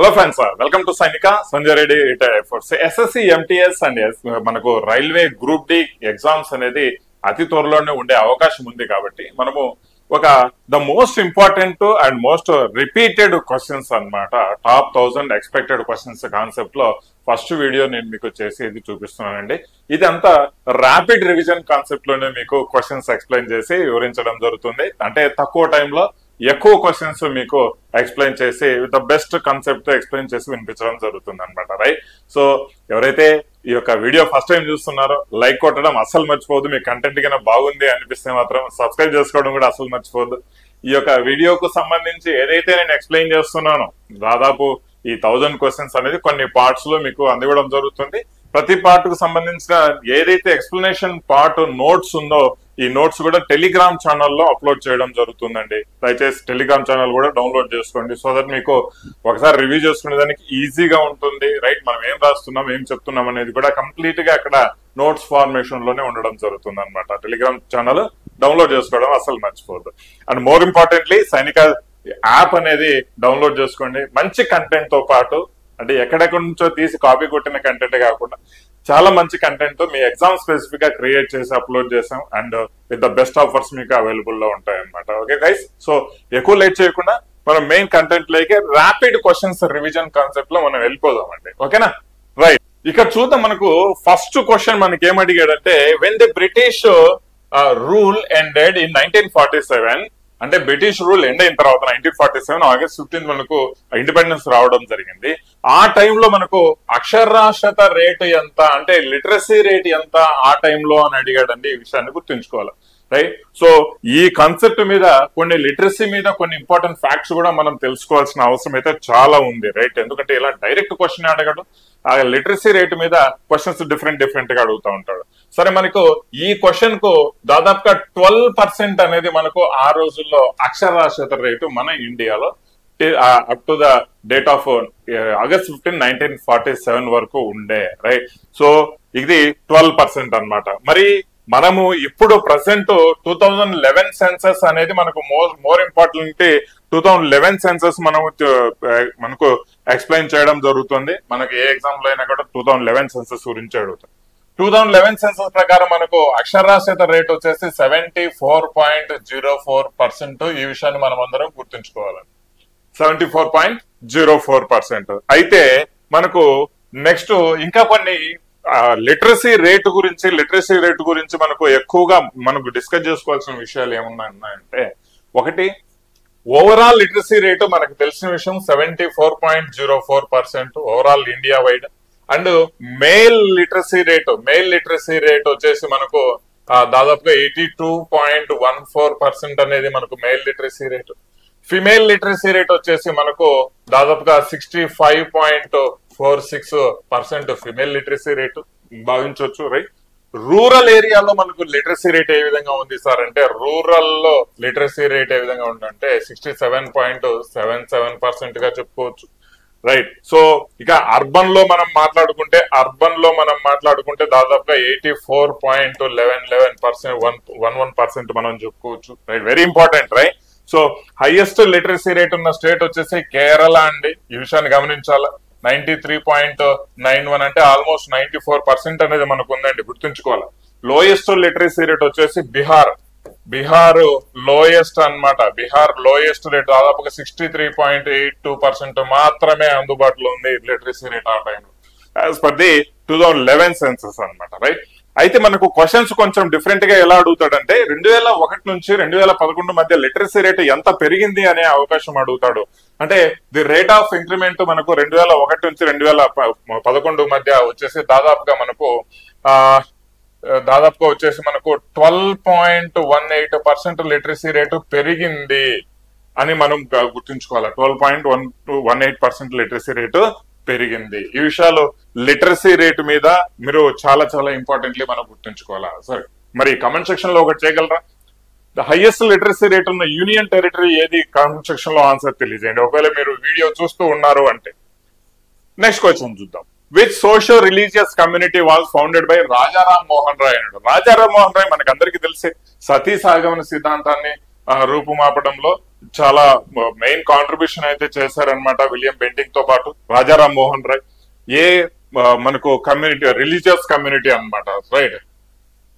Hello friends, welcome to సైనిక Sanjay Reddy retired air force. SSC, MTS and మనకు railway group D exams అనేది అతి త్వరలోనే ఉండే అవకాశం ఉంది. కాబట్టి మనము the most important and most repeated questions అన్నమాట, టాప్ 1000 ఎక్స్పెక్టెడ్ క్వశ్చన్స్ కాన్సెప్ట్ లో ఫస్ట్ వీడియో నేను మీకు చేసి ఇది చూపిస్తున్నానండి. ఇది అంతా ర్యాపిడ్ రివిజన్ కాన్సెప్ట్ లోనే మీకు క్వశ్చన్స్ ఎక్స్ప్లెయిన్ చేసి వివరించడం జరుగుతుంది. అంటే తక్కువ టైంలో ఎక్కువ క్వశ్చన్స్ మీకు ఎక్స్ప్లెయిన్ చేసి ద బెస్ట్ కాన్సెప్ట్ ఎక్స్ప్లెయిన్ చేసి వినిపించడం జరుగుతుంది అనమాట. రైట్. సో ఎవరైతే ఈ యొక్క వీడియో ఫస్ట్ టైం చూస్తున్నారో లైక్ కొట్టడం అస్సలు మర్చిపోవద్దు. మీ కంటెంట్ కన్నా బాగుంది అనిపిస్తే మాత్రం సబ్స్క్రైబ్ చేసుకోవడం కూడా అస్సలు మర్చిపోవద్దు. ఈ యొక్క వీడియోకు సంబంధించి ఏదైతే నేను ఎక్స్ప్లెయిన్ చేస్తున్నానో దాదాపు ఈ 1000 క్వశ్చన్స్ అనేది కొన్ని పార్ట్స్ లో మీకు అందివ్వడం జరుగుతుంది. ప్రతి పార్ట్ కు సంబంధించిన ఏదైతే ఎక్స్ప్లెనేషన్ పార్ట్ నోట్స్ ఉందో ఈ నోట్స్ కూడా టెలిగ్రామ్ ఛానల్లో అప్లోడ్ చేయడం జరుగుతుందండి. దయచేసి టెలిగ్రామ్ ఛానల్ కూడా డౌన్లోడ్ చేసుకోండి. సో దట్ మీకు ఒకసారి రివ్యూ చేసుకునే దానికి ఈజీగా ఉంటుంది. రైట్. మనం ఏం రాస్తున్నాం, ఏం చెప్తున్నాం అనేది కూడా కంప్లీట్ గా అక్కడ నోట్స్ ఫార్మేషన్ లోనే ఉండడం జరుగుతుంది అనమాట. టెలిగ్రామ్ ఛానల్ డౌన్లోడ్ చేసుకోవడం అసలు మర్చిపోవద్దు. అండ్ మోర్ ఇంపార్టెంట్లీ సైనిక యాప్ అనేది డౌన్లోడ్ చేసుకోండి. మంచి కంటెంట్ తో పాటు, అంటే ఎక్కడెక్కడి నుంచో తీసి కాపీ కొట్టిన కంటెంట్ కాకుండా చాలా మంచి కంటెంట్ తో మీ ఎగ్జామ్ స్పెసిఫిక్ గా క్రియేట్ చేసి అప్లోడ్ చేసాం. And with the best offers మీకు అవైలబుల్ లో ఉంటాయి అనమాట. ఓకే గైస్, సో ఎక్కువ లేట్ చేయకుండా మనం మెయిన్ కంటెంట్ లోకి ర్యాపిడ్ క్వశ్చన్స్ రివిజన్ కాన్సెప్ట్ లో మనం వెళ్ళిపోదాం అండి. ఓకేనా? రైట్. ఇక్కడ చూద్దాం. మనకు ఫస్ట్ క్వశ్చన్ మనకి ఏం అడిగాడంటే, when the British rule ended in 1947, అంటే బ్రిటిష్ రూల్ ఎండ్ అయిన తర్వాత 1947 ఆగస్ట్ 15 మనకు ఇండిపెండెన్స్ రావడం జరిగింది. ఆ టైంలో మనకు అక్షరాస్యత రేటు ఎంత, అంటే లిటరసీ రేట్ ఎంత ఆ టైంలో అని అడిగాడండి. ఈ విషయాన్ని గుర్తుంచుకోవాలి. రైట్. సో ఈ కాన్సెప్ట్ మీద కొన్ని లిటరసీ మీద కొన్ని ఇంపార్టెంట్ ఫ్యాక్ట్స్ కూడా మనం తెలుసుకోవాల్సిన అవసరం అయితే చాలా ఉంది. రైట్. ఎందుకంటే ఇలా డైరెక్ట్ క్వశ్చన్ అడగడు, ఆ లిటరసీ రేట్ మీద క్వశ్చన్స్ డిఫరెంట్ గా అడుగుతూ ఉంటాడు. సరే, మనకు ఈ క్వశ్చన్ కు దాదాపుగా 12% అనేది మనకు ఆ రోజుల్లో అక్షరాస్యత రేటు మన ఇండియాలో up to the date of August 15, 1947 వరకు ఉండే. రైట్. సో ఇది 12% అన్నమాట. మరి మనము ఇప్పుడు ప్రజెంట్ 2011 సెన్సస్ అనేది మనకు మోర్ ఇంపార్టెంట్ 2011 సెన్సస్ మనకు ఎక్స్ప్లెయిన్ చేయడం జరుగుతుంది. మనకి ఏ ఎగ్జామ్ లో అయినా కూడా 2011 సెన్సస్ గురించి అడుగుతాం. 2011 సెన్సస్ ప్రకారం మనకు అక్షరాస్యత రేట్ వచ్చేసి 74.04%. ఈ విషయాన్ని మనం అందరం గుర్తుంచుకోవాలి. 74.04%. అయితే మనకు నెక్స్ట్ ఇంకా కొన్ని లిటరసీ రేటు గురించి మనకు ఎక్కువగా మనకు డిస్కస్ చేసుకోవాల్సిన విషయాలు ఏమున్నాయంటే, ఒకటి ఓవరాల్ లిటరసీ రేటు మనకు తెలిసిన విషయం 74.04% overall India wide. And male literacy rate వచ్చేసి మనకు దాదాపుగా 82.14% అనేది మనకు male literacy rate. Female literacy rate వచ్చేసి మనకు దాదాపుగా 65.46% ఫిమేల్ లిటరసీ రేటు భావించవచ్చు. రైట్. రూరల్ ఏరియాలో మనకు లిటరసీ రేట్ ఏ విధంగా ఉంది సార్ అంటే, రూరల్ లో లిటరసీ రేట్ ఏ విధంగా ఉందంటే 67.77% గా చెప్పుకోవచ్చు. రైట్. సో ఇక అర్బన్ లో మనం మాట్లాడుకుంటే దాదాపుగా 84.11% మనం చెప్పుకోవచ్చు. Right. Very important. Right. So highest literacy rate ఉన్న స్టేట్ వచ్చేసి కేరళ అండి. ఈ విషయాన్ని గమనించాలా. 93.91 అంటే ఆల్మోస్ట్ 94% అనేది మనకు ఉందండి, గుర్తుంచుకోవాలి. లోయెస్ట్ లిటరసీ రేట్ వచ్చేసి బీహార్ లోయెస్ట్ అన్నమాట. బీహార్ లోయెస్ట్ రేట్ దాదాపుగా 63.82% మాత్రమే అందుబాటులో ఉంది లిటరసీ రేట్ ఆ టైంలో, యాజ్ పర్ ది 2011 సెన్సస్ అన్నమాట. రైట్. అయితే మనకు క్వశ్చన్స్ కొంచెం డిఫరెంట్ గా ఎలా అడుగుతాడంటే, 2001 నుంచి 2011 మధ్య లిటరసీ రేట్ ఎంత పెరిగింది అనే అవకాశం అడుగుతాడు. అంటే ది రేట్ ఆఫ్ ఇంక్రిమెంట్ మనకు 2001 నుంచి 2011 మధ్య వచ్చేసి దాదాపుగా వచ్చేసి మనకు 12.18% లిటరసీ రేటు పెరిగింది అని మనం గుర్తుంచుకోవాలి. 12.18% లిటరసీ రేటు పెరిగింది. ఈ విషయాలు లిటరసీ రేటు మీద మీరు చాలా చాలా ఇంపార్టెంట్లీ మనం గుర్తుంచుకోవాలా. సరే, మరి కమెంట్ సెక్షన్ లో ఒకటి చేయగలరా? ద హైయెస్ట్ లిటరసీ రేట్ ఉన్న యూనియన్ టెరిటరీ ఏది? కామెంట్ సెక్షన్ లో ఆన్సర్ తెలియజేయండి ఒకవేళ మీరు వీడియో చూస్తూ ఉన్నారు అంటే. నెక్స్ట్ క్వశ్చన్ చూద్దాం. Which social religious community was founded by Rajaram Mohan Roy Rajaram Mohan Roy మనకు అందరికీ తెలిసే సతీ సాగమన సిద్ధాంతాన్ని రూపుమాపడంలో చాలా మెయిన్ కాంట్రిబ్యూషన్ అయితే చేశారనమాట విలియం బెంటింగ్ తో పాటు రాజారాం మోహన్ రాయ్. ఏ మనకు కమ్యూనిటీ, రిలీజియస్ కమ్యూనిటీ అన్నమాట, రైట్.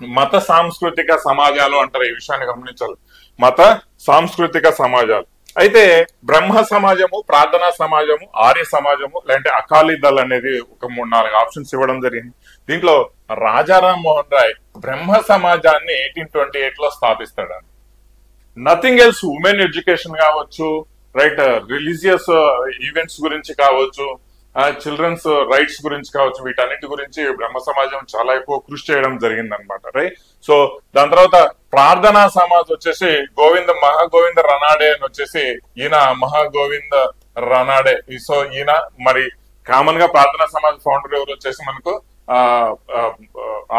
మత సాంస్కృతిక సమాజాలు అంటారు, ఈ విషయాన్ని గమనించాలి. మత సాంస్కృతిక సమాజాలు. అయితే బ్రహ్మ సమాజము, ప్రార్థనా సమాజము, ఆర్య సమాజము, లేదంటే అకాలీ దళ్ అనేది ఒక 3-4 ఆప్షన్స్ ఇవ్వడం జరిగింది. దీంట్లో రాజారాం మోహన్ రాయ్ బ్రహ్మ సమాజాన్ని 1828 లో స్థాపిస్తాడు. నథింగ్ ఎల్స్, ఉమెన్ ఎడ్యుకేషన్ కావచ్చు, రైట్, రిలీజియస్ ఈవెంట్స్ గురించి కావచ్చు, చిల్డ్రన్స్ రైట్స్ గురించి కావచ్చు, వీటన్నిటి గురించి బ్రహ్మ సమాజం చాలా ఎక్కువ కృషి చేయడం జరిగింది అనమాట, రైట్. సో దాని తర్వాత ప్రార్థనా సమాజ్ వచ్చేసి మహాగోవింద రనాడే అని వచ్చేసి ఈయన మహాగోవింద రనాడే. సో ఈయన మరి కామన్ గా ప్రార్థనా సమాజ్ ఫౌండర్ ఎవరు వచ్చేసి మనకు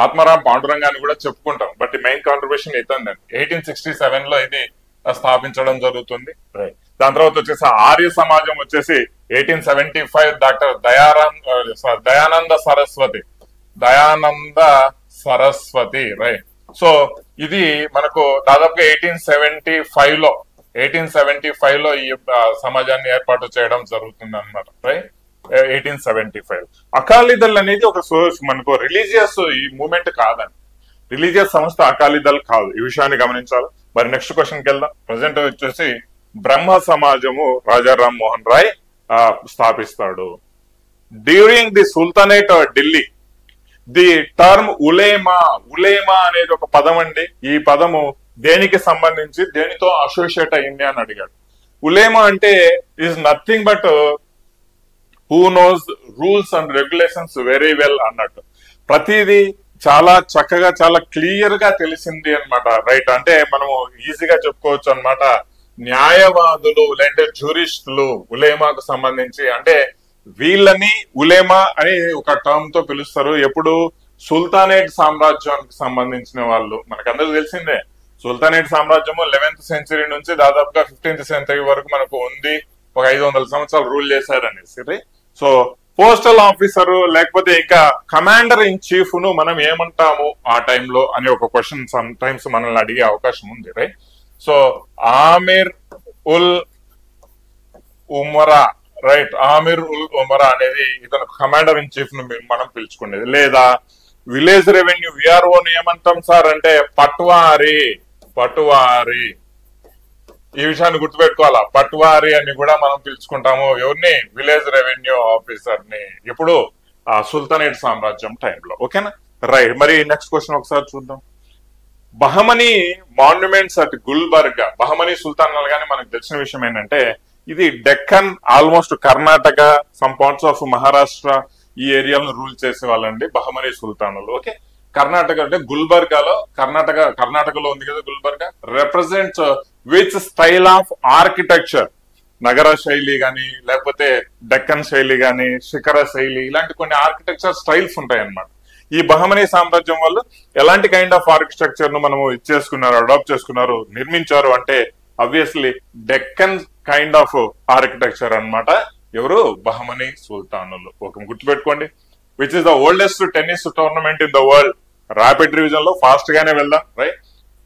ఆత్మారాం పాండురంగాన్ని కూడా చెప్పుకుంటాం. But main contribution ఇతండి. 1867 లో ఇది స్థాపించడం జరుగుతుంది, రైట్. దాని తర్వాత వచ్చేసి ఆర్య సమాజం వచ్చేసి 1875 doctor Dayananda Saraswati, right. So ఇది మనకు దాదాపుగా 1875 లో ఈ సమాజాన్ని ఏర్పాటు చేయడం జరుగుతుంది అనమాట, రైట్. 1875 అకాలీదళ్ అనేది ఒక సోర్స్, మనకు రిలీజియస్ ఈ మూవ్మెంట్ కాదండి, రిలీజియస్ సంస్థ అకాలీదళ్ కాదు, ఈ విషయాన్ని గమనించాలి. మరి నెక్స్ట్ క్వశ్చన్కి వెళ్దాం. ప్రజెంట్ వచ్చేసి బ్రహ్మ సమాజము Rajaram Mohan Roy స్థాపిస్తాడు. During the sultanate Delhi the term Ulema అనేది ఒక పదం అండి. ఈ పదము దేనికి సంబంధించి, దేనితో అసోసియేట్ అయింది అని అడిగాడు. ఉలేమా అంటే is nothing but who knows rules and regulations very well అన్నట్టు. ప్రతిదీ చాలా చక్కగా, చాలా క్లియర్ గా తెలిసింది అనమాట, రైట్. అంటే మనము ఈజీగా చెప్పుకోవచ్చు అనమాట. న్యాయవాదులు లేదంటే జ్యూరిస్టులు ఉలేమాకు సంబంధించి, అంటే వీళ్ళని ఉలేమా అని ఒక టర్మ్ తో పిలుస్తారు. ఎప్పుడు సుల్తానేట్ సామ్రాజ్యానికి సంబంధించిన వాళ్ళు, మనకందరూ తెలిసిందే సుల్తానేట్ సామ్రాజ్యము 11th సెంచరీ నుంచి దాదాపుగా 15th సెంచరీ వరకు మనకు ఉంది. ఒక 500 సంవత్సరాలు రూల్ చేశారనేసి. సో పోస్టల్ ఆఫీసర్ లేకపోతే ఇంకా కమాండర్ ఇన్ చీఫ్ ను మనం ఏమంటాము ఆ టైంలో అని ఒక క్వశ్చన్ సమ్ టైమ్స్ మనల్ని అడిగే అవకాశం ఉంది, రైట్. సో ఆమిర్ ఉల్ ఉమరా, రైట్. ఆమిర్ ఉల్ ఉమరా అనేది ఇతను కమాండర్ ఇన్ చీఫ్ ను మనం పిలుచుకునేది. లేదా విలేజ్ రెవెన్యూ విఆర్ఓ ని ఏమంటాం సార్ అంటే పట్వారీ. ఈ విషయాన్ని గుర్తుపెట్టుకోవాలా, పట్వారీ అని కూడా మనం పిలుచుకుంటాము. ఎవరిని? విలేజ్ రెవెన్యూ ఆఫీసర్ ని. ఎప్పుడు? సుల్తానేట్ సామ్రాజ్యం టైంలో, ఓకేనా, రైట్. మరి నెక్స్ట్ క్వశ్చన్ ఒకసారి చూద్దాం. Bahmani monuments at Gulbarga. Bahmani sultan అనగానే మనకు తెలిసిన విషయం ఏంటంటే ఇది Deccan, almost Karnataka, some parts of Maharashtra, ఈ ఏరియాలను రూల్ చేసే వాళ్ళండి బహమనీ సుల్తానులు, ఓకే. కర్ణాటక అంటే గుల్బర్గాలో, కర్ణాటకలో ఉంది కదా Gulbarga. Represents which style of architecture? నగర శైలి గాని, లేకపోతే డెక్కన్ శైలి గాని, శిఖర శైలి, ఇలాంటి కొన్ని ఆర్కిటెక్చర్ స్టైల్స్ ఉంటాయి అన్నమాట. ఈ బహమనీ సామ్రాజ్యం వాళ్ళు ఎలాంటి కైండ్ ఆఫ్ ఆర్కిటెక్చర్ ను మనము ఇచ్చేసుకున్నారు, అడాప్ట్ చేసుకున్నారు, నిర్మించారు అంటే obviously Deccan kind of architecture అన్నమాట. ఎవరు? బహమనీ సుల్తానులు. ఒక గుర్తుపెట్టుకోండి. Which is the oldest tennis tournament in the world? Rapid revision లో ఫాస్ట్ గానే వెళ్దాం, right.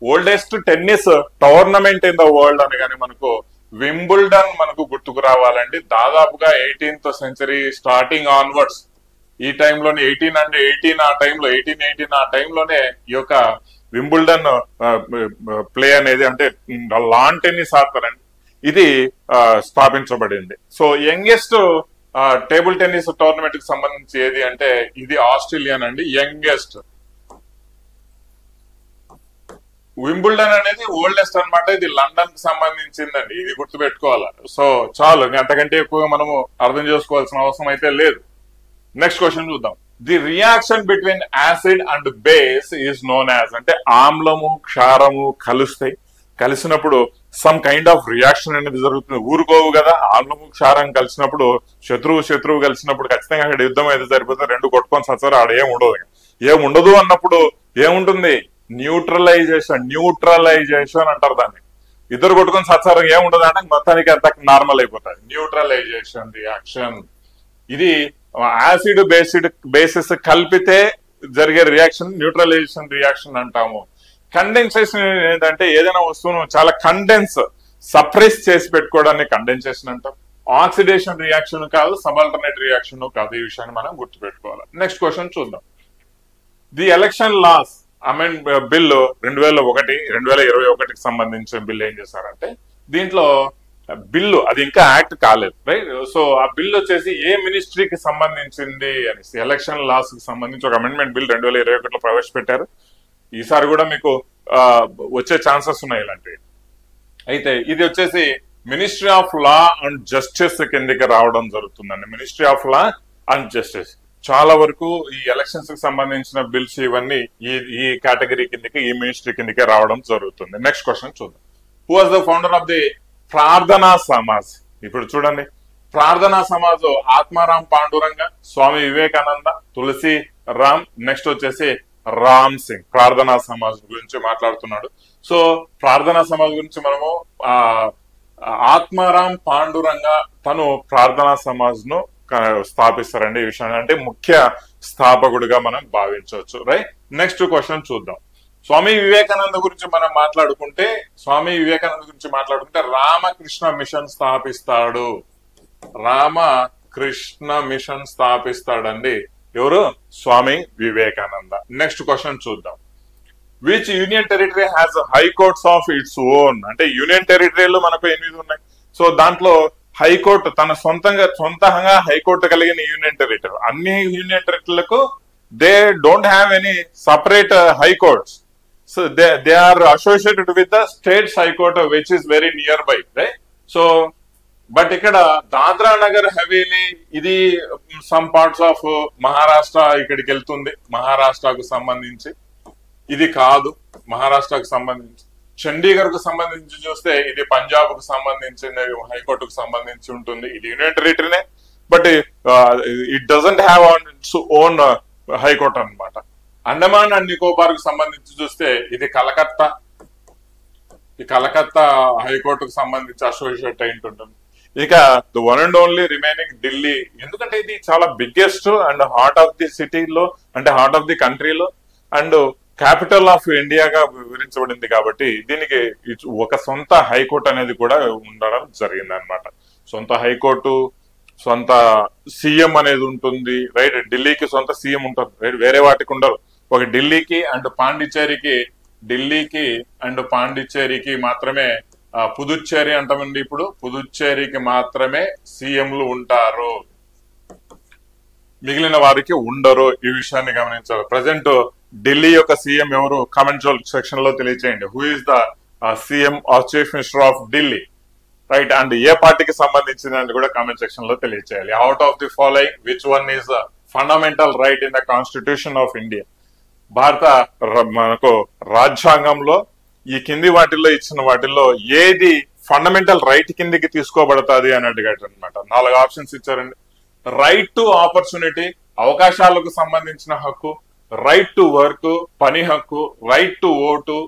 Oldest tennis tournament in the world అనగానే మనకు వింబుల్డన్ మనకు గుర్తుకు రావాలండి. దాదాపుగా 18th సెంచరీ స్టార్టింగ్ ఆన్వర్డ్స్, ఈ టైంలోనే 1818 ఆ టైంలోనే ఈ యొక్క వింబుల్డన్ ప్లే అనేది, అంటే లాన్ టెన్నిస్ ఆడతారండి, ఇది స్థాపించబడింది. So youngest table tennis tournament కి సంబంధించి ఏది అంటే ఇది ఆస్ట్రేలియన్ అండి, యంగెస్ట్. వింబుల్డన్ అనేది ఓల్డెస్ట్ అనమాట. ఇది లండన్ కి సంబంధించిందండి, ఇది గుర్తుపెట్టుకోవాలి. సో చాలు, అంతకంటే ఎక్కువగా మనము అర్థం చేసుకోవాల్సిన అవసరం అయితే లేదు. నెక్స్ట్ క్వశ్చన్ చూద్దాం. The reaction between acid and base is known as, అంటే ఆమ్లము క్షారము కలుస్తాయి, కలిసినప్పుడు సమ్ కైండ్ ఆఫ్ రియాక్షన్ అనేది జరుగుతుంది. ఊరుకోవు కదా, ఆమ్లము క్షారం కలిసినప్పుడు, శత్రువు కలిసినప్పుడు ఖచ్చితంగా అక్కడ యుద్ధం అయితే సరిపోతుంది, రెండు కొట్టుకొని సచ్చారు, ఆడ ఏముండదు అన్నప్పుడు ఏముంటుంది? న్యూట్రలైజేషన్ అంటారు దాన్ని. ఇద్దరు కొట్టుకొని సచ్చారు ఏముండదు అంటే మొత్తానికి అంత నార్మల్ అయిపోతుంది. Neutralization reaction. ఇది యాసిడ్ బేసిస్ కలిపితే జరిగే రియాక్షన్ న్యూట్రలైజేషన్ రియాక్షన్ అంటాము. కండెన్సేషన్ ఏంటంటే ఏదైనా వస్తువును చాలా సప్రెస్ చేసి పెట్టుకోవడాన్ని కండెన్సేషన్ అంటాం. ఆక్సిడేషన్ రియాక్షన్ కాదు, సబాల్టర్నేట్ రియాక్షన్ కాదు. ఈ విషయాన్ని మనం గుర్తుపెట్టుకోవాలి. నెక్స్ట్ క్వశ్చన్ చూద్దాం. The election laws amend bill 2021 సంబంధించిన బిల్లు ఏం చేశారంటే, దీంట్లో బిల్లు అది ఇంకా యాక్ట్ కాలేదు, రైట్? సో ఆ బిల్లు వచ్చేసి ఏ మినిస్ట్రీకి సంబంధించింది అనేసి ఎలక్షన్ లాస్ కి సంబంధించి ఒక అమెండ్మెంట్ బిల్ 2021లో ప్రవేశపెట్టారు. ఈసారి కూడా మీకు వచ్చే ఛాన్సెస్ ఉన్నాయి ఇలాంటివి. అయితే ఇది వచ్చేసి ministry of law and justice కిందకి రావడం జరుగుతుందండి. Ministry of law and justice చాలా వరకు ఈ ఎలక్షన్స్ కి సంబంధించిన బిల్స్ ఇవన్నీ ఈ కేటగిరీ కిందకి, ఈ మినిస్ట్రీ కిందకి రావడం జరుగుతుంది. నెక్స్ట్ క్వశ్చన్ చూద్దాం. Who was the founder of the ప్రార్థనా సమాజ్? ఇప్పుడు చూడండి, ప్రార్థనా సమాజ్ ఆత్మారాం పాండురంగ, స్వామి వివేకానంద, తులసి రామ్, నెక్స్ట్ వచ్చేసి రామ్ సింగ్. ప్రార్థనా సమాజ్ గురించి మాట్లాడుతున్నాడు. సో ప్రార్థనా సమాజ్ గురించి మనము ఆత్మారాం పాండురంగ తను ప్రార్థనా సమాజ్ ను స్థాపిస్తారండి. ఈ విషయాన్ని అంటే ముఖ్య స్థాపకుడిగా మనం భావించవచ్చు, రైట్? నెక్స్ట్ క్వశ్చన్ చూద్దాం. స్వామి వివేకానంద గురించి మనం మాట్లాడుకుంటే రామకృష్ణ మిషన్ స్థాపిస్తాడు. రామకృష్ణ మిషన్ స్థాపిస్తాడండి. ఎవరు? స్వామి వివేకానంద. నెక్స్ట్ క్వశ్చన్ చూద్దాం. Which union territory has high courts of its own? అంటే యూనియన్ టెరిటరీలో మనకు 8 ఉన్నాయి. సో దాంట్లో హైకోర్టు తన సొంతంగా హైకోర్టు కలిగిన యూనియన్ టెరిటరీ. అన్ని యూనియన్ టెరిటరీలకు they don't have any separate high courts. So they are associated with the state's high court, which is very nearby, right? So, but ఇక్కడ దాద్రా నగర్ హవేలీ ఇది సమ్ పార్ట్స్ ఆఫ్ మహారాష్ట్ర ఇక్కడికి వెళ్తుంది. మహారాష్ట్రకు సంబంధించి ఇది కాదు. మహారాష్ట్రకు సంబంధించి చండీగఢ్ కు సంబంధించి చూస్తే ఇది పంజాబ్ కు సంబంధించిన హైకోర్టుకు సంబంధించి ఉంటుంది. ఇది యూనియన్ టెరిటరీనే, but it doesn't have its own high court అన్నమాట. అండమాన్ అండ్ నికోబార్ కు సంబంధించి చూస్తే ఇది కలకత్తా హైకోర్టుకు సంబంధించి అసోసియేట్ అయి ఉంటుంది. ఇక the one and only remaining Delhi, ఎందుకంటే ఇది చాలా biggest and heart of the సిటీలో, అంటే హార్ట్ ఆఫ్ ది కంట్రీలో అండ్ క్యాపిటల్ ఆఫ్ ఇండియాగా వివరించబడింది కాబట్టి దీనికి ఒక సొంత హైకోర్టు అనేది కూడా ఉండడం జరిగింది అనమాట. సొంత హైకోర్టు, సొంత సీఎం అనేది ఉంటుంది, రైట్? ఢిల్లీకి సొంత సీఎం ఉంటుంది, రైట్? వేరే వాటికి ఉండరు. ఒక ఢిల్లీకి అండ్ పాండిచ్చేరికి మాత్రమే, పుదుచ్చేరి అంటామండి. ఇప్పుడు పుదుచ్చేరికి మాత్రమే సీఎంలు ఉంటారు, మిగిలిన వారికి ఉండరు. ఈ విషయాన్ని గమనించాలి. ప్రజెంట్ ఢిల్లీ యొక్క సీఎం ఎవరు? కామెంట్ సెక్షన్ లో తెలియచేయండి. Who is the CM of chief minister of Delhi, right? And ఏ పార్టీకి సంబంధించిందని కూడా కామెంట్ సెక్షన్ లో తెలియచేయాలి. Out of the following which one is fundamental right in the constitution of India? మనకు రాజ్యాంగంలో ఈ కింది వాటిల్లో ఇచ్చిన వాటిల్లో ఏది ఫండమెంటల్ రైట్ కిందికి తీసుకోబడుతుంది అని అడిగాడు అనమాట. 4 ఆప్షన్స్ ఇచ్చారండి. రైట్ టు ఆపర్చునిటీ, అవకాశాలకు సంబంధించిన హక్కు, రైట్ టు వర్క్, పని హక్కు, right to vote,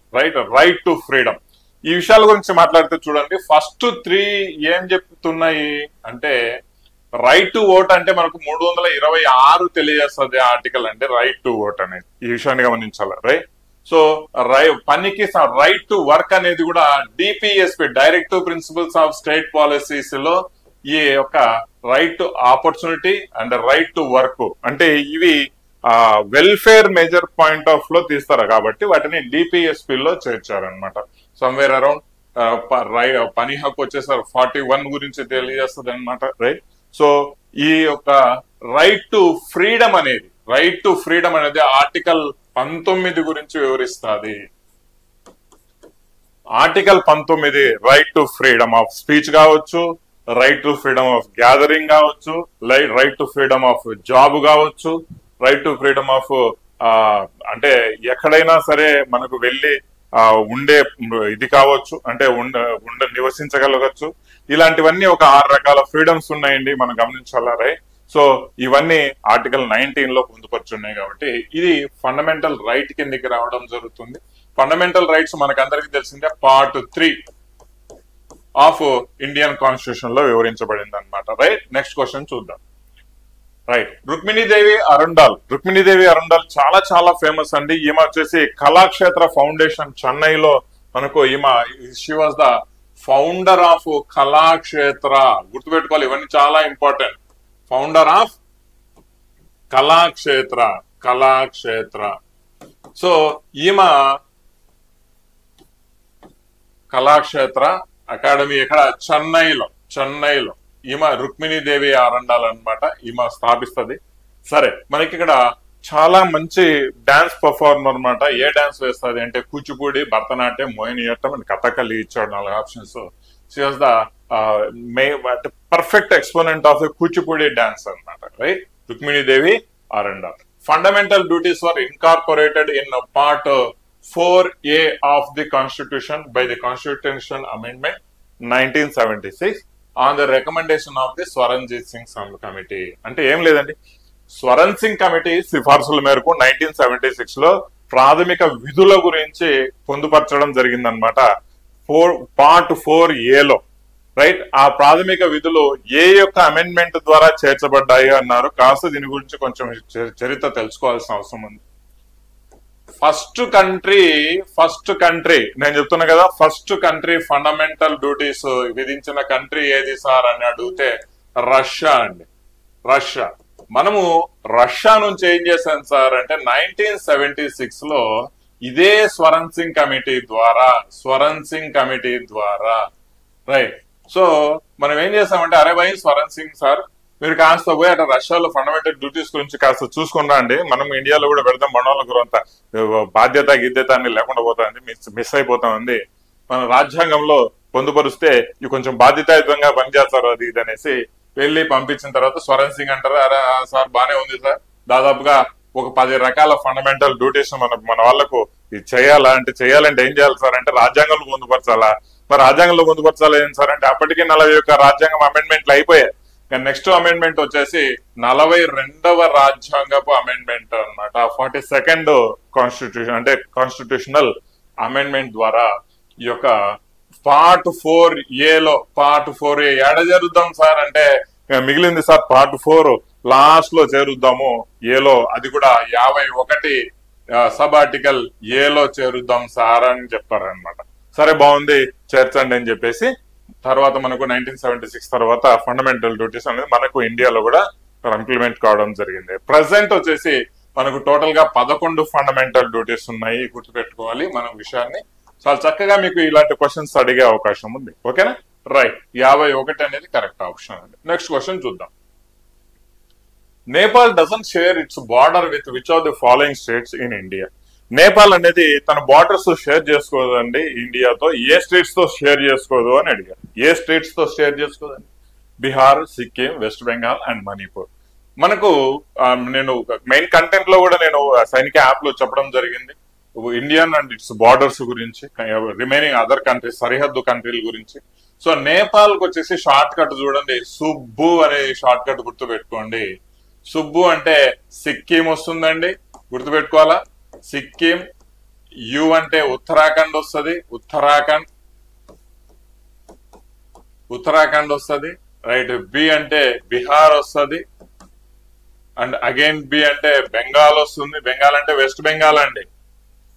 right to freedom. ఈ విషయాల గురించి మాట్లాడితే చూడండి, ఫస్ట్ 3 ఏం చెప్తున్నాయి అంటే, రైట్ టు ఓట్ అంటే మనకు 326 తెలియజేస్తుంది ఆర్టికల్, అంటే రైట్ టు ఓట్ అనేది. ఈ విషయాన్ని గమనించాలి, రైట్? సో పనికి రైట్ టు వర్క్ అనేది కూడా DPSP, directive principles of state policies లో ఈ యొక్క right to opportunity and right to work అంటే ఇవి వెల్ఫేర్ మేజర్ పాయింట్ ఆఫ్ లో తీస్తారు కాబట్టి వాటిని డిపిఎస్పి లో చేర్చారనమాట. సమ్వేర్ అరౌండ్ పని హక్కు వచ్చేసరి 41 గురించి తెలియజేస్తుంది అనమాట, రైట్? సో ఈ యొక్క రైట్ టు ఫ్రీడమ్ అనేది ఆర్టికల్ 19 గురించి వివరిస్తుంది. Article 19 right to freedom of speech కావచ్చు, right to freedom of gathering కావచ్చు, right to freedom of job కావచ్చు, రైట్ టు ఫ్రీడమ్ ఆఫ్ అంటే ఎక్కడైనా సరే మనకు వెళ్ళి ఉండే ఇది కావచ్చు, అంటే నివసించగలగచ్చు. ఇలాంటివన్నీ ఒక 6 రకాల ఫ్రీడమ్స్ ఉన్నాయండి, మనం గమనించాలా, రైట్? సో ఇవన్నీ ఆర్టికల్ 19 లో పొందుపరుచున్నాయి కాబట్టి ఇది ఫండమెంటల్ రైట్ కిందకి రావడం జరుగుతుంది. ఫండమెంటల్ రైట్స్ మనకందరికీ తెలిసిందే పార్ట్ 3 ఆఫ్ ఇండియన్ కాన్స్టిట్యూషన్ లో వివరించబడింది అనమాట, రైట్? నెక్స్ట్ క్వశ్చన్ చూద్దాం, రైట్? రుక్మిణీదేవి అరుండాల్ చాలా చాలా ఫేమస్ అండి. ఈమె వచ్చేసి కళాక్షేత్ర ఫౌండేషన్ చెన్నైలో మనకు she was the founder of Kalakshetra. గుర్తుపెట్టుకోవాలి, ఇవన్నీ చాలా important. Founder of Kalakshetra. So ఈమె కళాక్షేత్ర అకాడమీ ఇక్కడ చెన్నైలో ఈమె రుక్మిణీదేవి ఆరండాల్ అనమాట, ఈమె స్థాపిస్తుంది. సరే, మనకి ఇక్కడ చాలా మంచి డాన్స్ పర్ఫార్మర్ అనమాట. ఏ డాన్స్ వేస్తుంది అంటే కూచిపూడి, భరతనాట్యం, మోహినియాట్టం అండ్ కథకళి ఇచ్చాడు 4 options. She was the perfect exponent of the Kuchipudi dance అనమాట, right? Rukmini Devi ఆరండాల్. Fundamental duties were incorporated in part 4A of the Constitution by the Constitutional Amendment 1976 on the recommendation of the Swaranjit Singh Committee. అంటే ఏం లేదండి, Swaran Singh committee సిఫార్సుల మేరకు 1976 లో ప్రాథమిక విధుల గురించి పొందుపరచడం జరిగిందనమాట. పార్ట్ 4A లో, రైట్? ఆ ప్రాథమిక విధులు ఏ యొక్క అమెండ్మెంట్ ద్వారా చేర్చబడ్డాయి అన్నారు. కాస్త దీని గురించి కొంచెం చరిత్ర తెలుసుకోవాల్సిన అవసరం ఉంది. ఫస్ట్ కంట్రీ నేను చెప్తున్నా కదా, ఫస్ట్ కంట్రీ ఫండమెంటల్ డ్యూటీస్ విధించిన కంట్రీ ఏది సార్ అని అడిగితే రష్యా అండి. రష్యా. మనము రష్యా నుంచి ఏం చేశాం సార్ అంటే 1976 లో ఇదే స్వరణ్ సింగ్ కమిటీ ద్వారా రైట్. సో మనం ఏం చేసామంటే, అరే భయ్ స్వరణ్ సింగ్ సార్, మీరు కాస్త పోయి అట్లా రష్యాలో ఫండమెంటల్ డ్యూటీస్ గురించి కాస్త చూసుకున్నా అండి, మనం ఇండియాలో కూడా పెడదాం, మనోళ్ళ గురంత బాధ్యత గిద్యత అని లేకుండా పోతాంది, మిస్ అయిపోతామంది. మన రాజ్యాంగంలో పొందుపరిస్తే ఇవి కొంచెం బాధ్యతాయుతంగా పనిచేస్తారు అది ఇది అనేసి వెళ్ళి పంపించిన తర్వాత స్వరణ్ సింగ్ అంటారు, అరే సార్ బానే ఉంది సార్, దాదాపుగా ఒక 10 రకాల ఫండమెంటల్ డ్యూటీస్ మన వాళ్ళకు ఇది చేయాలంటే ఏం చేయాలి సార్ అంటే రాజ్యాంగంలో పొందుపరచాలా. మరి రాజ్యాంగంలో పొందుపరచాలి ఏం సార్ అంటే అప్పటికి 41 రాజ్యాంగం అమెండ్మెంట్లు అయిపోయాయి. నెక్స్ట్ అమెండ్మెంట్ వచ్చేసి 42వ రాజ్యాంగపు అమెండ్మెంట్ అనమాట. 42nd కాన్స్టిట్యూషన్ అంటే కాన్స్టిట్యూషనల్ అమెండ్మెంట్ ద్వారా ఈ యొక్క పార్ట్ 4A లో పార్ట్ 4A ఏడ చేరుద్దాం సార్ అంటే మిగిలింది సార్ పార్ట్ 4 లాస్ట్ లో చేరుద్దాము ఏలో, అది కూడా 51 సబ్ ఆర్టికల్ ఏలో చేరుద్దాం సార్ అని చెప్పారనమాట. సరే బాగుంది చేర్చండి అని చెప్పేసి తర్వాత మనకు 1976 తర్వాత ఫండమెంటల్ డ్యూటీస్ అనేది మనకు ఇండియాలో కూడా ఇంప్లిమెంట్ కావడం జరిగింది. ప్రజెంట్ వచ్చేసి మనకు టోటల్ గా 11 ఫండమెంటల్ డ్యూటీస్ ఉన్నాయి. గుర్తుపెట్టుకోవాలి మనం విషయాన్ని. చాలా చక్కగా మీకు ఇలాంటి క్వశ్చన్స్ అడిగే అవకాశం ఉంది. ఓకేనా? రైట్. 51 అనేది కరెక్ట్ ఆప్షన్ అండి. నెక్స్ట్ క్వశ్చన్ చూద్దాం. Nepal doesn't share its border with which of the following states in India. Nepal అనేది తన బార్డర్స్ షేర్ చేసుకోదండి ఇండియాతో. ఏ స్టేట్స్ తో షేర్ చేసుకోదు అని అడిగారు. ఏ స్టేట్స్ తో షేర్ చేసుకోదండి? Bihar, Sikkim, West Bengal and Manipur. మనకు నేను మెయిన్ కంటెంట్ లో కూడా నేను సైనిక యాప్ లో చెప్పడం జరిగింది ఇండియన్ అండ్ ఇట్స్ బార్డర్స్ గురించి, రిమైనింగ్ అదర్ కంట్రీస్ సరిహద్దు కంట్రీల గురించి. సో నేపాల్ కు వచ్చేసి షార్ట్ కట్ చూడండి, సుబ్బు అనే షార్ట్ కట్ గుర్తు పెట్టుకోండి. సుబ్బు అంటే సిక్కిం వస్తుందండి, గుర్తుపెట్టుకోవాలా. సిక్కిం. యు అంటే ఉత్తరాఖండ్ వస్తుంది, ఉత్తరాఖండ్ వస్తుంది, రైట్. బి అంటే బీహార్ వస్తుంది, అండ్ అగైన్ బి అంటే బెంగాల్ వస్తుంది. బెంగాల్ అంటే వెస్ట్ బెంగాల్ అండి.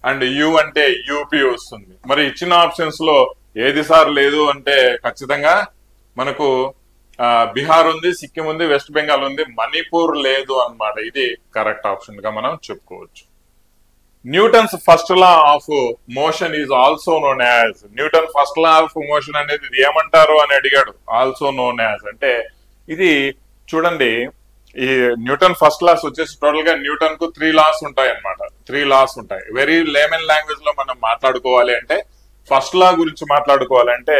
అండ్ యు అంటే యూపీ వస్తుంది. మరి ఇచ్చిన ఆప్షన్స్ లో ఏది సార్ లేదు అంటే ఖచ్చితంగా మనకు బీహార్ ఉంది, సిక్కిం ఉంది, వెస్ట్ బెంగాల్ ఉంది, మణిపూర్ లేదు అన్నమాట. ఇది కరెక్ట్ ఆప్షన్ గా మనం చెప్పుకోవచ్చు. Newton's first law of motion is also known as. Newton first law of motion అనేది ఇది ఏమంటారు అని అడిగాడు. ఆల్సో నోన్ యాజ్ అంటే ఇది చూడండి, ఈ న్యూటన్ ఫస్ట్ లాస్ వచ్చేసి టోటల్ గా న్యూటన్ కు 3 లాస్ ఉంటాయి అనమాట. 3 లాస్ ఉంటాయి. వెరీ లేమన్ లాంగ్వేజ్ లో మనం మాట్లాడుకోవాలి అంటే, ఫస్ట్ లా గురించి మాట్లాడుకోవాలంటే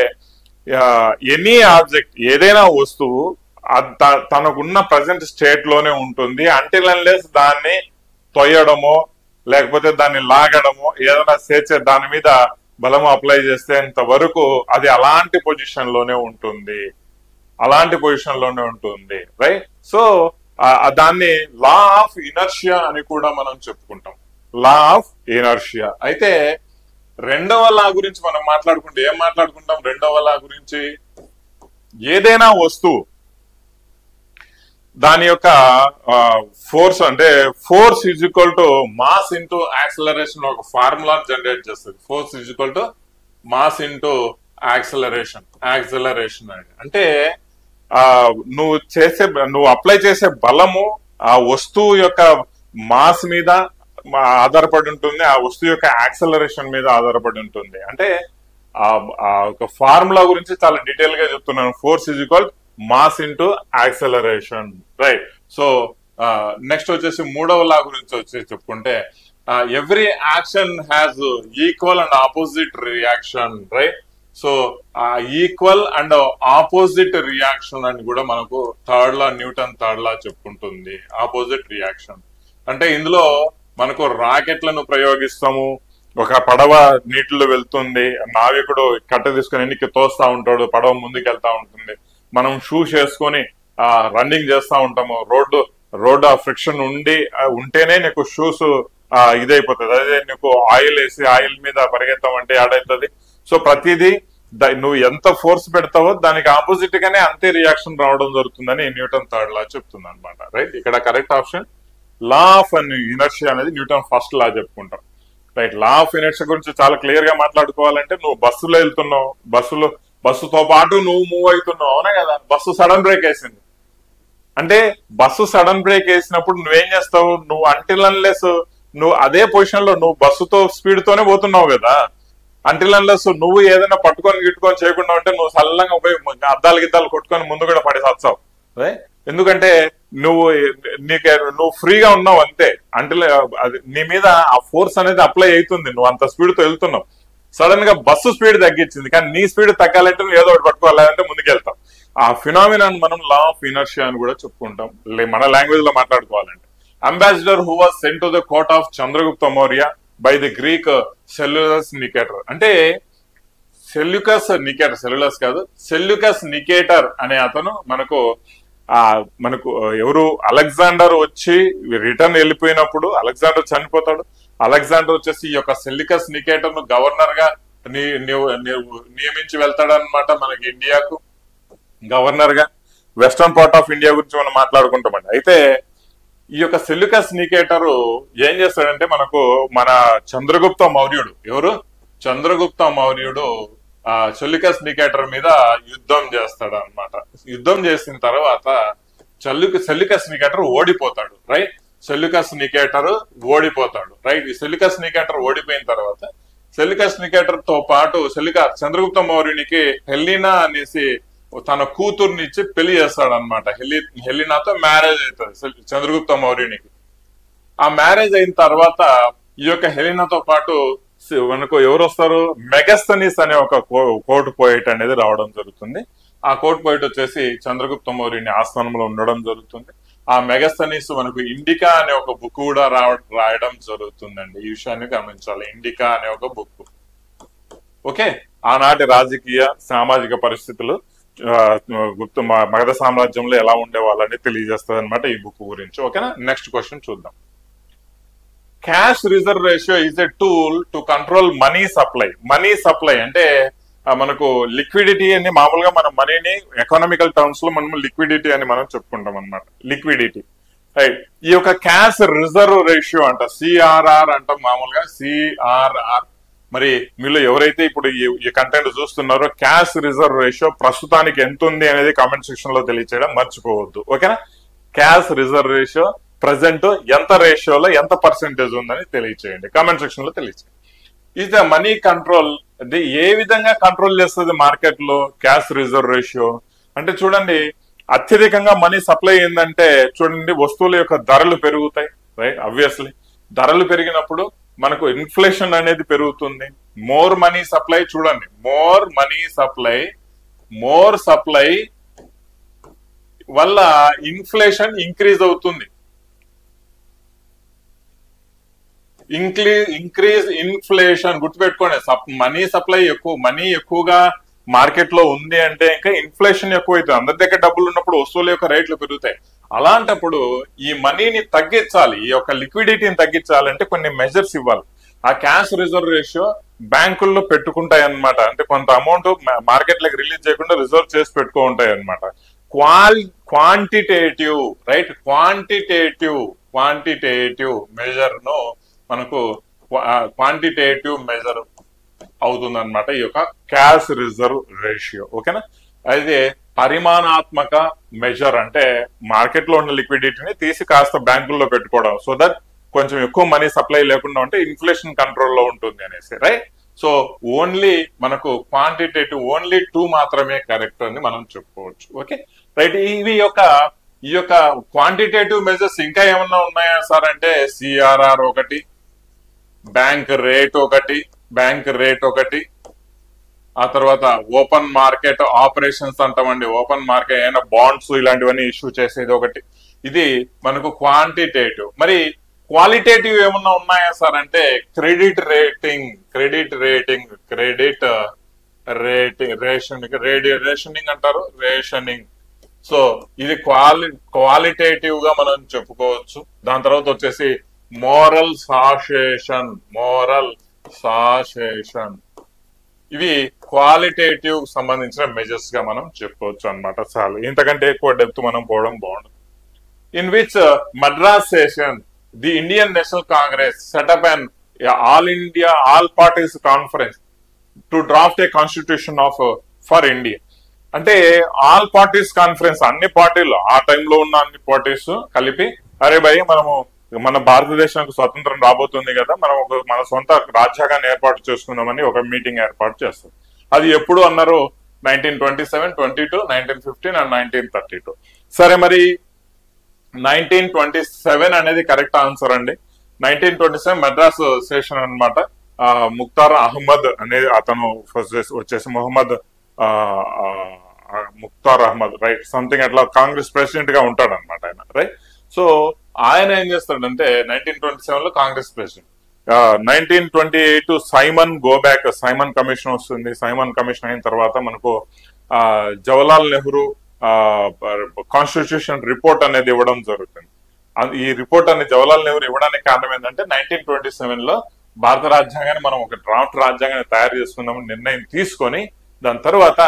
ఎనీ ఆబ్జెక్ట్ ఏదైనా వస్తువు తనకున్న ప్రజెంట్ స్టేట్ లోనే ఉంటుంది అంటిల్ అన్లెస్ దాన్ని తొయ్యడమో లేకపోతే దాన్ని లాగడమో ఏదైనా చేసే దాని మీద బలము అప్లై చేసేంత వరకు అది అలాంటి పొజిషన్ లోనే ఉంటుంది, రైట్. సో దాన్ని లా ఆఫ్ ఇనర్షియా అని కూడా మనం చెప్పుకుంటాం, లా ఆఫ్ ఇనర్షియా. అయితే రెండవ లా గురించి మనం మాట్లాడుకుంటే ఏం మాట్లాడుకుంటాం? రెండవ లా గురించి ఏదైనా వస్తువు దాని యొక్క ఫోర్స్ అంటే force is equal to mass into acceleration ఒక ఫార్ములా జనరేట్ చేస్తుంది. Force is equal to mass into acceleration అంటే ఆ నువ్వు అప్లై చేసే బలము ఆ వస్తువు యొక్క మాస్ మీద ఆధారపడి ఉంటుంది, ఆ వస్తువు యొక్క యాక్సలరేషన్ మీద ఆధారపడి ఉంటుంది. అంటే ఆ ఒక ఫార్ములా గురించి చాలా డీటెయిల్ గా చెప్తున్నాను. Force is equal mass into acceleration, right. So next వచ్చేసి మూడవ లా గురించి వచ్చేసి చెప్పుకుంటే every action has equal and opposite reaction, right. So equal and opposite reaction అని కూడా మనకు న్యూటన్ థర్డ్ లా చెప్పుకుంటుంది. ఆపోజిట్ రియాక్షన్ అంటే ఇందులో మనకు రాకెట్లను ప్రయోగిస్తాము, ఒక పడవ నీటిలో వెళ్తుంది, నావికుడు కట్ట తీసుకుని ఎన్నికి తోస్తా ఉంటాడు, పడవ ముందుకు వెళ్తా ఉంటుంది. మనం షూస్ వేసుకొని రన్నింగ్ చేస్తా ఉంటాము, రోడ్డు ఆ ఫ్రిక్షన్ ఉంటేనే నీకు షూస్ ఇదైపోతుంది. అదే నీకు ఆయిల్ వేసి ఆయిల్ మీద పరిగెత్తామంటే ఆడవుతుంది. సో ప్రతిదీ నువ్వు ఎంత ఫోర్స్ పెడతావో దానికి ఆపోజిట్ గానే అంతే రియాక్షన్ రావడం జరుగుతుందని న్యూటన్ థర్డ్ లా చెప్తుంది అనమాట, రైట్. ఇక్కడ correct option law of inertia అనేది న్యూటన్ ఫస్ట్ లా చెప్పుకుంటాం, రైట్. లా ఆఫ్ ఇనర్షియా గురించి చాలా క్లియర్ గా మాట్లాడుకోవాలంటే నువ్వు బస్సులో వెళ్తున్నావు, బస్సుతో పాటు నువ్వు మూవ్ అవుతున్నావు, అవునా కదా. బస్సు సడన్ బ్రేక్ వేసింది అంటే బస్సు సడన్ బ్రేక్ వేసినప్పుడు నువ్వేం చేస్తావు, నువ్వు అంటిల్ అన్లెస్ నువ్వు అదే పొజిషన్ లో నువ్వు బస్సుతో స్పీడ్ తోనే పోతున్నావు కదా. అంటిల్ అన్లెస్ నువ్వు ఏదైనా పట్టుకొని గిట్టుకొని చేయకుండా ఉంటే నువ్వు సల్లంగా పోయి అద్దాలు గిద్దాలు కొట్టుకొని ముందు కూడా పడి సత్సావు, ఎందుకంటే నువ్వు ఫ్రీగా ఉన్నావు అంతే. అంటే నీ మీద ఆ ఫోర్స్ అనేది అప్లై అవుతుంది, నువ్వు అంత స్పీడ్ తో వెళ్తున్నావు. సడన్ గా బస్సు స్పీడ్ తగ్గించింది కానీ నీ స్పీడ్ తగ్గాలంటే నువ్వు ఏదో ఒకటి పట్టుకోవాలంటే ముందుకెళ్తాం. ఆ ఫినామినాన్ మనం లా ఆఫ్ ఇనర్షియా అని కూడా చెప్పుకుంటాం మన లాంగ్వేజ్ లో మాట్లాడుకోవాలంటే. Ambassador who was sent to the court of Chandragupta Maurya by the Greek Seleucus Nicator. అంటే సెల్యులస్ కాదు, సెల్యుకస్ నికేటర్ అనే అతను మనకు ఎవరు అలెగ్జాండర్ వచ్చి రిటర్న్ వెళ్ళిపోయినప్పుడు అలెగ్జాండర్ చనిపోతాడు. అలెగ్జాండర్ వచ్చేసి ఈ యొక్క సెల్యుకస్ నికేటర్ ను గవర్నర్ గా నియమించి వెళ్తాడనమాట మనకి ఇండియాకు గవర్నర్ గా. వెస్టర్న్ పార్ట్ ఆఫ్ ఇండియా గురించి మనం మాట్లాడుకుంటామండి. అయితే ఈ యొక్క సెల్యుకస్ నికేటర్ ఏం చేస్తాడంటే మన చంద్రగుప్త మౌర్యుడు చంద్రగుప్త మౌర్యుడు సెల్యుకస్ నికేటర్ మీద యుద్ధం చేస్తాడు అనమాట. యుద్ధం చేసిన తర్వాత సెల్యుకస్ నికేటర్ ఓడిపోతాడు, రైట్. సెల్యుకస్ నికేటర్ ఓడిపోతాడు, రైట్. ఈ సెల్యుకస్ నికేటర్ ఓడిపోయిన తర్వాత సెల్యుకస్ నికేటర్ తో పాటు చంద్రగుప్త మౌర్యునికి హెలీనా అనేసి తన కూతుర్నిచ్చి పెళ్లి చేస్తాడు అనమాట. హెలీనాతో మ్యారేజ్ అవుతుంది చంద్రగుప్త మౌర్యునికి. ఆ మ్యారేజ్ అయిన తర్వాత ఈ యొక్క హెలీనాతో పాటు మనకు ఎవరు వస్తారు, మెగస్తనీస్ అనే ఒక కోర్ట్ పోయిట్ అనేది రావడం జరుగుతుంది. ఆ కోర్ట్ పోయిట్ వచ్చేసి చంద్రగుప్త మౌర్యుని ఆస్థానంలో ఉండడం జరుగుతుంది. ఆ మెగస్తనీస్ మనకు ఇండికా అనే ఒక బుక్ కూడా రాయడం జరుగుతుందండి. ఈ విషయాన్ని గమనించాలి, ఇండికా అనే ఒక బుక్. ఓకే, ఆనాటి రాజకీయ సామాజిక పరిస్థితులు మగధ సామ్రాజ్యంలో ఎలా ఉండేవాళ్ళని తెలియజేస్తుంది అనమాట ఈ బుక్ గురించి. ఓకేనా, నెక్స్ట్ క్వశ్చన్ చూద్దాం. Cash reserve ratio is a tool to control money supply అంటే మనకు లిక్విడిటీ అని మామూలుగా మనం మనీని ఎకనామికల్ టర్మ్స్ లో మనం లిక్విడిటీ అని మనం చెప్పుకుంటాం అనమాట. Liquidity, right. ఈ యొక్క క్యాష్ రిజర్వ్ రేషియో అంట సిఆర్ఆర్ అంటాం మామూలుగా, సిఆర్ఆర్. మరి మీలో ఎవరైతే ఇప్పుడు ఈ కంటెంట్ చూస్తున్నారో క్యాష్ రిజర్వ్ రేషియో ప్రస్తుతానికి ఎంత ఉంది అనేది కామెంట్ సెక్షన్ లో తెలియచేయడం మర్చిపోవద్దు. ఓకేనా, క్యాష్ రిజర్వ్ రేషియో ప్రజెంట్ ఎంత రేషియోలో ఎంత పర్సెంటేజ్ ఉందని తెలియచేయండి, కామెంట్ సెక్షన్ లో తెలియచేయండి. ఈజ్ ద మనీ కంట్రోల్, అది ఏ విధంగా కంట్రోల్ చేస్తుంది మార్కెట్ లో క్యాష్ రిజర్వ్ రేషియో అంటే చూడండి, అత్యధికంగా మనీ సప్లై అయిందంటే చూడండి వస్తువుల యొక్క ధరలు పెరుగుతాయి, రైట్. ఆబ్వియస్లీ ధరలు పెరిగినప్పుడు మనకు ఇన్ఫ్లేషన్ అనేది పెరుగుతుంది. మోర్ మనీ సప్లై, చూడండి more money supply, more supply వల్ల ఇన్ఫ్లేషన్ ఇంక్రీజ్ అవుతుంది. ఇంక్రీజ్ ఇన్ఫ్లేషన్ గుర్తుపెట్టుకోండి. మనీ సప్లై మనీ ఎక్కువగా మార్కెట్ లో ఉంది అంటే ఇంకా ఇన్ఫ్లేషన్ ఎక్కువ అవుతుంది. అందరి దగ్గర డబ్బులు ఉన్నప్పుడు వస్తువుల యొక్క రేట్లు పెరుగుతాయి. అలాంటప్పుడు ఈ మనీని తగ్గించాలి, ఈ యొక్క లిక్విడిటీని తగ్గించాలంటే కొన్ని మెజర్స్ ఇవ్వాలి. ఆ క్యాష్ రిజర్వ్ రేషియో బ్యాంకుల్లో పెట్టుకుంటాయి అనమాట. అంటే కొంత అమౌంట్ మార్కెట్ లకి రిలీజ్ చేయకుండా రిజర్వ్ చేసి పెట్టుకో ఉంటాయి అనమాట. Quantitative, right. క్వాంటిటేటివ్ మెజర్ ను మనకు క్వాంటిటేటివ్ మెజర్ అవుతుంది అనమాట ఈ యొక్క క్యాష్ రిజర్వ్ రేషియో. ఓకేనా, అయితే పరిమాణాత్మక మెజర్ అంటే మార్కెట్ లో ఉన్న లిక్విడిటీని తీసి కాస్త బ్యాంకుల్లో పెట్టుకోవడం, సో దట్ కొంచెం ఎక్కువ మనీ సప్లై లేకుండా ఉంటే ఇన్ఫ్లేషన్ కంట్రోల్లో ఉంటుంది అనేసి, రైట్. సో ఓన్లీ మనకు క్వాంటిటేటివ్ ఓన్లీ 2 మాత్రమే కరెక్ట్ అని మనం చెప్పుకోవచ్చు. Okay, right. ఈ యొక్క క్వాంటిటేటివ్ మెజర్స్ ఇంకా ఏమన్నా ఉన్నాయా సార్ అంటే సిఆర్ఆర్ ఒకటి, బ్యాంక్ రేట్ ఒకటి, ఆ తర్వాత ఓపెన్ మార్కెట్ ఆపరేషన్స్ అంటామండి. ఓపెన్ మార్కెట్ ఏమైనా బాండ్స్ ఇలాంటివన్నీ ఇష్యూ చేసేది ఒకటి. ఇది మనకు క్వాంటిటేటివ్. మరి క్వాలిటేటివ్ ఏమన్నా ఉన్నాయా సార్ అంటే క్రెడిట్ రేషనింగ్ అంటారు, రేషనింగ్. సో ఇది క్వాలిటేటివ్ గా మనం చెప్పుకోవచ్చు. దాని తర్వాత వచ్చేసి మోరల్ సాషేషన్, ఇవి క్వాలిటేటివ్ సంబంధించిన మెజర్స్ గా మనం చెప్పుకోవచ్చు అనమాట. చాలు, ఇంతకంటే ఎక్కువ డెప్త్ మనం పోవడం బాగుండదు. In which Madras session the Indian national Congress setup and all parties conference to draft A constitution for India. అంటే ఆల్ పార్టీస్ కాన్ఫరెన్స్, అన్ని పార్టీలు ఆ టైంలో ఉన్న అన్ని పార్టీస్ కలిపి, అరే భయ్ మనము మన భారతదేశానికి స్వతంత్రం రాబోతుంది కదా, మనం మన సొంత రాజ్యాంగాన్ని ఏర్పాటు చేసుకుందామని ఒక మీటింగ్ ఏర్పాటు చేస్తారు. అది ఎప్పుడు అన్నారు? 1927, 22, 1915 అండ్ 1932. సరే, మరి 1927 అనేది కరెక్ట్ ఆన్సర్ అండి. 1927 మద్రాస్ సెషన్ అనమాట. ముక్తార్ అహ్మద్ అనేది అతను వచ్చేసి మొహమ్మద్ ముక్తార్ అహ్మద్, రైట్, సంథింగ్ అట్లా కాంగ్రెస్ ప్రెసిడెంట్ గా ఉంటాడు అనమాట ఆయన, రైట్. సో ఆయన ఏం చేస్తాడంటే 1927 లో కాంగ్రెస్ ప్రెసిడెంట్. 1928 సైమన్ కమిషన్ వస్తుంది. సైమన్ కమిషన్ అయిన తర్వాత మనకు జవహర్లాల్ నెహ్రూ కాన్స్టిట్యూషన్ రిపోర్ట్ అనేది ఇవ్వడం జరుగుతుంది. ఈ రిపోర్ట్ అనేది జవహర్లాల్ నెహ్రూ ఇవ్వడానికి కారణం ఏంటంటే 1927 లో భారత రాజ్యాంగాన్ని మనం ఒక డ్రాఫ్ట్ రాజ్యాంగాన్ని తయారు చేసుకుందామని నిర్ణయం తీసుకొని దాని తర్వాత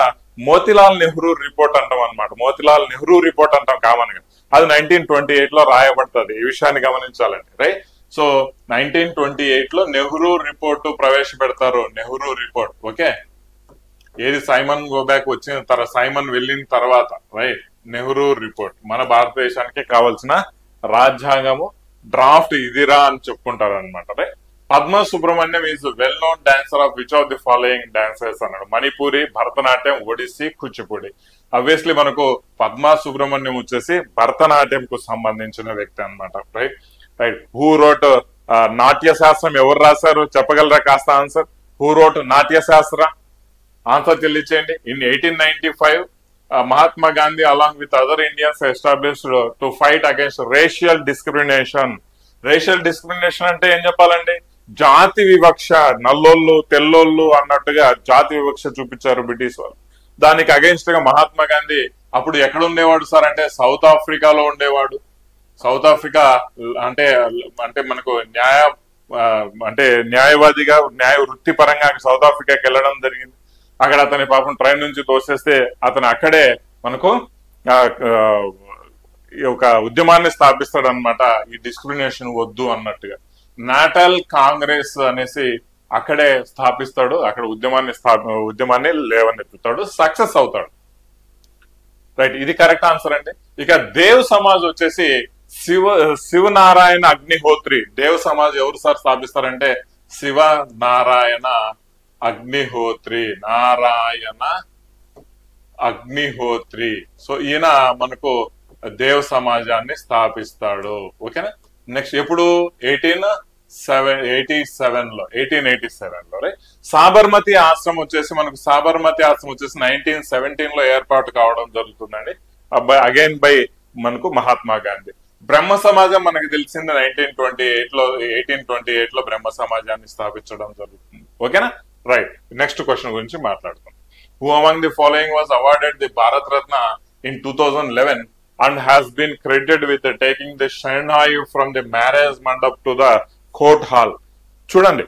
మోతీలాల్ నెహ్రూ రిపోర్ట్ అంటాం అనమాట. మోతీలాల్ నెహ్రూ రిపోర్ట్ అంటాం కామన్ గా. అది 1928 లో రాయబడుతుంది. ఈ విషయాన్ని గమనించాలండి, రైట్. సో 1928 లో నెహ్రూ రిపోర్టు ప్రవేశపెడతారు. Nehru report, okay. ఏది సైమన్ సైమన్ వెళ్ళిన తర్వాత, రైట్. నెహ్రూ రిపోర్ట్ మన భారతదేశానికి కావాల్సిన రాజ్యాంగము డ్రాఫ్ట్ ఇదిరా అని చెప్పుకుంటారు అనమాట, right. Padma Subrahmanyam is well known dancer of which of the following dancers అన్నాడు. మణిపూరి, భరతనాట్యం, ఒడిస్సీ, కూచిపూడి. అబ్వియస్లీ మనకు పద్మా సుబ్రహ్మణ్యం వచ్చేసి భరతనాట్యం కు సంబంధించిన వ్యక్తి అనమాట, రైట్. రైట్. హూ రోట్ నాట్య శాస్త్రం ఎవరు రాశారు చెప్పగలరా కాస్త ఆన్సర్? హూ రోట్ నాట్య శాస్త్ర? ఆన్సర్ చెల్లించండి. In 1895 Mahatma Gandhi along with other Indians established to fight against racial discrimination. Racial discrimination అంటే ఏం చెప్పాలండి? జాతి వివక్ష, నల్లోళ్ళు తెల్లోళ్ళు అన్నట్టుగా జాతి వివక్ష చూపించారు బ్రిటిష్ వాళ్ళు. దానికి అగేన్స్ట్ గా మహాత్మా గాంధీ అప్పుడు ఎక్కడ ఉండేవాడు సార్ అంటే సౌత్ ఆఫ్రికాలో ఉండేవాడు. సౌత్ ఆఫ్రికా అంటే మనకు న్యాయవాదిగా న్యాయ వృత్తిపరంగా సౌత్ ఆఫ్రికాకి వెళ్ళడం జరిగింది. అక్కడ అతని పాపం ట్రైన్ నుంచి తోసేస్తే అతను అక్కడే మనకు ఒక ఉద్యమాన్ని స్థాపిస్తాడు అనమాట, ఈ డిస్క్రిమినేషన్ వద్దు అన్నట్టుగా. నాటల్ కాంగ్రెస్ అనేసి అక్కడే స్థాపిస్తాడు. అక్కడ ఉద్యమాన్ని లేవనెత్తుతాడు, సక్సెస్ అవుతాడు, రైట్. ఇది కరెక్ట్ ఆన్సర్ అండి. ఇక దేవ్ సమాజ్ వచ్చేసి శివనారాయణ అగ్నిహోత్రి. దేవ్ సమాజ్ ఎవరు సార్ స్థాపిస్తారంటే శివనారాయణ అగ్నిహోత్రి. సో ఈయన మనకు దేవ్ సమాజాన్ని స్థాపిస్తాడు, ఓకేనా. నెక్స్ట్ ఎప్పుడు 1887 లో రైట్. సాబర్మతి ఆశ్రమం వచ్చేసి 1917 లో ఏర్పాటు కావడం జరుగుతుందండి, అగైన్ బై మనకు మహాత్మా గాంధీ. బ్రహ్మ సమాజం మనకు తెలిసింది 1828 లో బ్రహ్మ సమాజాన్ని స్థాపించడం జరుగుతుంది, ఓకేనా, రైట్. నెక్స్ట్ క్వశ్చన్ గురించి మాట్లాడుతాం. Who among the following was awarded the Bharat Ratna in 2011 and has been credited with taking the Shehnai from the marriage mandap to the court hall. చూడండి,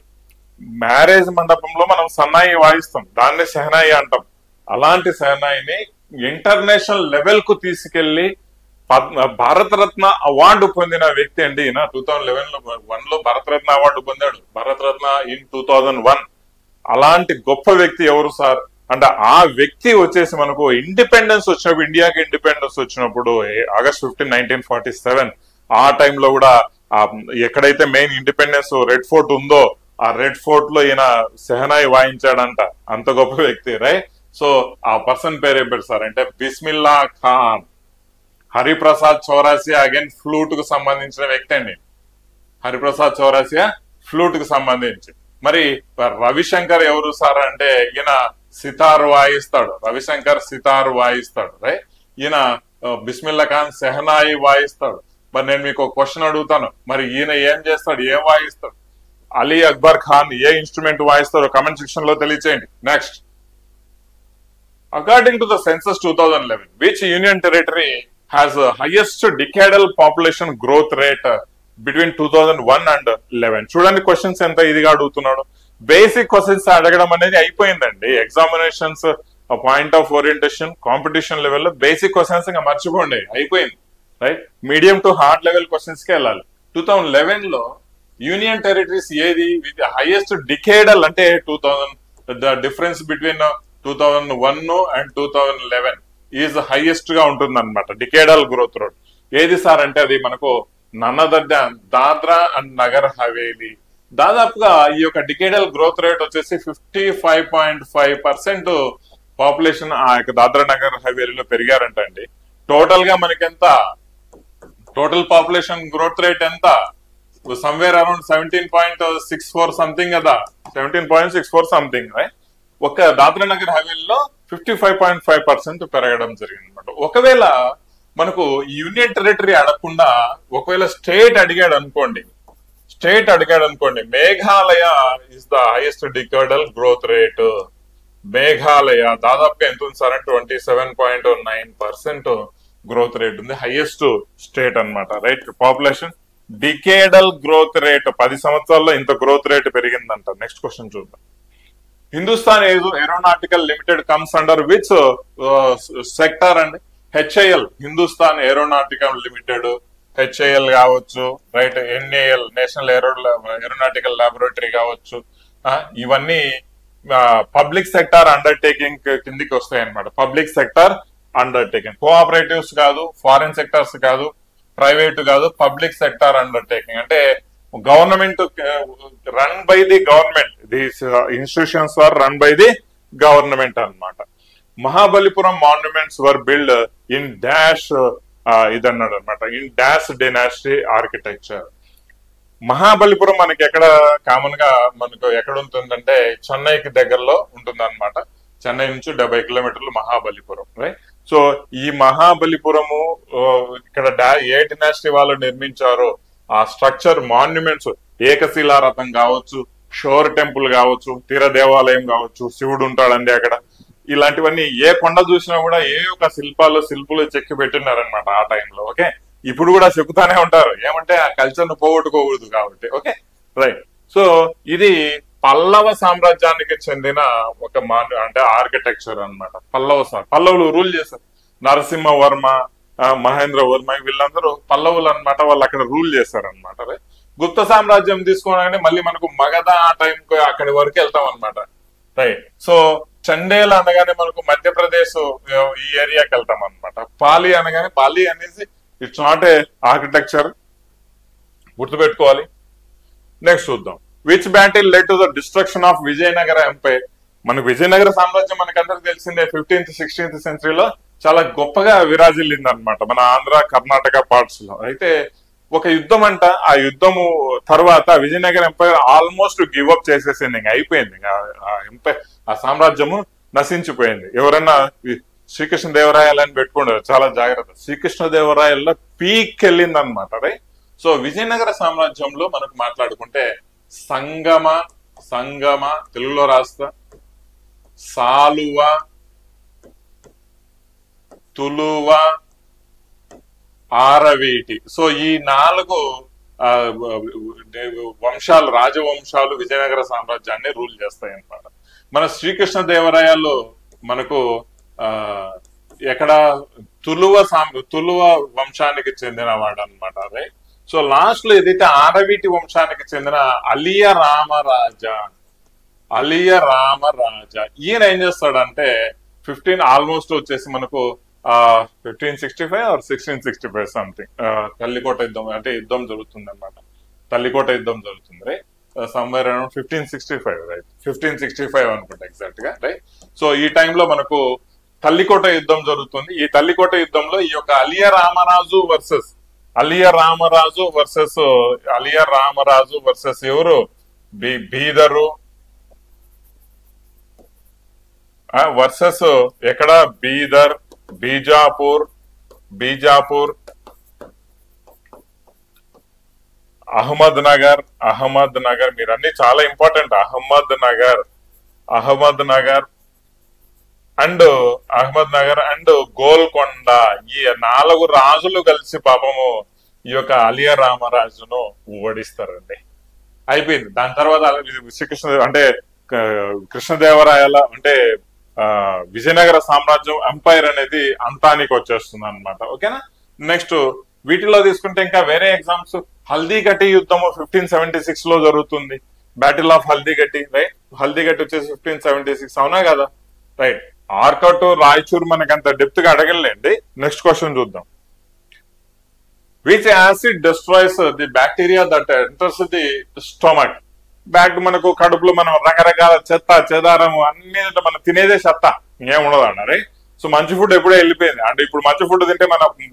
మ్యారేజ్ మండపంలో మనం సన్నాయి వాయిస్తాం, దాన్ని షెహనాయి అంటాం. అలాంటి షెహనాయిని ఇంటర్నేషనల్ లెవెల్ కు తీసుకెళ్లి భారతరత్న అవార్డు పొందిన వ్యక్తి అండి ఈయన. 2011 లో భారతరత్న అవార్డు పొందాడు. భారతరత్న ఇన్ 2001. అలాంటి గొప్ప వ్యక్తి ఎవరు సార్ అంటే ఆ వ్యక్తి వచ్చేసి మనకు ఇండిపెండెన్స్ వచ్చినప్పుడు, ఇండియాకి ఇండిపెండెన్స్ వచ్చినప్పుడు ఆగస్ట్ 15, 1947 ఆ టైంలో కూడా ఎక్కడైతే మెయిన్ ఇండిపెండెన్స్ రెడ్ ఫోర్ట్ ఉందో ఆ రెడ్ ఫోర్ట్ లో ఈయన సెహనాయి వాయించాడంట. అంత గొప్ప వ్యక్తి రైట్. సో ఆ పర్సన్ పేరు ఏం పేరు సార్ అంటే బిస్మిల్లా ఖాన్. హరిప్రసాద్ చౌరాసియా అగైన్ ఫ్లూట్ కు సంబంధించిన వ్యక్తి అండి. హరిప్రసాద్ చౌరాసియా ఫ్లూట్ కు సంబంధించి. మరి రవిశంకర్ ఎవరు సార్ అంటే ఈయన సితార్ వాయిస్తాడు. రవిశంకర్ సితార్ వాయిస్తాడు రైట్. ఈయన బిస్మిల్లా ఖాన్ సెహనాయి వాయిస్తాడు. మరి నేను మీకు ఒక క్వశ్చన్ అడుగుతాను, మరి ఈయన ఏం చేస్తాడు, ఏం వాయిస్తాడు? అలీ అక్బర్ ఖాన్ ఏ ఇన్స్ట్రుమెంట్ వాయిస్తాడో కమెంట్ సెక్షన్ లో తెలియచేయండి. Next, according to the census 2011, which union territory has highest decadal population growth rate between 2001 and 11? చూడండి క్వశ్చన్స్ ఎంత ఇదిగా అడుగుతున్నాడు. బేసిక్ క్వశ్చన్స్ అడగడం అనేది అయిపోయిందండి. Examinations point of orientation competition లెవెల్లో బేసిక్ క్వశ్చన్స్ ఇంకా మర్చిపోండి, అయిపోయింది right. Medium to hard level questions కి వెళ్ళాలి. 2011 లో యూనియన్ టెరిటరీస్ ఏది విత్ హైయెస్ట్ డికేడల్ అంటే 2000, the difference between 2001 and 2011 is highest గా ఉంటుంది అనమాట డికేడల్ గ్రోత్ రేట్. ఏది సార్ అంటే అది మనకు none other than Dadra and Nagar Haveli. దాదాపుగా ఈ యొక్క డికేడల్ గ్రోత్ రేట్ వచ్చేసి 55.5% పాపులేషన్ ఆ యొక్క దాద్రా నగర్ హవేలీలో పెరిగారంట అండి. టోటల్ గా మనకి ఎంత టోటల్ పాపులేషన్ గ్రోత్ రేట్ ఎంత? సమ్వేర్ అరౌండ్ 17.64 సంథింగ్ కదా, 17.64 సంథింగ్ రైట్. ఒక దాద్రా నగర్ హవేలీలో 55.5% పెరగడం జరిగింది అనమాట. ఒకవేళ మనకు యూనియన్ టెరిటరీ అడగకుండా ఒకవేళ స్టేట్ అడిగాడు అనుకోండి, Meghalaya is the highest decadal growth rate. Meghalaya దాదాపుగా ఎంత ఉంది సార్ అంటే 27.9% గ్రోత్ రేట్ ఉంది. హైయెస్ట్ స్టేట్ అన్నమాట right. Population decadal growth rate 10 సంవత్సరాల్లో ఇంత గ్రోత్ రేట్ పెరిగిందంట. నెక్స్ట్ క్వశ్చన్ చూద్దాం. Hindustan aeronautical limited comes under which sector అండి? HIL, Hindustan aeronautical limited, HIL కావచ్చు right, NAL national aeronautical laboratory కావచ్చు, ఇవన్నీ పబ్లిక్ సెక్టార్ అండర్టేకింగ్ కిందికి వస్తాయి అనమాట. పబ్లిక్ సెక్టార్ అండర్టేకింగ్, కోఆపరేటివ్స్ కాదు, ఫారిన్ సెక్టార్స్ కాదు, ప్రైవేట్ కాదు, పబ్లిక్ సెక్టార్ అండర్టేకింగ్ అంటే government run by the government. These institutions are run by the government అన్నమాట. Mahabalipuram monuments were build in dash ఇదన్నాడు అనమాట, in dash dynasty architecture. Mahabalipuram మనకి ఎక్కడ common గా మనకు ఎక్కడ ఉంటుందంటే చెన్నైకి దగ్గరలో ఉంటుంది అనమాట. చెన్నై నుంచి 70 కిలోమీటర్లు మహాబలిపురం రైట్. సో ఈ మహాబలిపురము ఇక్కడ ఏ డైనాసిటీ వాళ్ళు నిర్మించారో ఆ స్ట్రక్చర్ మాన్యుమెంట్స్, ఏకశిలారథం కావచ్చు, షోర్ టెంపుల్ కావచ్చు, తీర దేవాలయం కావచ్చు, శివుడు ఉంటాడండి అక్కడ. ఇలాంటివన్నీ ఏ కొండ చూసినా కూడా ఏ ఒక శిల్పులు చెక్కి పెట్టినారనమాట ఆ టైంలో. ఓకే, ఇప్పుడు కూడా చెక్కుతానే ఉంటారు, ఏమంటే ఆ కల్చర్ ను పోగొట్టుకోకూడదు కాబట్టి. Okay right. సో ఇది పల్లవ సామ్రాజ్యానికి చెందిన ఒక అంటే ఆర్కిటెక్చర్ అనమాట. పల్లవులు రూల్ చేశారు. నరసింహవర్మ, మహేంద్ర వర్మ వీళ్ళందరూ పల్లవులు అనమాట, వాళ్ళు అక్కడ రూల్ చేశారనమాట. గుప్త సామ్రాజ్యం తీసుకోగానే మళ్ళీ మనకు మగధ ఆ టైంకి అక్కడి వరకు వెళ్తాం అనమాట రైట్. సో చండేల్ అనగానే మనకు మధ్యప్రదేశ్ ఈ ఏరియాకి వెళ్తాం అనమాట. పాలి అనగానే పాలి అనేసి ఇట్స్ నాట్ ఏ ఆర్కిటెక్చర్, గుర్తుపెట్టుకోవాలి. నెక్స్ట్ చూద్దాం. Which battle led to the destruction of Vijayanagara empire? మనకు విజయనగర సామ్రాజ్యం మనకందరికి తెలిసిందే 15th 16th సెంచరీలో చాలా గొప్పగా విరాజిల్లింది అనమాట మన ఆంధ్ర కర్ణాటక పార్ట్స్ లో. అయితే ఒక యుద్ధం అంట, ఆ యుద్ధము తర్వాత Vijayanagara empire almost give up చేసేసింది, ఇంకా అయిపోయింది, ఆ సామ్రాజ్యము నశించిపోయింది. ఎవరన్నా శ్రీకృష్ణదేవరాయలని పెట్టుకుంటారు, చాలా జాగ్రత్త. శ్రీకృష్ణదేవరాయల్లో పీక్ వెళ్ళింది అనమాట రైట్. సో విజయనగర సామ్రాజ్యంలో మనకు మాట్లాడుకుంటే సంగమ తెలుగులో రాస్తా, సాలువ, తులువ, ఆరవీటి. సో ఈ 4 వంశాలు, రాజవంశాలు విజయనగర సామ్రాజ్యాన్ని రూల్ చేస్తాయి అన్నమాట. మన శ్రీకృష్ణదేవరాయలు మనకు ఎక్కడ తులువ వంశానికి చెందిన వాడు అనమాట అదే. సో లాస్ట్ లో ఏదైతే ఆరవీటి వంశానికి చెందిన అలియ రామరాజా, అలియ రామరాజా. ఈయన ఏం చేస్తాడంటే 15 ఆల్మోస్ట్ వచ్చేసి మనకు 1565 ఆర్ 1665 సంథింగ్ తల్లికోట యుద్ధం అంటే యుద్ధం జరుగుతుంది అనమాట. తల్లికోట యుద్ధం జరుగుతుంది రైట్, సమ్వేర్ అరౌండ్ 1565 రైట్, 1565 అనుకుంటా ఎగ్జాక్ట్ గా రైట్. సో ఈ టైంలో మనకు తల్లికోట యుద్ధం జరుగుతుంది. ఈ తల్లికోట యుద్ధంలో ఈ యొక్క అలియ రామరాజు వర్సెస్ ఎవరు, బీదరు వర్సెస్ ఎక్కడ, బీదర్, బీజాపూర్, అహ్మద్ నగర్ మీరు అన్ని చాలా ఇంపార్టెంట్. అహ్మద్ నగర్ అండ్ గోల్కొండ. ఈ 4 రాజులు కలిసి పాపము ఈ యొక్క అలియ రామరాజును ఓడిస్తారండి. అయిపోయింది. దాని తర్వాత శ్రీకృష్ణ అంటే కృష్ణదేవరాయల అంటే విజయనగర సామ్రాజ్యం ఎంపైర్ అనేది అంతానికి వచ్చేస్తుంది అనమాట. ఓకేనా. నెక్స్ట్ వీటిలో తీసుకుంటే ఇంకా వేరే ఎగ్జామ్స్, హల్దీఘటి యుద్ధము 1576 లో జరుగుతుంది. Battle of Haldighati right. Haldighati వచ్చేసి 1576 అవునా కదా రైట్. ఆర్కట్ రాయచూర్ మనకి అంత డెప్త్ గా అడగలేండి. నెక్స్ట్ క్వశ్చన్ చూద్దాం. Which acid destroys the bacteria that enters the stomach. మనకు కడుపులో మనం రకరకాల చెత్త చెదారము అన్ని మనం తినేదే చెత్త, ఇంకేముండదు అన్నారు. సో మంచి ఫుడ్ ఎప్పుడో వెళ్ళిపోయింది అంటే ఇప్పుడు మంచి ఫుడ్ తింటే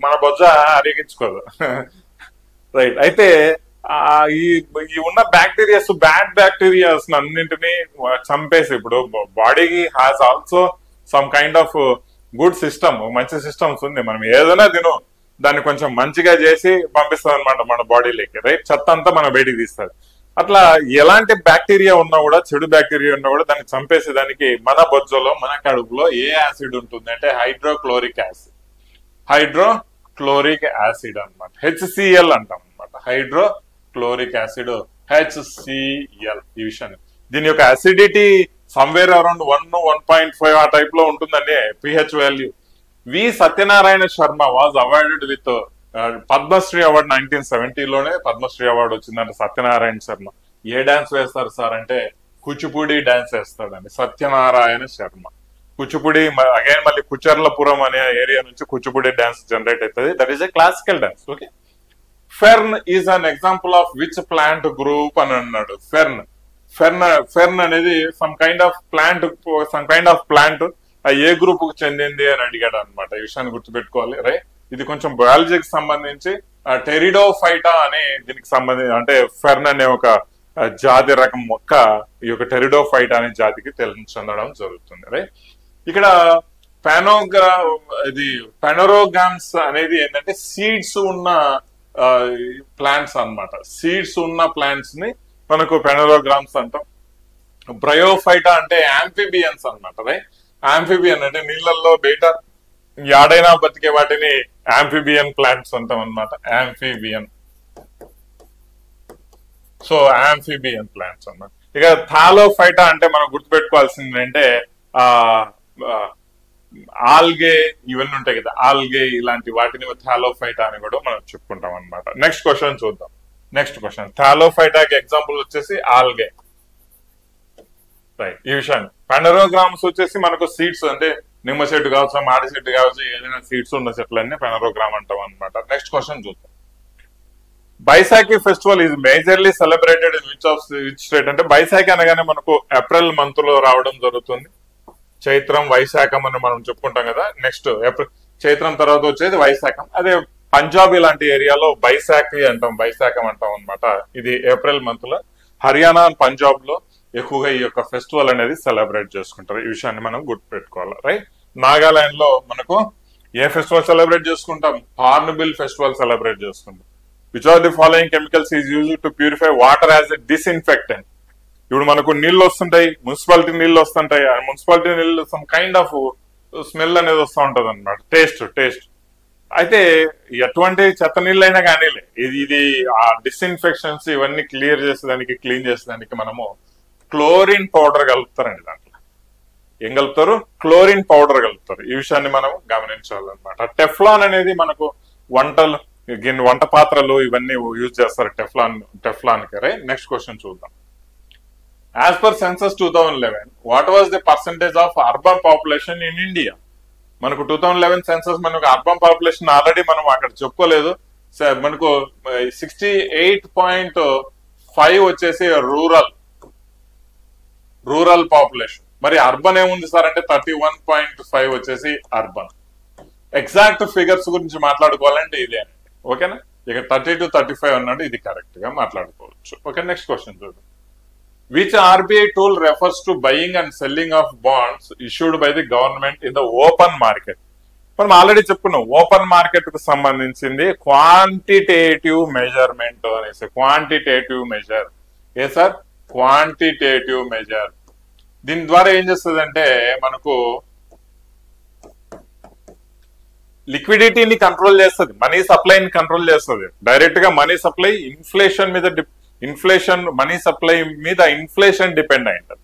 మన బొజ్జ అరిగించుకోదు రైట్. అయితే ఈ ఉన్న బ్యాక్టీరియాస్, బ్యాడ్ బ్యాక్టీరియాస్ అన్నింటినీ చంపేసి ఇప్పుడు బాడీకి has also some kind of good system, మంచి సిస్టమ్స్ ఉంది. మనం ఏదైనా దాన్ని కొంచెం మంచిగా చేసి పంపిస్తుంది అనమాట మన బాడీలోకి రైట్. చెత్త అంతా మన బయటికి తీస్తుంది. అట్లా ఎలాంటి బ్యాక్టీరియా ఉన్నా కూడా, చెడు బ్యాక్టీరియా ఉన్నా కూడా దాన్ని చంపేసేదానికి మన బొజ్జలో, మన కడుపులో ఏ యాసిడ్ ఉంటుంది అంటే హైడ్రోక్లోరిక్ యాసిడ్ అనమాట. HCl అంటాం అనమాట. Hydrochloric acid HCl. ఈ విషయాన్ని దీని యొక్క అసిడిటీ సమ్వేర్ అరౌండ్ 1-1.5 ఆ టైప్ లో ఉంటుందండి pH value. We Satyanarayana Sharma was awarded with Padmashri award 1970లోనే Padmashri award వచ్చిందంటే సత్యనారాయణ శర్మ. ఏ డాన్స్ వేస్తారు సార్ అంటే కూచిపూడి డాన్స్ వేస్తాడండి సత్యనారాయణ శర్మ. కూచిపూడి అగైన్ మళ్ళీ కుచర్లపురం అనే ఏరియా నుంచి కూచిపూడి డాన్స్ జనరేట్ అవుతుంది. That is a classical dance. Okay. Fern is an example of which plant group అని అన్నాడు. ఫెర్న్ అనేది some kind of plant A group కు చెందింది అని అడిగాడు అనమాట. ఈ విషయాన్ని గుర్తుపెట్టుకోవాలి రైట్. ఇది కొంచెం బయాలజీకి సంబంధించి టెరిడోఫైటా అనే దీనికి సంబంధించి అంటే ఫెర్న్ అనే ఒక జాతి రకం మొక్క ఈ యొక్క టెరిడోఫైటా అనే జాతికి చెందడం జరుగుతుంది రైట్. ఇక్కడ పెనరోగామ్స్ అనేది ఏంటంటే సీడ్స్ ఉన్న ప్లాంట్స్ అన్నమాట. సీడ్స్ ఉన్న ప్లాంట్స్ ని మనకు పెనరోగ్రామ్స్ అంటాం. బ్రయోఫైటా అంటే యాంఫిబియన్స్ అన్నమాట రైట్. యాంఫిబియన్ అంటే నీళ్ళల్లో బయట యాడైనా బతికే వాటిని యాంఫిబియన్ ప్లాంట్స్ అంటాం అనమాట. యాంఫిబియన్ ప్లాంట్స్ అన్నమాట. ఇక థాలోఫైటా అంటే మనం గుర్తుపెట్టుకోవాల్సింది అంటే ఆల్గే ఇవన్నీ ఉంటాయి కదా, ఆల్గే ఇలాంటి వాటిని థాలోఫైటా అని కూడా మనం చెప్పుకుంటాం అనమాట. నెక్స్ట్ క్వశ్చన్ చూద్దాం. థాలోఫైటాకి ఎగ్జాంపుల్ వచ్చేసి ఆల్గే రైట్. ఈ విషయాన్ని పెనరోగ్రామ్స్ వచ్చేసి మనకు సీడ్స్ అంటే నిమ్మ చెట్టు కావచ్చు, మాడి చెట్టు కావచ్చు, ఏదైనా సీడ్స్ ఉన్న చెట్లన్నీ పెనరోగ్రామ్ అంటాం అనమాట. నెక్స్ట్ క్వశ్చన్ చూద్దాం. Baisakhi festival is majorly celebrated in which state అంటే బైసాఖి అనగానే మనకు ఏప్రిల్ మంత్ లో రావడం జరుగుతుంది. చైత్రం, వైశాఖం అని మనం చెప్పుకుంటాం కదా. నెక్స్ట్ చైత్రం తర్వాత వచ్చేది వైశాఖం. అదే పంజాబ్ ఇలాంటి ఏరియాలో వైశాఖం అంటాం అనమాట. ఇది ఏప్రిల్ మంత్ లో. హర్యానా, పంజాబ్ లో ఎక్కువగా ఈ యొక్క ఫెస్టివల్ అనేది సెలబ్రేట్ చేసుకుంటారు. ఈ విషయాన్ని మనం గుర్తుపెట్టుకోవాలి రైట్. నాగాలాండ్ లో మనకు ఏ ఫెస్టివల్ సెలబ్రేట్ చేసుకుంటాం? హార్న్బిల్ ఫెస్టివల్ సెలబ్రేట్ చేసుకుంటాం. Which are the following chemicals is used to purify water as a disinfectant. ఇప్పుడు మనకు నీళ్లు వస్తుంటాయి, మున్సిపాలిటీ నీళ్లు వస్తుంటాయి. మున్సిపాలిటీ నీళ్లు సమ్ కైండ్ ఆఫ్ స్మెల్ అనేది వస్తూ ఉంటది అనమాట. టేస్ట్ అయితే ఎటువంటి చెత్త నీళ్ళు అయినా కానీ ఇది ఆ డిస్ఇన్ఫెక్షన్స్ ఇవన్నీ క్లియర్ చేసేదానికి, క్లీన్ చేసేదానికి మనము క్లోరిన్ పౌడర్ కలుపుతారండి. దాంట్లో ఏం కలుపుతారు? క్లోరిన్ పౌడర్ కలుపుతారు. ఈ విషయాన్ని మనం గమనించాలన్నమాట. టెఫ్లాన్ అనేది మనకు వంట పాత్రలు ఇవన్నీ యూజ్ చేస్తారు టెఫ్లాన్ కి రైట్. నెక్స్ట్ క్వశ్చన్ చూద్దాం. As per census 2011 what was the percentage of urban population in India? మనకు 2011 సెన్సస్ మనకు అర్బన్ పాపులేషన్ ఆల్రెడీ మనం అక్కడ చెప్పుకోలేదు. మనకు 68.5 వచ్చేసి రూరల్ పాపులేషన్. మరి అర్బన్ ఏముంది సార్ అంటే 31.5 వచ్చేసి అర్బన్. ఎగ్జాక్ట్ ఫిగర్స్ గురించి మాట్లాడుకోవాలంటే ఇదే అండి. ఓకేనా? ఇక 30 to 35 అన్నాడు, ఇది కరెక్ట్ గా మాట్లాడుకోవచ్చు. ఓకే, నెక్స్ట్ క్వశ్చన్ చూద్దాం. Which RBI tool refers to buying and selling of wands issued by the government in the open market? మనం ఆల్రెడీ చెప్పుకున్నాం, ఓపెన్ మార్కెట్ కు సంబంధించింది క్వాంటిటేటివ్ మెజర్మెంట్ అనేసి. క్వాంటిటేటివ్ మెజర్ ఏ సార్? Quantitative measure. దీని ద్వారా ఏం చేస్తుంది అంటే మనకు లిక్విడిటీని కంట్రోల్ చేస్తుంది, మనీ సప్లైని కంట్రోల్ చేస్తుంది. డైరెక్ట్ గా మనీ సప్లై ఇన్ఫ్లేషన్ మీద మనీ సప్లై మీద ఇన్ఫ్లేషన్ డిపెండ్ అయి ఉంటుంది.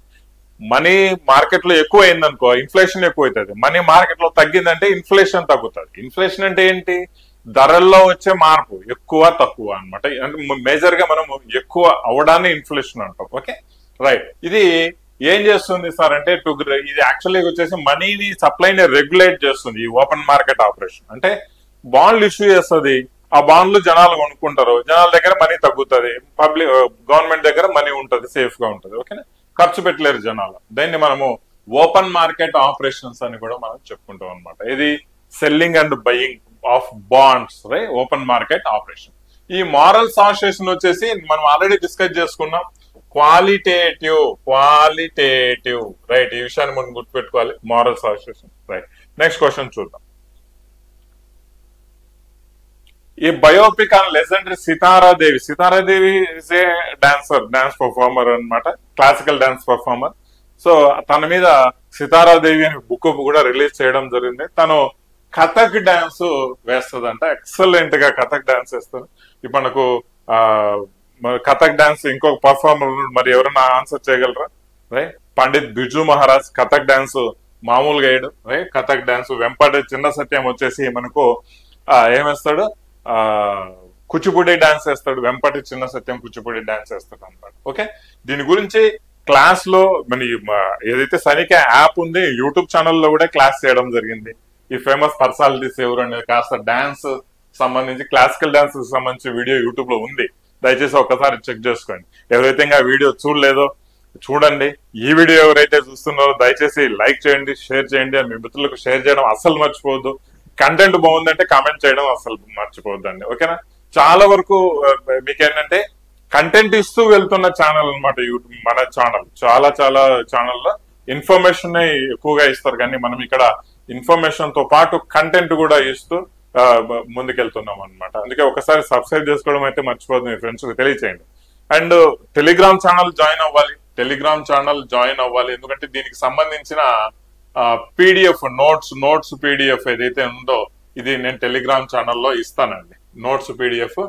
మనీ మార్కెట్ లో ఎక్కువ అయిందనుకో ఇన్ఫ్లేషన్ ఎక్కువ అవుతుంది, మనీ మార్కెట్ లో తగ్గిందంటే ఇన్ఫ్లేషన్ తగ్గుతుంది. ఇన్ఫ్లేషన్ అంటే ఏంటి? ధరల్లో వచ్చే మార్పు, ఎక్కువ తక్కువ అనమాట. మేజర్ గా మనం ఎక్కువ అవడాన్ని ఇన్ఫ్లేషన్ అంటాం. Okay, right. ఇది ఏం చేస్తుంది సార్ అంటే ఇది యాక్చువల్లీ వచ్చేసి మనీని సప్లైని రెగ్యులేట్ చేస్తుంది. ఈ ఓపెన్ మార్కెట్ ఆపరేషన్ అంటే బాండ్లు ఇష్యూ చేస్తుంది, ఆ బాండ్లు జనాలు కొనుక్కుంటారు, జనాల దగ్గర మనీ తగ్గుతుంది, గవర్నమెంట్ దగ్గర మనీ ఉంటుంది, సేఫ్ గా ఉంటుంది. ఓకేనా? ఖర్చు పెట్టలేరు జనాలు. దాన్ని మనము ఓపెన్ మార్కెట్ ఆపరేషన్స్ అని కూడా మనం చెప్పుకుంటాం అనమాట. ఇది selling and buying of wands, right? Open market operation. ఈ మారల్స్ అసోసియేషన్ వచ్చేసి మనం ఆల్రెడీ డిస్కస్ చేసుకున్నాం. Qualitative right. ఈ విషయాన్ని మనం గుర్తుపెట్టుకోవాలి, morals association, right. Next question చూద్దాం. ఈ biopic on legendary సితారాదేవి. సితారాదేవి is a dance performer అనమాట, క్లాసికల్ డాన్స్ పర్ఫార్మర్. సో తన మీద సితారాదేవి అనే బుక్ కూడా రిలీజ్ చేయడం జరిగింది. తను కథక్ డాన్స్ వేస్తుందంట, ఎక్సలెంట్ గా కథక్ డాన్స్ వేస్తుంది. ఇప్పుడు మనకు కథక్ డాన్స్ ఇంకొక పర్ఫార్మర్ మరి ఎవరైనా ఆన్సర్ చేయగలరా? రైట్, పండిత్ బిజు మహారాజ్ కథక్ డాన్స్ మామూలుగా వేయడు, రైట్? కథక్ డాన్స్ వెంపటి చిన్న సత్యం వచ్చేసి మనకు ఏమేస్తాడు? కూచిపూడి డాన్స్ వేస్తాడు. వెంపటి చిన్న సత్యం కూచిపూడి డాన్స్ వేస్తాడు అనమాట. ఓకే, దీని గురించి క్లాస్ లో మన ఏదైతే సైనిక యాప్ ఉంది యూట్యూబ్ ఛానల్లో కూడా క్లాస్ చేయడం జరిగింది. ఈ ఫేమస్ పర్సనాలిటీస్ ఎవరు అనేది కాస్త డాన్స్ సంబంధించి, క్లాసికల్ డాన్స్ సంబంధించి వీడియో యూట్యూబ్ లో ఉంది. దయచేసి ఒకసారి చెక్ చేసుకోండి. ఎవరైతే ఇంకా వీడియో చూడలేదో చూడండి. ఈ వీడియో ఎవరైతే చూస్తున్నారో దయచేసి లైక్ చేయండి, షేర్ చేయండి, మీ మిత్రులకు షేర్ చేయడం అస్సలు మర్చిపోవద్దు. కంటెంట్ బాగుందంటే కామెంట్ చేయడం అసలు మర్చిపోవద్దండి. ఓకేనా? చాలా వరకు మీకేంటంటే కంటెంట్ ఇస్తూ వెళ్తున్న ఛానల్ అనమాట యూట్యూబ్. మన ఛానల్ చాలా ఛానల్లో ఇన్ఫర్మేషన్ ఎక్కువగా ఇస్తారు, కానీ మనం ఇక్కడ ఇన్ఫర్మేషన్ తో పాటు కంటెంట్ కూడా ఇస్తూ ముందుకెళ్తున్నాం అనమాట. అందుకే ఒకసారి సబ్స్క్రైబ్ చేసుకోవడం అయితే మర్చిపోద్దు, మీ ఫ్రెండ్స్ కి తెలియచేయండి. అండ్ టెలిగ్రామ్ ఛానల్ జాయిన్ అవ్వాలి, ఎందుకంటే దీనికి సంబంధించిన పీడిఎఫ్ నోట్స్ పీడిఎఫ్ ఏదైతే ఉందో ఇది నేను టెలిగ్రామ్ ఛానల్లో ఇస్తానండి. నోట్స్ పీడిఎఫ్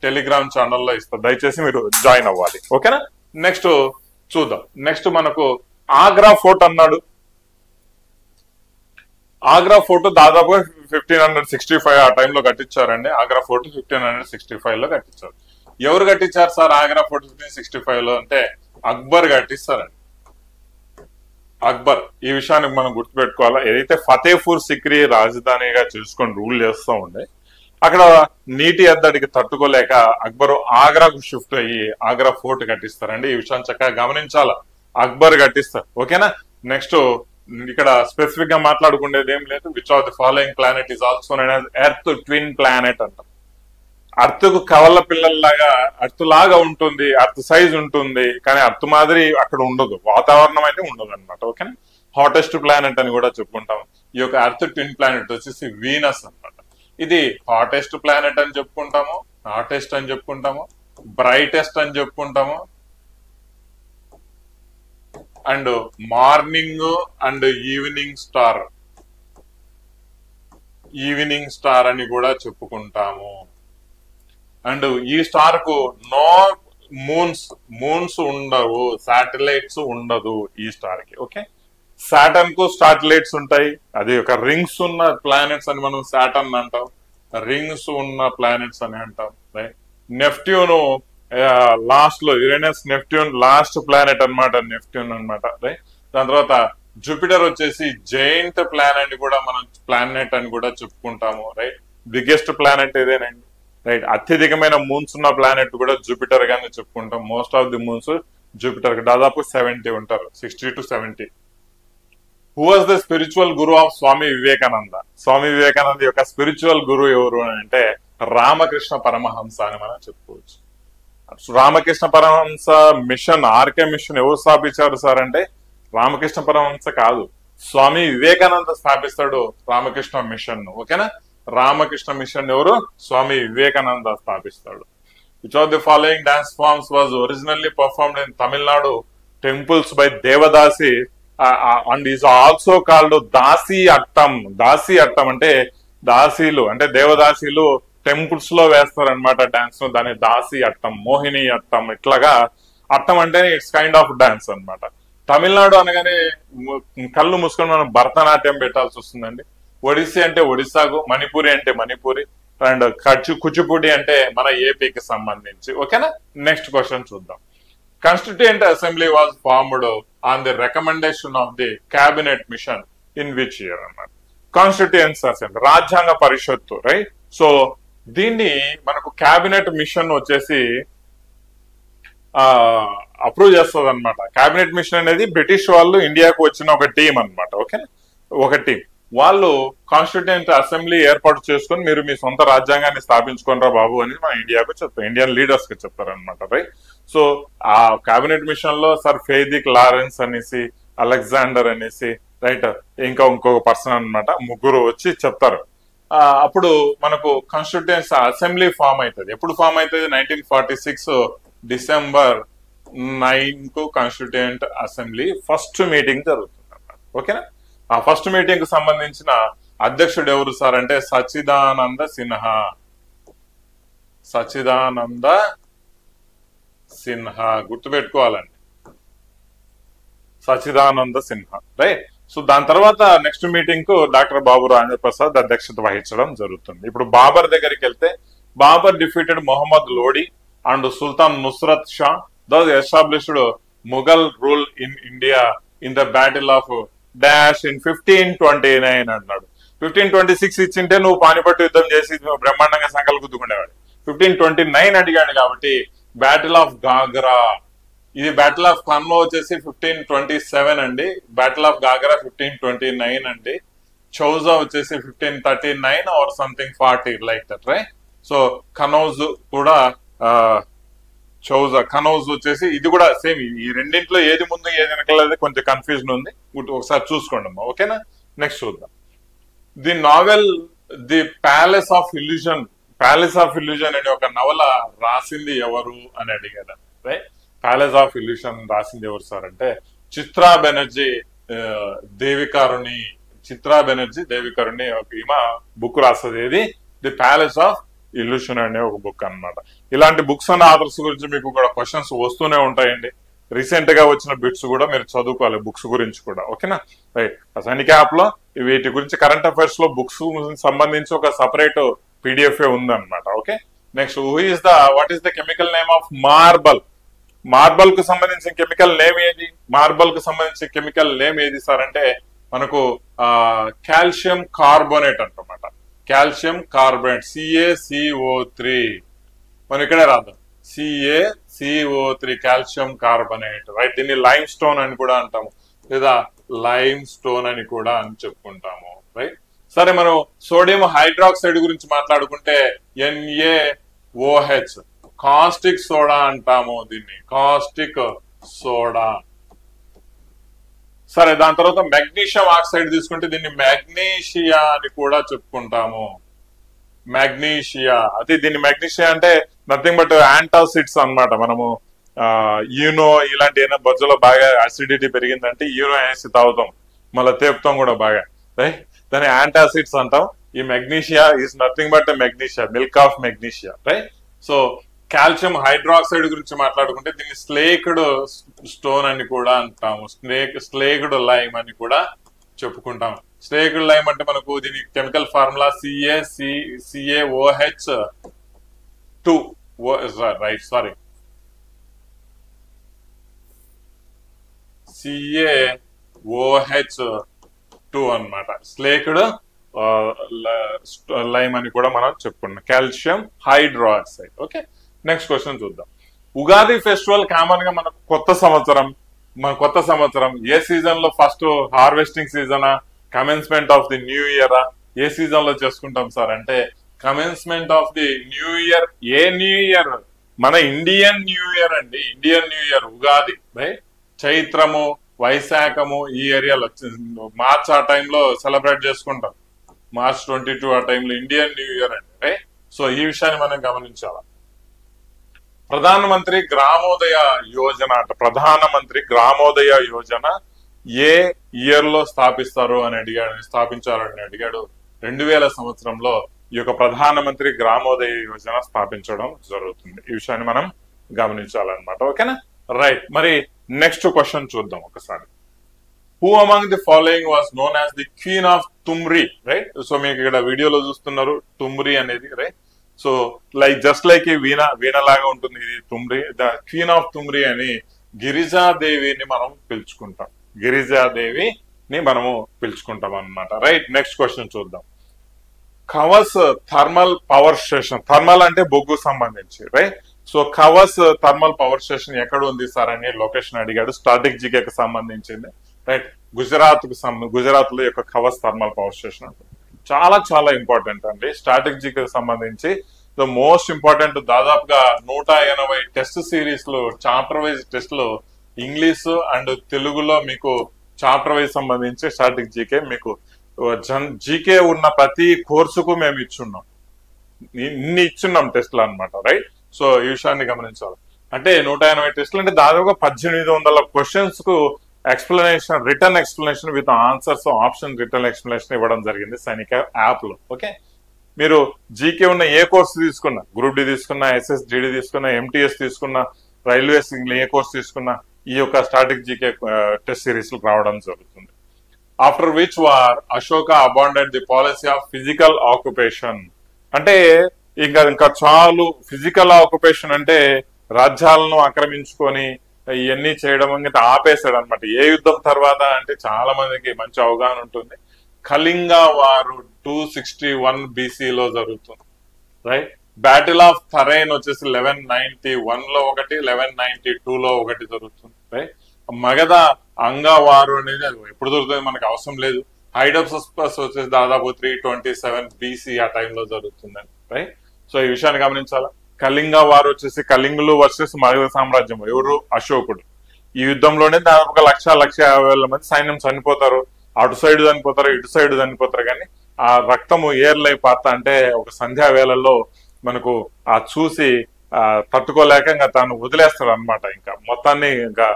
టెలిగ్రామ్ ఛానల్లో ఇస్తా, దయచేసి మీరు జాయిన్ అవ్వాలి. ఓకేనా? నెక్స్ట్ చూద్దాం. నెక్స్ట్ మనకు ఆగ్రా ఫోర్ట్ అన్నాడు. ఆగ్రా ఫోర్ట్ దాదాపుగా 1565 ఆ టైంలో కట్టించారండి. ఆగ్రా ఫోర్ట్ 1565 లో కట్టించారు. ఎవరు కట్టించారు సార్ ఆగ్రా ఫోర్ట్ 1565 లో అంటే అక్బర్ కట్టిస్తారండి. అక్బర్. ఈ విషయాన్ని మనం గుర్తుపెట్టుకోవాలా. ఏదైతే ఫతేపూర్ సిక్రీ రాజధానిగా చేసుకొని రూల్ చేస్తూ ఉండే, అక్కడ నీటి ఎద్దడికి తట్టుకోలేక అక్బర్ ఆగ్రాకు షిఫ్ట్ అయ్యి ఆగ్రా ఫోర్ట్ కట్టిస్తారండి. ఈ విషయాన్ని చక్కగా గమనించాలా, అక్బర్ కట్టిస్తారు. ఓకేనా? నెక్స్ట్ ఇక్కడ స్పెసిఫిక్ గా మాట్లాడుకునేది ఏం లేదు. Which of the following planet is also known as earth twin planet అంటాం. అర్త్ కు కవల పిల్లల్లాగా అర్త్ లాగా ఉంటుంది, అర్త్ సైజ్ ఉంటుంది, కానీ అర్త్ మాదిరి అక్కడ ఉండదు, వాతావరణం అయితే ఉండదు అనమాట. ఓకేనా? హాటెస్ట్ ప్లానెట్ అని కూడా చెప్పుకుంటాం. ఈ యొక్క అర్త్ ట్విన్ ప్లానెట్ వచ్చేసి వీనస్ అనమాట. ఇది హాటెస్ట్ ప్లానెట్ అని చెప్పుకుంటాము, బ్రైటెస్ట్ అని చెప్పుకుంటాము, and morning and evening star అని కూడా చెప్పుకుంటాము. అండ్ ఈ స్టార్ కు నో మూన్స్ ఉండవు, శాటిలైట్స్ ఉండదు ఈ స్టార్ కి. ఓకే, సాటర్న్ కు శాటిలైట్స్ ఉంటాయి. అది ఒక రింగ్స్ ఉన్న ప్లానెట్స్ అని మనం సాటర్న్ అంటాం, రింగ్స్ ఉన్న ప్లానెట్స్ అని అంటాం. నెప్ట్యూన్ లాస్ట్ లో యురేనస్ నెప్ట్యూన్ లాస్ట్ ప్లానెట్ అన్నమాట, నెప్ట్యూన్ అన్నమాట, రైట్. దాని తర్వాత జూపిటర్ వచ్చేసి జైంట్ ప్లానెట్ కూడా మనం ప్లానెట్ అని కూడా చెప్పుకుంటాము, రైట్. బిగ్గెస్ట్ ప్లానెట్ ఇదేనండి, రైట్. అత్యధికమైన మూన్స్ ఉన్న ప్లానెట్ కూడా జూపిటర్ గానే చెప్పుకుంటాం. Most of the moons Jupiter దాదాపు 70 ఉంటారు, 60 to 70. Who was the spiritual guru of Swami Vivekananda? Swami Vivekananda యొక్క స్పిరిచువల్ గురువు ఎవరు అని అంటే రామకృష్ణ పరమహంస అని మనం చెప్పుకోవచ్చు. Ramakrishna Paramahamsa mission, RK mission ఎవరు స్థాపించారు సార్ అంటే రామకృష్ణ పరమహంస కాదు, స్వామి వివేకానంద స్థాపిస్తాడు రామకృష్ణ మిషన్. ఓకేనా? రామకృష్ణ మిషన్ ఎవరు? స్వామి వివేకానంద స్థాపిస్తాడు. Which of the following dance forms was originally performed in Tamil Nadu temples by devadasi and is also called dasi attam? Dasi attam అంటే దాసీలు, అంటే దేవదాసీలు టెంపుల్స్ లో వేస్తారనమాట డాన్స్ ను, దాని దాసి అట్టం, మోహిని అట్టం, ఇట్లాగా. అట్టం అంటే ఇట్స్ కైండ్ ఆఫ్ డాన్స్ అనమాట. తమిళనాడు అనగానే కళ్ళు మూసుకొని మనం భరతనాట్యం పెట్టాల్సి వస్తుందండి. ఒడిస్సీ అంటే ఒడిస్సాకు, మణిపూరి అంటే మణిపూరి, అండ్ కూచిపూడి అంటే మన ఏపీకి సంబంధించి. ఓకేనా? నెక్స్ట్ క్వశ్చన్ చూద్దాం. Constituent assembly was formed on the recommendation of the cabinet mission in which year అన్నమాట. కాన్స్టిట్యూయెంట్స్ అసెంబ్లీ, రాజ్యాంగ పరిషత్తు, రైట్. సో దీన్ని మనకు క్యాబినెట్ మిషన్ వచ్చేసి అప్రూవ్ చేస్తుంది అనమాట. క్యాబినెట్ మిషన్ అనేది బ్రిటిష్ వాళ్ళు ఇండియాకు వచ్చిన ఒక టీం అనమాట. ఓకే, ఒక టీం. వాళ్ళు కాన్స్టిట్యూయెంట్ అసెంబ్లీ ఏర్పాటు చేసుకొని మీరు మీ సొంత రాజ్యాంగాన్ని స్థాపించుకోనరా బాబు అని మన ఇండియాకు చెప్తారు, ఇండియన్ లీడర్స్ కి చెప్తారనమాట, రైట్. సో ఆ క్యాబినెట్ మిషన్ లో సర్ ఫెయిదిక్ లారెన్స్ అనేసి, అలెగ్జాండర్ అనేసి, రైట్, ఇంకొక పర్సన్ అనమాట, ముగ్గురు వచ్చి చెప్తారు. అప్పుడు మనకు కాన్స్టిట్యూయెంట్ అసెంబ్లీ ఫామ్ అవుతుంది. ఎప్పుడు ఫామ్ అవుతుంది? 1946 డిసెంబర్ 9 కు కాన్స్టిట్యూయెంట్ అసెంబ్లీ ఫస్ట్ మీటింగ్ జరుగుతుంది అన్నమాట. ఓకేనా? ఆ ఫస్ట్ మీటింగ్ కు సంబంధించిన అధ్యక్షుడు ఎవరు సార్ అంటే సచ్చిదానంద సిన్హా. సచ్చిదానంద సిన్హా గుర్తుపెట్టుకోవాలండి, సచ్చిదానంద సిన్హా, రైట్. సో దాని తర్వాత నెక్స్ట్ మీటింగ్ కు డాక్టర్ బాబు రాజేంద్ర ప్రసాద్ అధ్యక్షత వహించడం జరుగుతుంది. ఇప్పుడు బాబర్ దగ్గరికి వెళ్తే, Babur defeated Mohammad Lodi and Sultan Nusrat Shah thus established Mughal rule in India in the battle of dash in 1529 అన్నాడు. 1526 ఇచ్చింటే నువ్వు పానిపట్టు యుద్ధం చేసి బ్రహ్మాండంగా సంకల్ గుద్దుకునేవాడు. 1529 అడిగాడు కాబట్టి బ్యాటిల్ ఆఫ్ గాగ్రా. ఇది బ్యాటిల్ ఆఫ్ ఖన్లో వచ్చేసి 1527 అండి. బ్యాటిల్ ఆఫ్ గాగ్రా 1529 అండి. చౌజా వచ్చేసి 1539 or something 40 like that, right. So Kannauj కూడా చౌజా, కనౌజ్ వచ్చేసి ఇది కూడా సేమ్. ఈ రెండింటిలో ఏది ముందు ఏది వెనకలేదు కొంచెం కన్ఫ్యూజన్ ఉంది, ఒకసారి చూసుకోండి అమ్మా. ఓకేనా? నెక్స్ట్ చూద్దాం. The novel the palace of illusion, palace of illusion అనే ఒక నవల రాసింది ఎవరు అని అడిగారు, రైట్. ప్యాలెస్ ఆఫ్ ఇల్యూషన్ రాసింది ఎవరు సార్ అంటే చిత్రా బెనర్జీ దేవికారుణి. చిత్రా బెనర్జీ దేవికారుణి ఈమె బుక్ రాస్తుంది. ఏది? ది ప్యాలెస్ ఆఫ్ ఇల్యూషన్ అనే ఒక బుక్ అన్నమాట. ఇలాంటి బుక్స్ అన్న ఆథర్స్ గురించి మీకు కూడా క్వశ్చన్స్ వస్తూనే ఉంటాయండి. రీసెంట్ గా వచ్చిన బిట్స్ కూడా మీరు చదువుకోవాలి బుక్స్ గురించి కూడా. ఓకేనా? రైట్. సైనిక యాప్ లో వీటి గురించి కరెంట్ అఫైర్స్ లో బుక్స్ సంబంధించి ఒక సపరేట్ పీడిఎఫ్ ఉందన్నమాట. Okay. Next, what is the chemical name of marble? Marble కు సంబంధించిన కెమికల్ నేమ్ ఏది? మార్బల్ కు సంబంధించిన కెమికల్ నేమ్ ఏది సార్ అంటే మనకు కాల్షియం కార్బోనేట్ అంటమాట. Calcium carbonate, CaCO3. మనం ఇక్కడే రాద్దాం, CaCO3, కాల్షియం కార్బోనేట్, రైట్. దీన్ని లైమ్ స్టోన్ అని కూడా అంటాము, లేదా లైమ్ స్టోన్ అని కూడా అని చెప్పుకుంటాము, రైట్. సరే, మనం సోడియం హైడ్రాక్సైడ్ గురించి మాట్లాడుకుంటే NaOH, కాస్టిక్ సోడా అంటాము దీన్ని, కాస్టిక్ సోడా. సరే, దాని తర్వాత మెగ్నీషియం ఆక్సైడ్ తీసుకుంటే దీన్ని మ్యాగ్నీషియా అని కూడా చెప్పుకుంటాము, మ్యాగ్నీషియా. అది దీన్ని మెగ్నీషియా అంటే నథింగ్ బట్ యాంటాసిడ్స్ అన్నమాట. మనము యూనో ఇలాంటి ఏమైనా బొజ్జలో బాగా అసిడిటీ పెరిగిందంటే యూనో వేసి తాగుతాం, మళ్ళీ తేపుతాం కూడా బాగా, రైట్. దాన్ని యాంటాసిడ్స్ అంటాం. ఈ magnesia is nothing but magnesia, milk of magnesia, right. So calcium hydroxide గురించి మాట్లాడుకుంటే దీన్ని స్లేక్డ్ స్టోన్ అని కూడా అంటాము, స్లేక్డ్ లైమ్ అని కూడా చెప్పుకుంటాం. స్లేక్డ్ లైమ్ అంటే మనకు దీని chemical formula CaOH2, right, sorry, CaOH2 అన్నమాట. స్లేక్డ్ లైమ్ అని కూడా మనం చెప్పుకున్నాం. Calcium hydroxide. Okay, next question చూద్దాం. ఉగాది ఫెస్టివల్ కామన్ గా మనకు కొత్త సంవత్సరం ఏ సీజన్ లో ఫస్ట్ హార్వెస్టింగ్ సీజనా, కమెన్స్మెంట్ ఆఫ్ ది న్యూ ఇయరా, ఏ సీజన్ లో చేసుకుంటాం సార్ అంటే commencement of the new year. ఏ న్యూ ఇయర్? మన ఇండియన్ న్యూ ఇయర్ అండి. Indian new year Ugadi, right? చైత్రము, వైశాఖము ఈ ఏరియాలో మార్చ్ ఆ టైంలో సెలబ్రేట్ చేసుకుంటాం. మార్చ్ 22 ఆ టైంలో ఇండియన్ న్యూ ఇయర్ అండి, రైట్? సో ఈ విషయాన్ని మనం గమనించాలి. ప్రధానమంత్రి గ్రామోదయ యోజన అంట. ప్రధానమంత్రి గ్రామోదయ యోజన ఏ ఇయర్ లో స్థాపించారు అని అడిగాడు. 2000 సంవత్సరంలో ఈ యొక్క ప్రధానమంత్రి గ్రామోదయ యోజన స్థాపించడం జరుగుతుంది. ఈ విషయాన్ని మనం గమనించాలన్నమాట. ఓకేనా, రైట్? మరి నెక్స్ట్ క్వశ్చన్ చూద్దాం ఒకసారి. Who among the following was known as the queen of thumri, right? So మీకు ఇక్కడ వీడియోలో చూస్తున్నారు తుమ్రి అనేది, రైట్? సో జస్ట్ లైక్ ఈ వీణ లాగా ఉంటుంది ఇది తుమ్రి. ద క్వీన్ ఆఫ్ తుమ్రి అని గిరిజాదేవిని మనం పిలుచుకుంటాం. గిరిజాదేవిని మనము పిలుచుకుంటాం అన్నమాట, రైట్? నెక్స్ట్ క్వశ్చన్ చూద్దాం. Kawas thermal power station. Thermal అంటే బొగ్గు సంబంధించి, right? So Kawas thermal power station ఎక్కడ ఉంది సార్ అని లొకేషన్ అడిగాడు. స్టాటిక్ జీకేకి సంబంధించింది, రైట్? గుజరాత్ లో యొక్క కవస్ థర్మల్ పవర్ స్టేషన్ చాలా చాలా ఇంపార్టెంట్ అండి. స్టాటిక్ జీకేకి సంబంధించి ద మోస్ట్ ఇంపార్టెంట్. దాదాపుగా 180 టెస్ట్ సిరీస్ లో చాప్టర్ వైజ్ టెస్ట్ లో ఇంగ్లీష్ అండ్ తెలుగులో మీకు చాప్టర్ వైజ్ సంబంధించి స్టాటిక్ జీకే మీకు జీకే ఉన్న ప్రతి కోర్సుకు మేము ఇచ్చున్నాం టెస్ట్లు అన్నమాట, రైట్? సో ఈ విషయాన్ని గమనించాలి. అంటే 180 టెస్టులు అంటే దాదాపుగా 1800 క్వశ్చన్స్ కు explanation, return explanation with answers, option return explanation ఇవ్వడం జరిగింది సైనిక యాప్ లో. ఓకే, మీరు జీకే ఉన్న ఏ కోర్సు తీసుకున్నా, గ్రూప్ డి తీసుకున్నా, SSGD తీసుకున్నా, MTS తీసుకున్నా, రైల్వేస్ ఏ కోర్సు తీసుకున్నా ఈ యొక్క స్టాటిక్ జీకే టెస్ట్ సిరీస్ రావడం జరుగుతుంది. After which war Ashoka abandoned the policy of physical occupation. అంటే ఇంకా చాలు, ఫిజికల్ ఆక్యుపేషన్ అంటే రాజ్యాలను ఆక్రమించుకొని ఇవన్నీ చేయడం ఇంకా ఆపేశాడు అనమాట. ఏ యుద్ధం తర్వాత అంటే చాలా మందికి మంచి అవగాహన ఉంటుంది. కళింగ వారు 261 BC లో జరుగుతుంది, రైట్? బ్యాటిల్ ఆఫ్ థరైన్ వచ్చేసి 1191 లో ఒకటి, 1192 లో ఒకటి జరుగుతుంది, రైట్? మగధ అంగవారు అనేది అది ఎప్పుడు దొరుకుతుంది మనకు అవసరం లేదు. హైడోప్సస్ వచ్చేసి దాదాపు 327 BC ఆ టైంలో జరుగుతుందని, రైట్? సో ఈ విషయాన్ని గమనించాలా. కళింగ వారు వచ్చేసి కళింగులు వర్సెస్ మగధ సామ్రాజ్యం. ఎవరు? అశోకుడు. ఈ యుద్ధంలోనే దాదాపు 1,50,000 మంది సైన్యం చనిపోతారు. అటు సైడ్ చనిపోతారు, ఇటు సైడ్ చనిపోతారు. కానీ ఆ రక్తము ఏర్లై పాత అంటే ఒక సంధ్యా వేళల్లో మనకు ఆ చూసి తట్టుకోలేక ఇంకా తాను వదిలేస్తాడు అనమాట. ఇంకా మొత్తాన్ని ఇంకా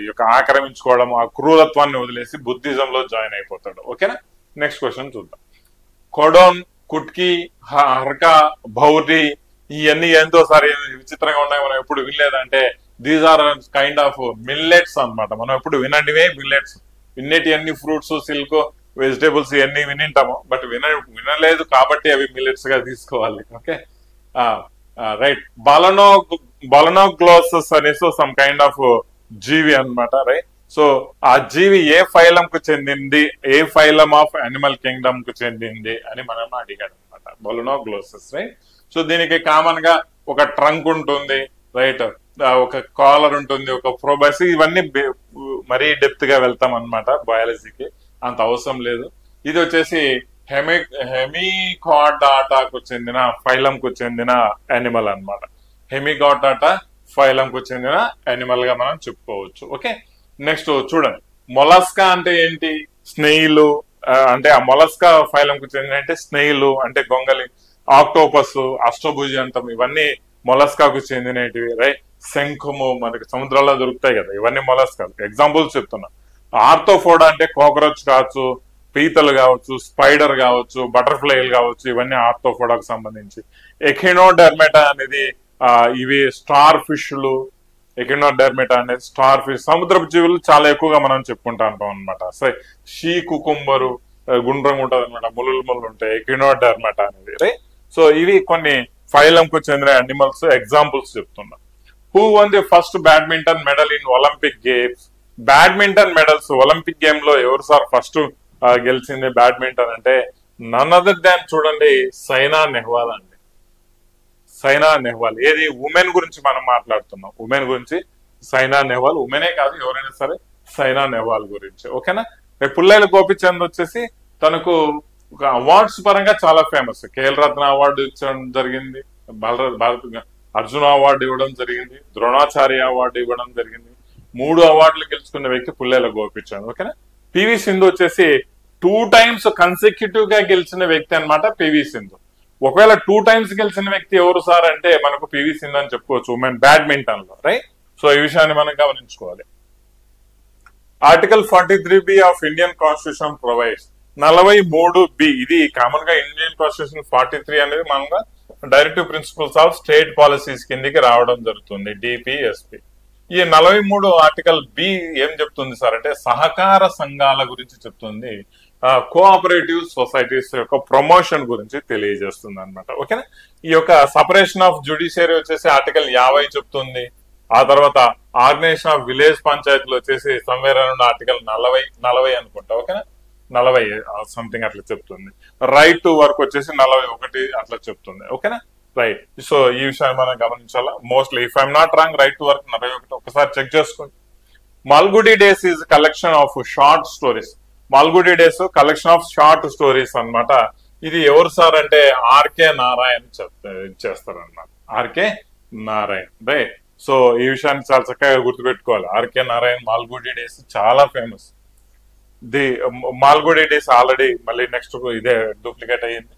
యొక్క ఆక్రమించుకోవడం, ఆ క్రూరత్వాన్ని వదిలేసి బుద్ధిజంలో జాయిన్ అయిపోతాడు. ఓకేనా, నెక్స్ట్ క్వశ్చన్ చూద్దాం. కొడోన్, కుట్కి, హర్కా, భౌరి ఇవన్నీ ఎంతో సారి విచిత్రంగా ఉన్నాయి, మనం ఎప్పుడు వినలేదంటే these are kind of millets అన్నమాట. మనం ఎప్పుడు వినండివే మిల్లెట్స్. వినేటి అన్ని ఫ్రూట్స్, సిల్క్, వెజిటేబుల్స్ ఇవన్నీ వినింటాము, బట్ వినలేదు కాబట్టి అవి మిల్లెట్స్ గా తీసుకోవాలి. Okay, right? బలనోగ్లోసస్ అనేసి సమ్ కైండ్ ఆఫ్ జీవి అన్నమాట, రైట్? సో ఆ జీవి ఏ ఫైలం కు చెందింది, ఏ ఫైలం ఆఫ్ యానిమల్ కింగ్డమ్ కు చెందింది అని మనం అడిగాడు అనమాట. బలనోగ్లోసస్, రైట్? సో దీనికి కామన్ గా ఒక ట్రంక్ ఉంటుంది, రైట్? ఒక కాలర్ ఉంటుంది, ఒక ప్రోబస్. ఇవన్నీ మరీ డెప్త్ గా వెళ్తాం అనమాట బయాలజీకి, అంత అవసరం లేదు. ఇది వచ్చేసి హెమికాడాటాకు చెందిన ఫైలం కు చెందిన యానిమల్ అన్నమాట. హెమికాడాటా ఫైలం కు చెందిన యానిమల్ గా మనం చెప్పుకోవచ్చు. ఓకే, నెక్స్ట్ చూడండి. మొలస్కా అంటే ఏంటి? స్నేయిలు అంటే ఆ మొలస్కా ఫైలం కు చెందిన అంటే స్నేయిలు అంటే గొంగలి, ఆక్టోపస్, అష్టభుజంతం ఇవన్నీ మొలస్కాకు చెందినటివి, రైట్? శంఖము మనకి సముద్రాల్లో దొరుకుతాయి కదా, ఇవన్నీ మొలస్కాలు. ఎగ్జాంపుల్స్ చెప్తున్నా. ఆర్థోఫోడా అంటే కాక్రోచ్ కావచ్చు, పీతలు కావచ్చు, స్పైడర్ కావచ్చు, బటర్ఫ్లైలు కావచ్చు, ఇవన్నీ ఆర్థోఫోడాకు సంబంధించి. ఎకినోడెర్మెటా అనేది ఇవి స్టార్ ఫిష్లు. ఎకినోడెర్మెటా అనేది స్టార్ ఫిష్, సముద్రపు జీవులు చాలా ఎక్కువగా మనం చెప్పుకుంటా ఉంటాం అనమాట. షీ కుకుంబరు గుండ్రంగా ఉంటుంది అనమాట, ముళ్ళు ఉంటాయి, ఎకినోడెర్మెటా అనేది, రైట్? సో ఇవి కొన్ని ఫైలం కు చెందిన యానిమల్స్ ఎగ్జాంపుల్స్ చెప్తున్నా. Who one the first badminton medal in Olympic games badminton medals Olympic game లో ఎవరు సార్ ఫస్ట్ గెలిచింది బ్యాడ్మింటన్ అంటే నన్ అదర్ దాన్ చూడండి సైనా నెహ్వాల్ అండి. సైనా నెహ్వాల్. ఏది ఉమెన్ గురించి మనం మాట్లాడుతున్నాం, ఉమెన్ గురించి సైనా నెహ్వాల్. ఉమెనే కాదు ఎవరైనా సరే సైనా నెహ్వాల్ గురించి. ఓకేనా. పుల్లెల గోపిచంద్ వచ్చేసి తనకు ఒక అవార్డ్స్ పరంగా చాలా ఫేమస్. కేఎల్ రత్న అవార్డు ఇచ్చడం జరిగింది, భారత అర్జున అవార్డు ఇవ్వడం జరిగింది, ద్రోణాచార్య అవార్డు ఇవ్వడం జరిగింది. 3 అవార్డులు గెలుచుకున్న వ్యక్తి పుల్లెల గోపిచంద్. ఓకేనా. పివి సింధు వచ్చేసి 2 times కన్సిక్యూటివ్ గా గెలిచిన వ్యక్తి అనమాట పివి సింధు. ఒకవేళ 2 times గెలిచిన వ్యక్తి ఎవరు సార్ అంటే మనకు పివి సింధు అని చెప్పుకోవచ్చు ఉమెన్ బ్యాడ్మింటన్ లో. రైట్. సో ఈ విషయాన్ని మనం గమనించుకోవాలి. Article 43B of Indian constitution provides 43B. ఇది కామన్ గా ఇండియన్ కాన్స్టిట్యూషన్ 43 అనేది మనగా directive principles of state policies కిందికి రావడం జరుగుతుంది, డిపిఎస్పి. ఈ 43 ఆర్టికల్ బి ఏం చెప్తుంది సార్ అంటే సహకార సంఘాల గురించి చెప్తుంది, కోఆపరేటివ్ సొసైటీస్ యొక్క ప్రమోషన్ గురించి తెలియజేస్తుంది అనమాట. ఓకేనా. ఈ యొక్క సపరేషన్ ఆఫ్ జ్యుడిషియరీ వచ్చేసి ఆర్టికల్ 50 చెప్తుంది. ఆ తర్వాత ఆర్గనైజేషన్ ఆఫ్ విలేజ్ పంచాయతీలు వచ్చేసి సమ్వేర్ అరౌండ్ ఆర్టికల్ 40 అనుకుంటా. ఓకేనా. 40 సంథింగ్ అట్లా చెప్తుంది. రైట్ టు వర్క్ వచ్చేసి 41 అట్లా చెప్తుంది. ఓకేనా. రైట్. సో ఈ విషయాన్ని మనం గమనించాలా. Mostly if I'm not wrong right to work 41 ఒకసారి చెక్ చేసుకోండి. Malgudi Days is collection of short stories. Malgudi Days collection of short stories అన్నమాట. ఇది ఎవరు సార్ అంటే ఆర్కే నారాయణ్ చేస్తారనమాట. ఆర్కే నారాయణ్. రైట్. సో ఈ విషయాన్ని చాలా చక్కగా గుర్తుపెట్టుకోవాలి. ఆర్కే నారాయణ్ మాల్గుడి డేస్ చాలా famous. The Malgudi days already మళ్ళీ నెక్స్ట్ ఇదే డూప్లికేట్ అయ్యింది.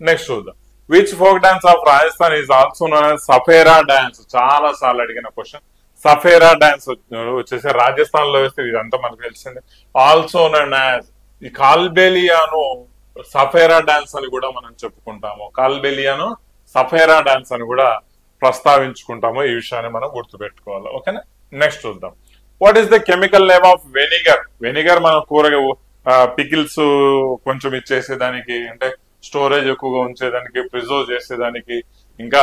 నెక్స్ట్ చూద్దాం. Which folk dance of Rajasthan is also known as Sapera dance. చాలా సార్లు అడిగిన క్వశ్చన్. సఫేరా డాన్స్ వచ్చేసి రాజస్థాన్ లో వేస్తే ఇదంతా మనకు తెలిసింది. ఆల్సో నోన్ యాజ్ ఈ కాల్బేలియాను సఫేరా డాన్స్ అని కూడా మనం చెప్పుకుంటాము. కాల్బేలియాను సఫేరా డాన్స్ అని కూడా ప్రస్తావించుకుంటాము. ఈ విషయాన్ని మనం గుర్తుపెట్టుకోవాలి. ఓకేనా. నెక్స్ట్ చూద్దాం. What is the chemical name of vinegar? Vinegar మనం పికిల్స్ కొంచెం ఇచ్చేసేదానికి, అంటే స్టోరేజ్ ఎక్కువగా ఉంచేదానికి, ప్రిజర్వ్ చేసేదానికి, ఇంకా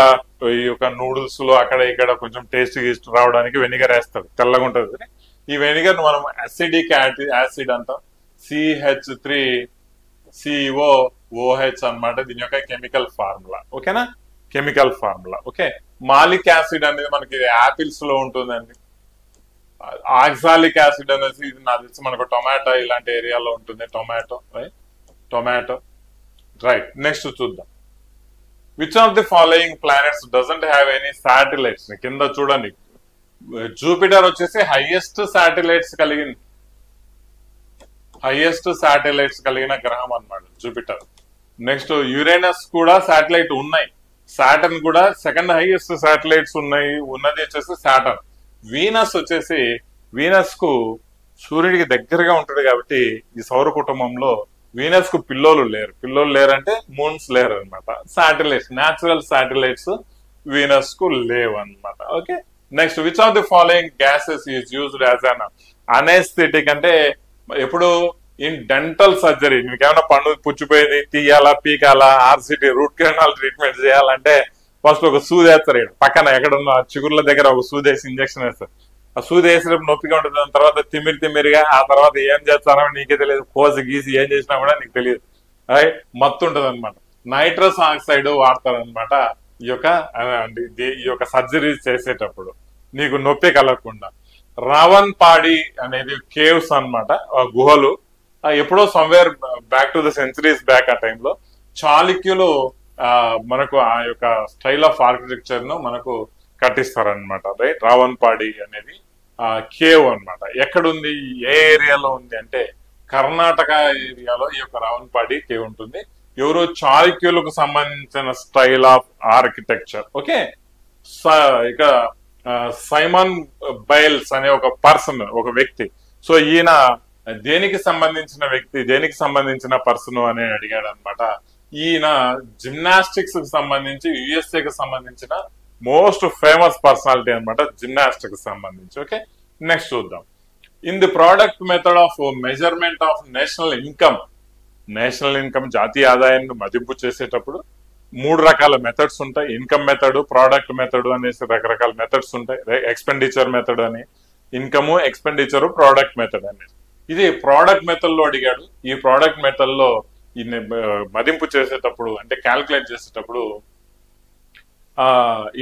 ఈ యొక్క నూడిల్స్ లో అక్కడ ఇక్కడ కొంచెం టేస్ట్ రావడానికి వెనిగర్ వేస్తారు, తెల్లగా ఉంటుంది. ఈ వెనిగర్ మనం అసిడిక్ యాసిడ్ అంటాం. CH3COOH అన్నమాట దీని యొక్క కెమికల్ ఫార్ములా. ఓకేనా. Chemical formula. Okay. Malic acid అనేది మనకి యాపిల్స్ లో ఉంటుందండి. ఆక్సాలిక్ యాసిడ్ అనేది ఇది నాకు తెలిసి మనకు టొమాటో ఇలాంటి ఏరియాలో ఉంటుంది. టొమాటో. రైట్. నెక్స్ట్ చూద్దాం. Which of the following planets doesn't have any satellites? కింద చూడండి. జూపిటర్ వచ్చేసి హైయెస్ట్ శాటిలైట్స్ కలిగిన గ్రహం అన్నమాట జూపిటర్. నెక్స్ట్ యురేనస్ కూడా శాటిలైట్ ఉన్నాయి. సాటర్న్ కూడా సెకండ్ హైయెస్ట్ శాటిలైట్స్ ఉన్నది వచ్చేసి సాటర్న్. వీనస్ కు సూర్యుడికి దగ్గరగా ఉంటుంది కాబట్టి ఈ సౌర కుటుంబంలో వీనస్ కు పిల్లోలు లేరు అంటే మూన్స్ లేరు అనమాట. శాటిలైట్స్, న్యాచురల్ శాటిలైట్స్ వీనస్ కు లేవు అనమాట. Okay. Next which of the following gases is used as an anaesthetic? అంటే ఎప్పుడు ఇన్ డెంటల్ సర్జరీ మీకు ఏమైనా పన్ను పుచ్చిపోయింది, తీయాలా, పీకాలా, ఆర్సిటీ రూట్ కెనాల్ ట్రీట్మెంట్ చేయాలంటే ఫస్ట్ ఒక సూది వేస్తారు. పక్కన ఎక్కడున్న చిగుర్ల దగ్గర ఒక సూది వేసి ఇంజక్షన్ వేస్తారు. ఆ సూది వేసినప్పుడు నొప్పిగా ఉంటుంది. దాని తర్వాత తిమ్మిరిగా ఆ తర్వాత ఏం చేస్తారో నీకే తెలియదు. కోసి గీసి ఏం చేసినా కూడా నీకు తెలియదు. మత్తు ఉంటుంది అనమాట. నైట్రస్ ఆక్సైడ్ వాడతారు అనమాట ఈ యొక్క సర్జరీ చేసేటప్పుడు నీకు నొప్పి కలగకుండా. రావణ్ పాడి అనేది కేవ్స్ అన్నమాట, గుహలు. ఎప్పుడో somewhere back to the centuries back ఆ టైంలో చాళుక్యులు మనకు ఆ యొక్క స్టైల్ ఆఫ్ ఆర్కిటెక్చర్ ను మనకు కట్టిస్తారనమాట. రైట్. రావణ్ పాడి అనేది కేవ్ అన్నమాట. ఎక్కడుంది, ఏ ఏరియాలో ఉంది అంటే కర్ణాటక ఏరియాలో ఈ యొక్క రావణ్ పాడి కేవ్ ఉంటుంది. ఎవరు? చాళుక్యులకు సంబంధించిన స్టైల్ ఆఫ్ ఆర్కిటెక్చర్. ఓకే. ఇక సైమన్ బైల్స్ అనే ఒక పర్సన్, ఒక వ్యక్తి. సో ఈయన దేనికి సంబంధించిన పర్సన్ అని అడిగాడు అనమాట. ఈయన జిమ్నాస్టిక్స్ కి సంబంధించి యుఎస్ఏకి సంబంధించిన మోస్ట్ ఫేమస్ పర్సనాలిటీ అనమాట, జిమ్నాస్టిక్స్ సంబంధించి. ఓకే. నెక్స్ట్ చూద్దాం. In the product method of measurement of national income జాతీయ ఆదాయాన్ని మదింపు చేసేటప్పుడు 3 రకాల మెథడ్స్ ఉంటాయి. ఇన్కమ్ మెథడ్, ప్రోడక్ట్ మెథడ్ అనేసి రకరకాల మెథడ్స్ ఉంటాయి. ఎక్స్పెండిచర్ మెథడ్ అని, ఇన్కమ్, ఎక్స్పెండిచర్, ప్రోడక్ట్ మెథడ్ అనేది. ఇది ప్రోడక్ట్ మెథడ్ లో అడిగాడు. ఈ ప్రోడక్ట్ మెథడ్ లో మదింపు చేసేటప్పుడు అంటే క్యాల్కులేట్ చేసేటప్పుడు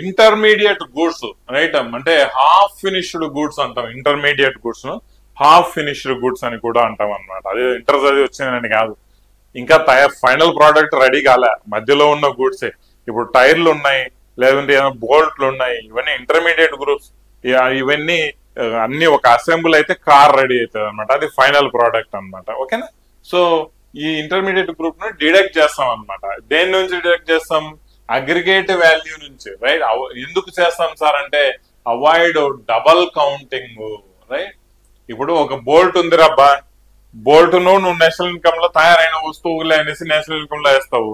ఇంటర్మీడియట్ గూడ్స్ రైట్ అంటే హాఫ్ ఫినిష్డ్ గూడ్స్ అంటాం. ఇంటర్మీడియట్ గూడ్స్ ను హాఫ్ ఫినిష్డ్ గూడ్స్ అని కూడా అంటాం అనమాట. అది ఇంటర్ చదివి వచ్చిందని కాదు, ఇంకా ఫైనల్ ప్రోడక్ట్ రెడీ కాలే, మధ్యలో ఉన్న గూడ్సే. ఇప్పుడు టైర్లు ఉన్నాయి, లేదంటే బోల్ట్లు ఉన్నాయి, ఇవన్నీ ఇంటర్మీడియట్ గ్రూప్స్. ఇవన్నీ అన్ని ఒక అసెంబుల్ అయితే కార్ రెడీ అవుతుంది అనమాట. అది ఫైనల్ ప్రోడక్ట్ అనమాట. ఓకేనా? సో ఈ ఇంటర్మీడియట్ గ్రూప్ ను డిడక్ట్ చేస్తాం అనమాట. దేని నుంచి డిడక్ట్ చేస్తాం? అగ్రిగేట్ వాల్యూ నుంచి, రైట్? ఎందుకు చేస్తాం సార్ అంటే అవాయిడ్ డబల్ కౌంటింగ్, రైట్? ఇప్పుడు ఒక బోల్ట్ ఉంది రబ్బా, బోల్ట్ నువ్వు నేషనల్ ఇన్కమ్ లో తయారైన వస్తువులే అనేసి నేషనల్ ఇన్కమ్ లో వేస్తావు.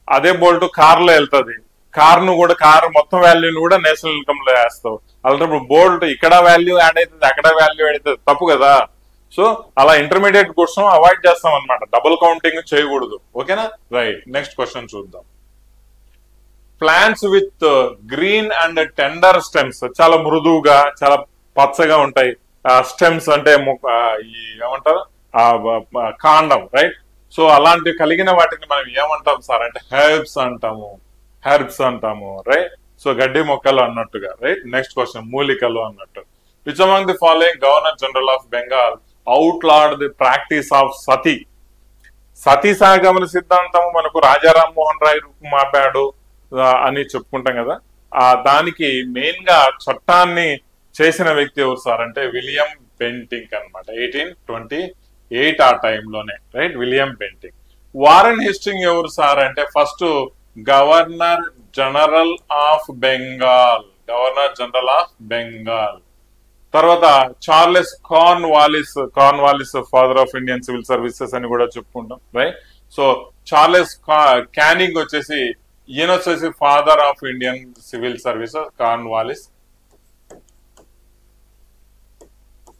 అదే బోల్ట్ కార్ లో వెళ్తుంది, కార్ ను కూడా కార్ మొత్తం వాల్యూని కూడా నేషనల్ ఇన్కమ్ లో వేస్తావు. అలాంటప్పుడు బోల్ట్ ఇక్కడ వాల్యూ యాడ్ అవుతుంది, అక్కడ వాల్యూ యాడ్ అవుతుంది, తప్పు కదా? సో అలా ఇంటర్మీడియట్ కోసం అవాయిడ్ చేస్తాం అనమాట, డబుల్ కౌంటింగ్ చేయకూడదు. ఓకేనా? రైట్. నెక్స్ట్ క్వశ్చన్ చూద్దాం. Plants with green and tender stems, చాలా మృదువుగా చాలా పచ్చగా ఉంటాయి. స్టెమ్స్ అంటే ఈ ఏమంటారు కాండం, రైట్? సో అలాంటివి కలిగిన వాటిని మనం ఏమంటాం సార్ అంటే హెర్బ్స్ అంటాము, హెర్బ్స్ అంటాము, రైట్? సో గడ్డి మొక్కలు అన్నట్టుగా, రైట్? నెక్స్ట్ క్వశ్చన్, మూలికలు అన్నట్టు. Which among the following governor general of Bengal outlawed the practice of sati? Sati సహగమన సిద్ధాంతం మనకు రాజా రామ్మోహన్ రాయ్ రూపుమాపాడు అని చెప్పుకుంటాం కదా. దానికి మెయిన్ గా చట్టాన్ని చేసిన వ్యక్తి ఎవరు సార్ అంటే విలియం బెంటింక్ అనమాట. 1828 ఆ టైంలోనే, right? William Bentinck. Warren Hasting ఎవరు సార్ అంటే first governor general of Bengal, governor general of Bengal. తర్వాత Charles Cornwallis father of Indian civil services అని కూడా చెప్పుకుంటాం, రైట్? సో చార్లెస్ క్యానింగ్ వచ్చేసి ఈయన వచ్చేసి father of Indian civil services, Cornwallis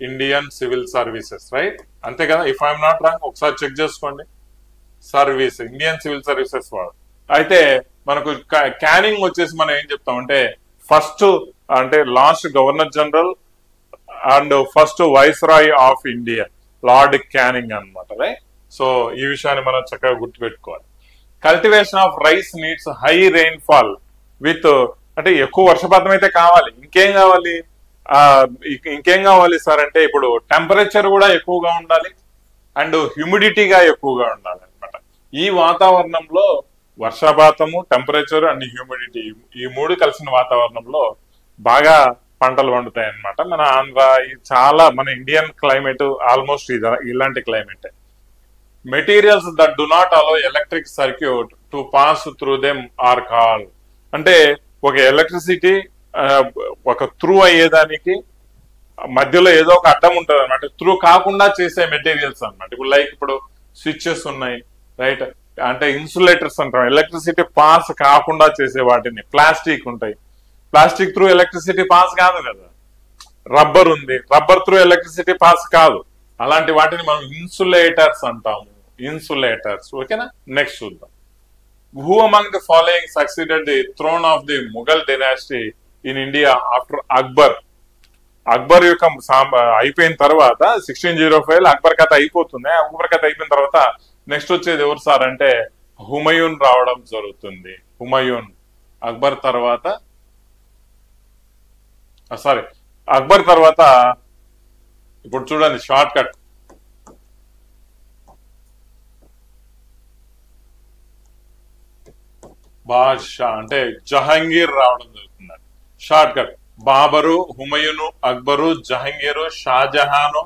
Indian civil services, right? అంతే కదా? ఇఫ్ ఐఎమ్ నాట్ రాంగ్ ఒకసారి చెక్ చేసుకోండి. సర్వీస్ ఇండియన్ సివిల్ సర్వీసెస్ వాడు. అయితే మనకు క్యానింగ్ వచ్చేసి మనం ఏం చెప్తాం అంటే ఫస్ట్ అంటే last governor general and first viceroy of India lord Canning అనమాట, రైట్? సో ఈ విషయాన్ని మనం చక్కగా గుర్తుపెట్టుకోవాలి. Cultivation of rice needs high rainfall with అంటే ఎక్కువ వర్షపాతం అయితే కావాలి. ఇంకేం కావాలి సార్ అంటే ఇప్పుడు టెంపరేచర్ కూడా ఎక్కువగా ఉండాలి అండ్ హ్యూమిడిటీగా ఎక్కువగా ఉండాలి అనమాట. ఈ వాతావరణంలో వర్షపాతము, టెంపరేచర్ అండ్ హ్యూమిడిటీ ఈ మూడు కలిసిన వాతావరణంలో బాగా పంటలు పండుతాయి అనమాట. మన ఆంధ్ర చాలా మన ఇండియన్ క్లైమేట్ ఆల్మోస్ట్ ఇలాంటి climate. Materials that do not allow electric circuit to pass through them are called అంటే ఒక ఎలక్ట్రిసిటీ ఒక త్రూ అయ్యేదానికి మధ్యలో ఏదో ఒక అడ్డం ఉంటుంది అనమాట. త్రూ కాకుండా చేసే మెటీరియల్స్ అనమాట. ఇప్పుడు లైక్ ఇప్పుడు స్విచ్చెస్ ఉన్నాయి, రైట్? అంటే ఇన్సులేటర్స్ అంటాం. ఎలక్ట్రిసిటీ పాస్ కాకుండా చేసే వాటిని ప్లాస్టిక్ ఉంటాయి. ప్లాస్టిక్ త్రూ ఎలక్ట్రిసిటీ పాస్ కాదు కదా. రబ్బర్ ఉంది, రబ్బర్ త్రూ ఎలక్ట్రిసిటీ పాస్ కాదు. అలాంటి వాటిని మనం ఇన్సులేటర్స్ అంటాము, ఇన్సులేటర్స్. ఓకేనా? నెక్స్ట్ చూద్దాం. Who among the following succeeded the throne of the Mughal dynasty in India after Akbar? Akbar యొక్క అయిపోయిన తర్వాత 1605 అక్బర్ కథ అయిపోతుంది. అక్బర్ కథ అయిపోయిన తర్వాత నెక్స్ట్ వచ్చేది ఎవరు సార్ అంటే హుమయూన్ రావడం జరుగుతుంది. హుమయూన్ అక్బర్ తర్వాత ఇప్పుడు చూడండి షార్ట్ కట్. బాద్షా అంటే జహాంగీర్ రావడం జరుగుతుంది. Short cut Babur, Humayun, Akbar, Jahangir, Shah Jahan,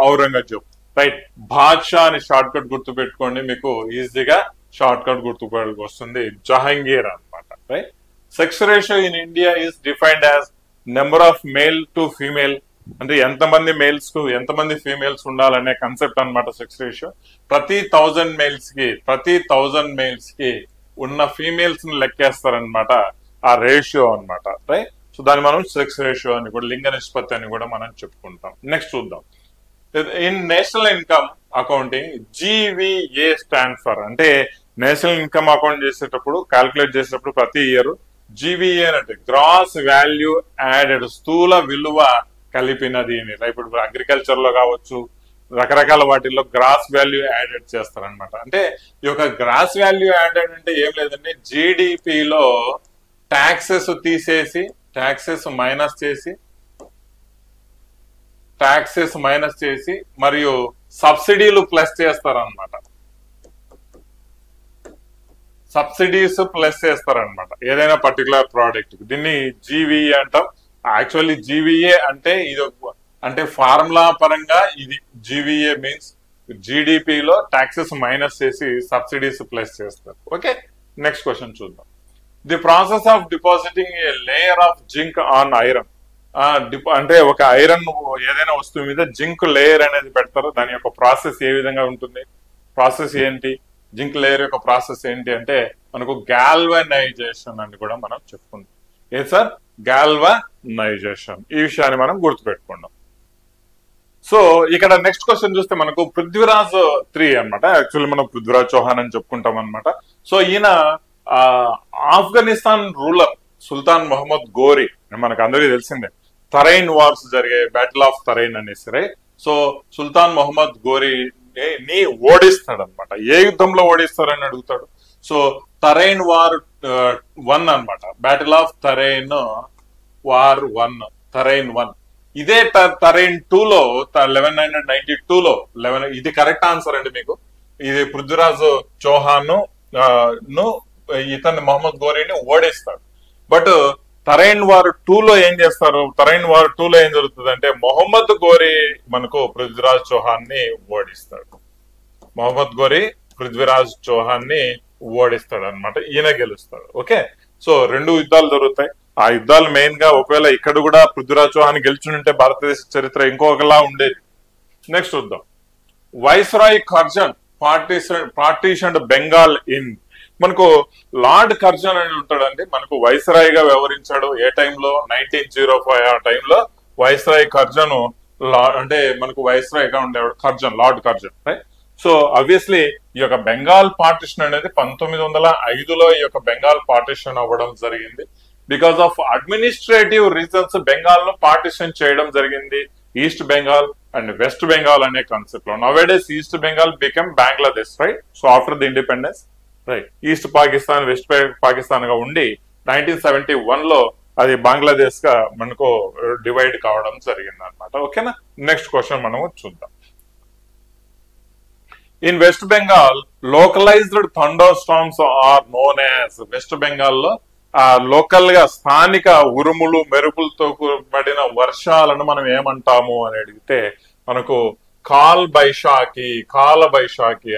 Aurangzeb, right? బాద్షా అని షార్ట్ కట్ గుర్తు పెట్టుకోండి, మీకు ఈజీగా షార్ట్ కట్ గుర్తు వస్తుంది. జహాంగీర్ అనమాట, right? Sex ratio in India is defined as number of male to female అంటే ఎంతమంది మేల్స్ కు ఎంతమంది ఫీమేల్స్ ఉండాలనే కన్సెప్ట్ అనమాట సెక్స్ రేషియో. ప్రతి 1000 మేల్స్ కి ఉన్న ఫీమేల్స్ ని లెక్కేస్తారనమాట ఆ రేషియో అనమాట, రైట్? సో దాన్ని మనం సెక్స్ రేషియో అని కూడా లింగ నిష్పత్తి అని కూడా మనం చెప్పుకుంటాం. నెక్స్ట్ చూద్దాం. In national income accounting GVA stand for అంటే నేషనల్ ఇన్కమ్ అకౌంట్ చేసేటప్పుడు క్యాల్కులేట్ చేసేటప్పుడు ప్రతి ఇయర్ GVA అంటే గ్రాస్ వాల్యూ యాడెడ్ స్థూల విలువ కలిపినది అని. ఇప్పుడు అగ్రికల్చర్ లో కావచ్చు, రకరకాల వాటిల్లో గ్రాస్ వాల్యూ యాడెడ్ చేస్తారనమాట. అంటే ఈ యొక్క గ్రాస్ వాల్యూ యాడెడ్ అంటే ఏం లేదండి, జీడిపిలో ట్యాక్సెస్ తీసేసి, ట్యాక్సెస్ మైనస్ చేసి మరియు సబ్సిడీలు ప్లస్ చేస్తారనమాట. సబ్సిడీస్ ప్లస్ చేస్తారనమాట ఏదైనా పర్టికులర్ ప్రోడక్ట్. దీన్ని జీవీఏ అంటాం. యాక్చువల్లీ జీవీఏ అంటే ఇది అంటే ఫార్ములా పరంగా ఇది జీవీఏ మీన్స్ జీడిపిలో ట్యాక్సెస్ మైనస్ చేసి సబ్సిడీస్ ప్లస్ చేస్తారు. ఓకే, నెక్స్ట్ క్వశ్చన్ చూద్దాం. The process of depositing A layer of zinc on iron. అంటే ఒక ఐరన్ ఏదైనా వస్తువు మీద జింక్ లేయర్ అనేది పెడతారు. దాని యొక్క ప్రాసెస్ ఏ విధంగా ఉంటుంది, ప్రాసెస్ ఏంటి, జింక్ లేయర్ యొక్క ప్రాసెస్ ఏంటి అంటే మనకు గాల్వనైజేషన్ అని కూడా మనం చెప్పుకుంటాం. ఏ సార్, గాల్వనైజేషన్. ఈ విషయాన్ని మనం గుర్తుపెట్టుకుందాం. సో ఇక్కడ నెక్స్ట్ క్వశ్చన్ చూస్తే మనకు పృథ్వీరాజ్ 3 అనమాట. యాక్చువల్లీ మనం పృథ్వీరాజ్ చౌహాన్ అని చెప్పుకుంటాం అనమాట. సో ఈయన ఆఫ్ఘనిస్తాన్ రూలర్ సుల్తాన్ మొహమ్మద్ గోరీ, మనకు అందరికీ తెలిసిందే, తరైన్ వార్స్ జరిగే బ్యాటిల్ ఆఫ్ తరైన్ అనేసి. సో సుల్తాన్ మొహమ్మద్ గోరీని ఓడిస్తాడు అనమాట. ఏ యుద్ధంలో ఓడిస్తారని అడుగుతాడు. సో తరైన్ వార్ 1 అనమాట, battle of Tarain war 1, Tarain 1. ఇదే తరైన్ 2లో 1192లో ఇది కరెక్ట్ ఆన్సర్ అండి మీకు. ఇది పృథ్వీరాజ్ చౌహాన్ ఇతను మొహమ్మద్ గోరీని ఓడిస్తాడు. బట్ తరైన్ వార్ 2లో ఏం చేస్తారు, తరైన్ వార్ 2లో ఏం జరుగుతుంది అంటే మొహమ్మద్ గోరీ మనకు పృథ్వీరాజ్ చౌహాన్ ని ఓడిస్తాడు. మొహమ్మద్ గోరీ పృథ్వీరాజ్ చౌహాన్ ని ఓడిస్తాడు అనమాట. ఈయన గెలుస్తాడు. ఓకే, సో 2 యుద్ధాలు జరుగుతాయి. ఆ యుద్ధాలు మెయిన్ గా ఒకవేళ ఇక్కడ కూడా పృథ్వీరాజ్ చౌహాన్ గెలుచుంటే భారతదేశ చరిత్ర ఇంకొకలా ఉండేది. నెక్స్ట్ చూద్దాం. Viceroy Curzon partitioned Bengal in. మనకు లార్డ్ కర్జన్ అని ఉంటాడండి, మనకు వైస్రాయ్ గా వ్యవహరించాడు. ఏ టైంలో, 1905 ఆ టైంలో వైస్రాయ్ కర్జన్ అంటే మనకు వైస్రాయ్ గా ఉండేవాడు Curzon, lord Curzon. Right. So obviously ఈ యొక్క బెంగాల్ పార్టిషన్ అనేది 1905లో ఈ యొక్క బెంగాల్ పార్టిషన్ అవ్వడం జరిగింది. Because of administrative reasons Bengal ను పార్టిషన్ చేయడం జరిగింది. East Bengal and west Bengal అనే కాన్సెప్ట్ లో. Nowadays east Bengal become Bangladesh. Right. So after the independence, right, east Pakistan west Pakistan గా ఉండి 1971లో అది బంగ్లాదేశ్ గా మనకు డివైడ్ కావడం జరిగింది అనమాట. ఓకేనా, నెక్స్ట్ క్వశ్చన్ మనము చూద్దాం. In West Bengal localized thunderstorms are known as. West బెంగాల్లో లోకల్ గా స్థానిక ఉరుములు మెరుపులతో కూడిన వర్షాలను మనం ఏమంటాము అని అడిగితే మనకు కాల్ బైశాఖి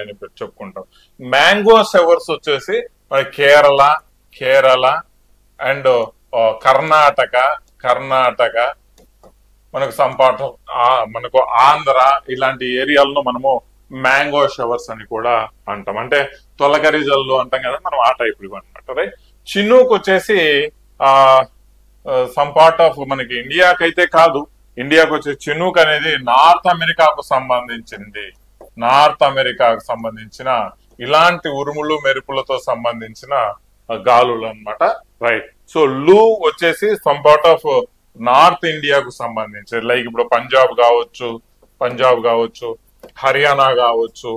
అని చెప్పుకుంటాం. మ్యాంగో షవర్స్ వచ్చేసి మన కేరళ అండ్ కర్ణాటక మనకు సంపాటం మనకు ఆంధ్ర ఇలాంటి ఏరియాలను మనము మ్యాంగో షవర్స్ అని కూడా అంటాం. అంటే తొలకరి జల్లు అంటాం కదా మనం, ఆ టైప్ అనమాట. రైట్. చినుకు వచ్చేసి సమ్ పార్ట్ ఆఫ్ మనకి ఇండియాకైతే కాదు, ఇండియాకు వచ్చే చినుక్ అనేది నార్త్ అమెరికాకు సంబంధించిన ఇలాంటి ఉరుములు మెరుపులతో సంబంధించిన గాలులు అన్నమాట. రైట్. సో లూ వచ్చేసి సమ్ పార్ట్ ఆఫ్ నార్త్ ఇండియాకు సంబంధించి, లైక్ ఇప్పుడు పంజాబ్ కావచ్చు, హర్యానా కావచ్చు,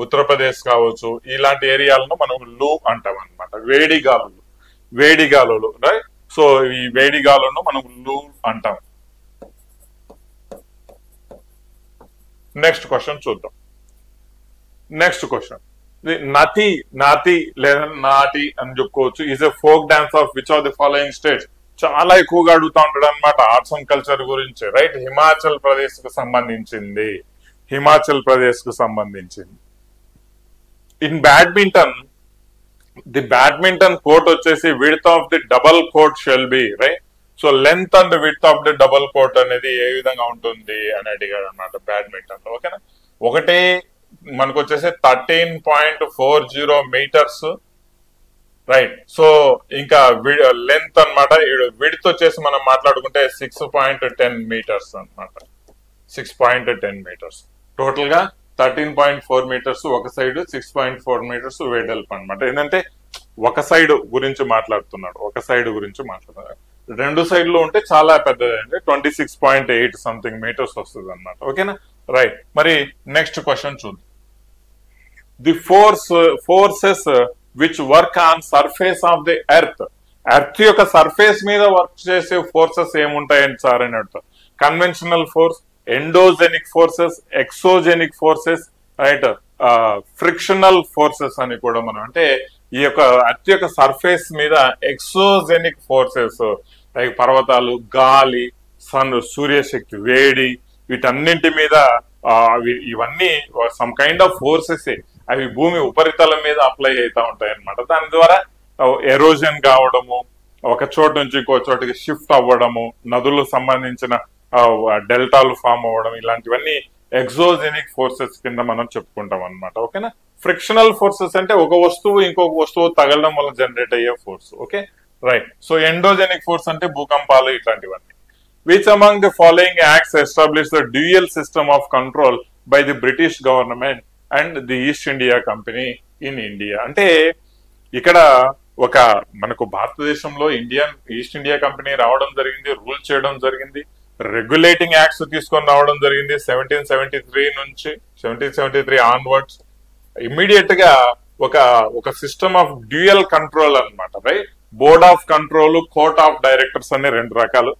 ఉత్తరప్రదేశ్ కావచ్చు, ఇలాంటి ఏరియాలను మనం లూ అంటాం అనమాట. వేడి గాలులు రైట్. సో ఈ వేడి గాలులను మనం లూ అంటాం. నెక్స్ట్ క్వశ్చన్ చూద్దాం. నెక్స్ట్ క్వశ్చన్, నాతి లేదా నాటి అని చెప్పుకోవచ్చు. Is a folk dance of which of the following states. చాలా ఎక్కువగా అడుగుతా ఉంటాడు అనమాట ఆర్ట్స్ అండ్ కల్చర్ గురించి. రైట్. హిమాచల్ ప్రదేశ్ కు సంబంధించింది. In badminton the badminton court వచ్చేసి width of the double court shall be. Right. So length and width of the double court అనేది ఏ విధంగా ఉంటుంది అని అడిగాడు అనమాట బ్యాడ్మింటన్ లో. ఓకేనా. ఒకటి మనకు వచ్చేసి 13.40 మీటర్స్. రైట్. సో ఇంకా లెంత్ అనమాట. విడ్త్ వచ్చేసి మనం మాట్లాడుకుంటే 6.10 మీటర్స్ అనమాట. 6.10 మీటర్స్. టోటల్ గా 13.4 మీటర్స్ ఒక సైడ్, 6.4 మీటర్స్ వెడల్పు అనమాట. ఏంటంటే ఒక సైడ్ గురించి మాట్లాడుతున్నాడు. రెండు సైడ్లు ఉంటే చాలా పెద్దది అండి, 26.8 సంథింగ్ మీటర్స్ వస్తుంది అనమాట. ఓకేనా, రైట్. మరి నెక్స్ట్ క్వశ్చన్ చూద్దాం. The forces which work on surface of the earth. Earth యొక్క సర్ఫేస్ మీద వర్క్ చేసే ఫోర్సెస్ ఏముంటాయని సార్ అని అడుగుతారు. Conventional force, endogenic forces, exogenic forces, right, frictional forces అని కూడా మనం, అంటే ఈ యొక్క ఎర్త్ యొక్క సర్ఫేస్ మీద ఎక్సోజెనిక్ ఫోర్సెస్ లైక్ పర్వతాలు, గాలి, సూర్యశక్తి, వేడి, వీటన్నింటి మీద ఇవన్నీ సమ్ కైండ్ ఆఫ్ ఫోర్సెస్. అవి భూమి ఉపరితలం మీద అప్లై అవుతా ఉంటాయి అనమాట. దాని ద్వారా ఎరోజన్ కావడము, ఒక చోటు నుంచి ఇంకో చోటుకి షిఫ్ట్ అవ్వడము, నదులకు సంబంధించిన డెల్టాలు ఫామ్ అవ్వడం, ఇలాంటివన్నీ ఎక్సోజెనిక్ ఫోర్సెస్ కింద మనం చెప్పుకుంటాం అనమాట. ఓకేనా. ఫ్రిక్షనల్ ఫోర్సెస్ అంటే ఒక వస్తువు ఇంకొక వస్తువు తగలడం వల్ల జనరేట్ అయ్యే force. Okay, right. So endogenic force అంటే భూకంపాలు, ఇట్లాంటివన్నీ. Which among the following acts establish the dual system of control by the British government and the east India company in India. అంటే ఇక్కడ ఒక మనకు భారతదేశంలో ఈస్ట్ ఇండియా కంపెనీ రావడం జరిగింది, రూల్ చేయడం జరిగింది, రెగ్యులేటింగ్ యాక్ట్స్ తీసుకొని రావడం జరిగింది 1773 నుంచి 1773 ఆన్వర్డ్స్. ఇమ్మీడియట్ గా ఒక సిస్టమ్ ఆఫ్ డ్యూయల్ కంట్రోల్ అన్నమాట, right. Board of control, court of directors అనే రెండు రకాలు.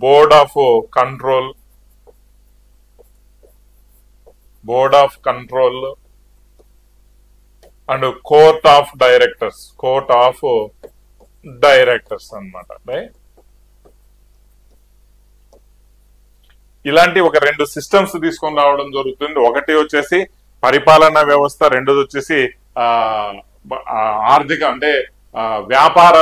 Board of control and court of directors అన్నమాట, రైట్. ఇలాంటి ఒక రెండు సిస్టమ్స్ తీసుకొని రావడం జరుగుతుంది. ఒకటి వచ్చేసి పరిపాలనా వ్యవస్థ, రెండోది వచ్చేసి ఆర్థిక అంటే వ్యాపార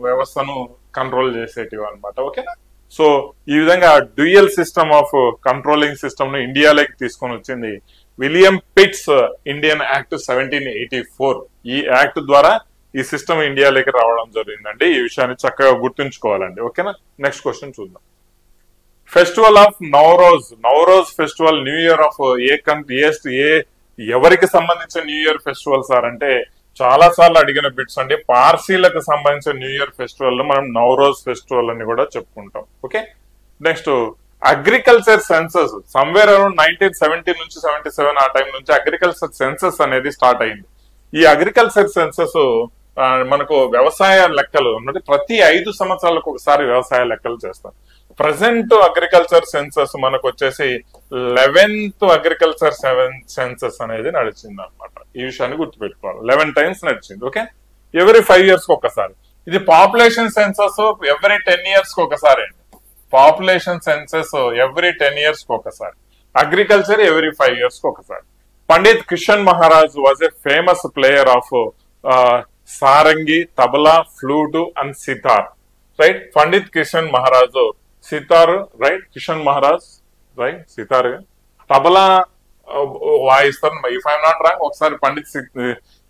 వ్యవస్థను కంట్రోల్ చేసేటివి అనమాట. ఓకేనా. సో ఈ విధంగా dual system of controlling system ను ఇండియాలోకి తీసుకొని వచ్చింది విలియం పిట్స్ ఇండియన్ యాక్ట్ 1784. ఈ యాక్ట్ ద్వారా ఈ సిస్టమ్ ఇండియాలోకి రావడం జరిగిందండి. ఈ విషయాన్ని చక్కగా గుర్తుంచుకోవాలండి. ఓకేనా. నెక్స్ట్ క్వశ్చన్ చూద్దాం. Festival of Navroz festival new year of ఎవరికి సంబంధించిన న్యూ ఇయర్ ఫెస్టివల్ సార్ అంటే చాలా సార్లు అడిగిన బిట్స్ అండి. పార్సీలకు సంబంధించిన న్యూ ఇయర్ ఫెస్టివల్ లో మనం నవరోజ్ ఫెస్టివల్ అని కూడా చెప్పుకుంటాం. Okay. Next agriculture census somewhere around 1970 నుంచి 77 ఆ టైం నుంచి అగ్రికల్చర్ సెన్సస్ అనేది స్టార్ట్ అయింది. ఈ అగ్రికల్చర్ సెన్సస్ మనకు వ్యవసాయ లెక్కలు అంటే ప్రతి 5 సంవత్సరాలకు ఒకసారి వ్యవసాయ లెక్కలు చేస్తాం. ప్రజెంట్ అగ్రికల్చర్ సెన్సస్ మనకు వచ్చేసి 11th అగ్రికల్చర్ సెన్సస్ అనేది నడిచింది అనమాట. ఈ విషయాన్ని గుర్తుపెట్టుకోవాలి. 11 టైమ్స్ నడిచింది. ఓకే. ఎవ్రీ 5 years కి ఒకసారి. ఇది పాపులేషన్ సెన్సస్ ఎవ్రీ 10 years కి ఒకసారి అండి. పాపులేషన్ సెన్సస్ ఎవ్రీ 10 years కి ఒకసారి. అగ్రికల్చర్ ఎవ్రీ 5 years కి ఒకసారి. Pandit Kishan Maharaj was a famous player of sarangi, tabla, flute and sitar, right. Pandit Kishan Maharaj sitar, right. Kishan Maharaj, right. Sitar, tabla వాయిస్తారు. ఇఫ్ ఐఎమ్ నాట్ రాంగ్, ఒకసారి పండిత్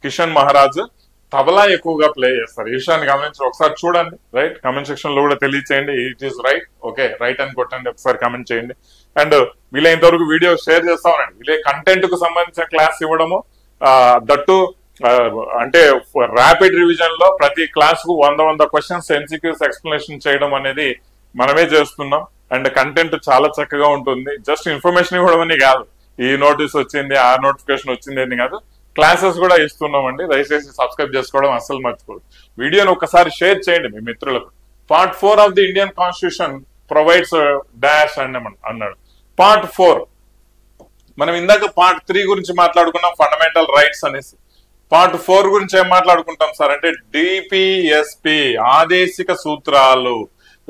కిషన్ మహారాజ్ తబలా ఎక్కువగా ప్లే చేస్తారు. ఈ విషయాన్ని గమనించి ఒకసారి చూడండి, రైట్. కమెంట్ సెక్షన్ లో కూడా తెలియచేయండి it is right. Okay, right అని కొట్టండి, ఒకసారి కమెంట్ చేయండి. అండ్ వీలైనంత వరకు వీడియో షేర్ చేస్తా ఉండండి. వీళ్ళే కంటెంట్ కు సంబంధించిన క్లాస్ ఇవ్వడము, దట్టు అంటే ర్యాపిడ్ రివిజన్ లో ప్రతి క్లాస్ కు 100 క్వశ్చన్స్ ఎంసీక్యూస్ ఎక్స్ప్లెనేషన్ చేయడం అనేది మనమే చేస్తున్నాం. అండ్ కంటెంట్ చాలా చక్కగా ఉంటుంది. జస్ట్ ఇన్ఫర్మేషన్ ఇవ్వడం అని కాదు, ఈ నోటీస్ వచ్చింది, ఆ నోటిఫికేషన్ వచ్చింది అని కాదు, క్లాసెస్ కూడా ఇస్తున్నామండి. దయచేసి సబ్స్క్రైబ్ చేసుకోవడం అస్సలు మర్చిపోదు. వీడియోని ఒకసారి షేర్ చేయండి మీ మిత్రులకు. Part 4 of the Indian constitution provides dash అన్నాడు. పార్ట్ 4 మనం ఇందాక పార్ట్ 3 గురించి మాట్లాడుకున్నాం, ఫండమెంటల్ రైట్స్ అనేసి. పార్ట్ 4 గురించి ఏం మాట్లాడుకుంటాం సార్ అంటే డిపిఎస్పి, ఆదేశిక సూత్రాలు,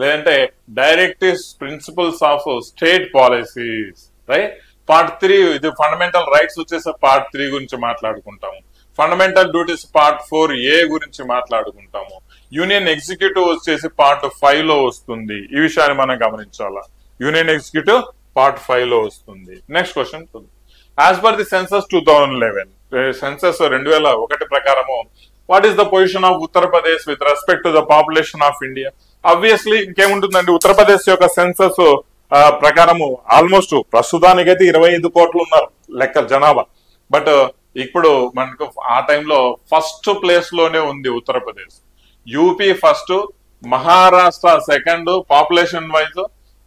లేదంటే directives, principles of state policies, right. Part 3 ఇది ఫండమెంటల్ రైట్స్ వచ్చేసి పార్ట్ 3 గురించి మాట్లాడుకుంటాము. ఫండమెంటల్ డ్యూటీస్ పార్ట్ 4A గురించి మాట్లాడుకుంటాము. యూనియన్ ఎగ్జిక్యూటివ్ వచ్చేసి పార్ట్ 5 లో వస్తుంది. ఈ విషయాన్ని మనం గమనించాలా. యూనియన్ ఎగ్జిక్యూటివ్ పార్ట్ 5 లో వస్తుంది. Next question. As per the census 2011, census 2001 ప్రకారము what is the position of Uttar Pradesh with respect to the population of India? Obviously ఇంకేముంటుందండి, ఉత్తరప్రదేశ్ యొక్క సెన్సస్ ప్రకారము ఆల్మోస్ట్ ప్రస్తుతానికైతే 25 కోట్లు ఉన్నారు లెక్క జనాభా. బట్ ఇప్పుడు మనకు ఆ టైంలో ఫస్ట్ ప్లేస్ లోనే ఉంది Uttar Pradesh. UP first, Maharashtra second population wise,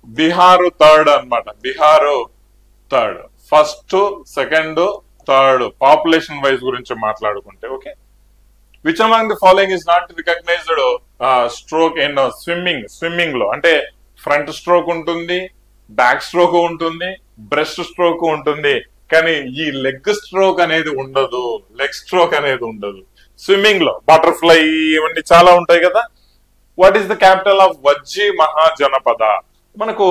Bihar third అన్నమాట. Bihar third, first second third population wise గురించి మాట్లాడుకుంటే. Okay, which among the following is not recognized stroke in swimming లో? అంటే ఫ్రంట్ స్ట్రోక్ ఉంటుంది, బ్యాక్ స్ట్రోక్ ఉంటుంది, బ్రెస్ట్ స్ట్రోక్ ఉంటుంది, కానీ ఈ లెగ్ స్ట్రోక్ అనేది ఉండదు, లెగ్ స్ట్రోక్ అనేది ఉండదు. స్విమ్మింగ్ లో బటర్ఫ్లై ఇవన్నీ చాలా ఉంటాయి కదా. What is the capital of Vajji Mahajanapada? మనకు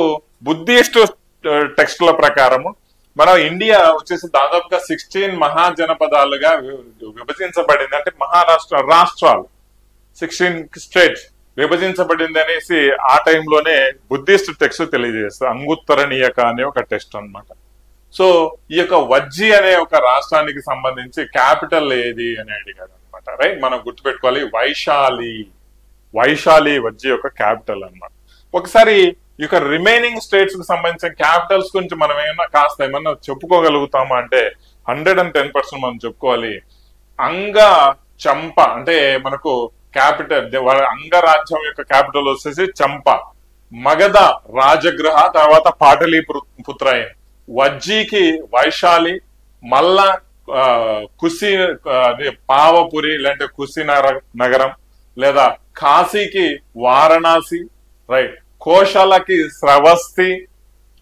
బుద్ధిస్ట్ టెక్స్ట్ల ప్రకారము మన ఇండియా వచ్చేసి దాదాపుగా 16 మహాజనపదాలుగా విభజించబడింది. అంటే మహారాష్ట్ర రాష్ట్రాలు 16 స్టేట్స్ విభజించబడింది అనేసి ఆ టైంలోనే బుద్ధిస్ట్ టెక్స్ట్ తెలియజేస్తుంది. అంగుత్తరణీయక అనే ఒక టెక్స్ట్ అన్నమాట. సో ఈ యొక్క వజ్జీ అనే ఒక రాష్ట్రానికి సంబంధించి క్యాపిటల్ ఏది అని అడిగాడు అనమాట. రైట్, మనం గుర్తుపెట్టుకోవాలి, వైశాలి. వైశాలి వజ్జీ యొక్క క్యాపిటల్ అన్నమాట. ఒకసారి ఈ యొక్క రిమైనింగ్ స్టేట్స్ కి సంబంధించిన క్యాపిటల్స్ గురించి మనం ఏమన్నా చెప్పుకోగలుగుతామా అంటే 110% మనం చెప్పుకోవాలి. అంగ చంప అంటే మనకు క్యాపిటల్, అంగరాజ్యం యొక్క క్యాపిటల్ వచ్చేసి చంప. మగధ రాజగృహ, తర్వాత పాటలీపుత్ర. వజ్జీకి వైశాలి, మల్ల కుసి పావపురి లేదంటే కుసి నగరం, లేదా కాశీకి వారణాసి, రైట్, కోశలకి శ్రవస్తి,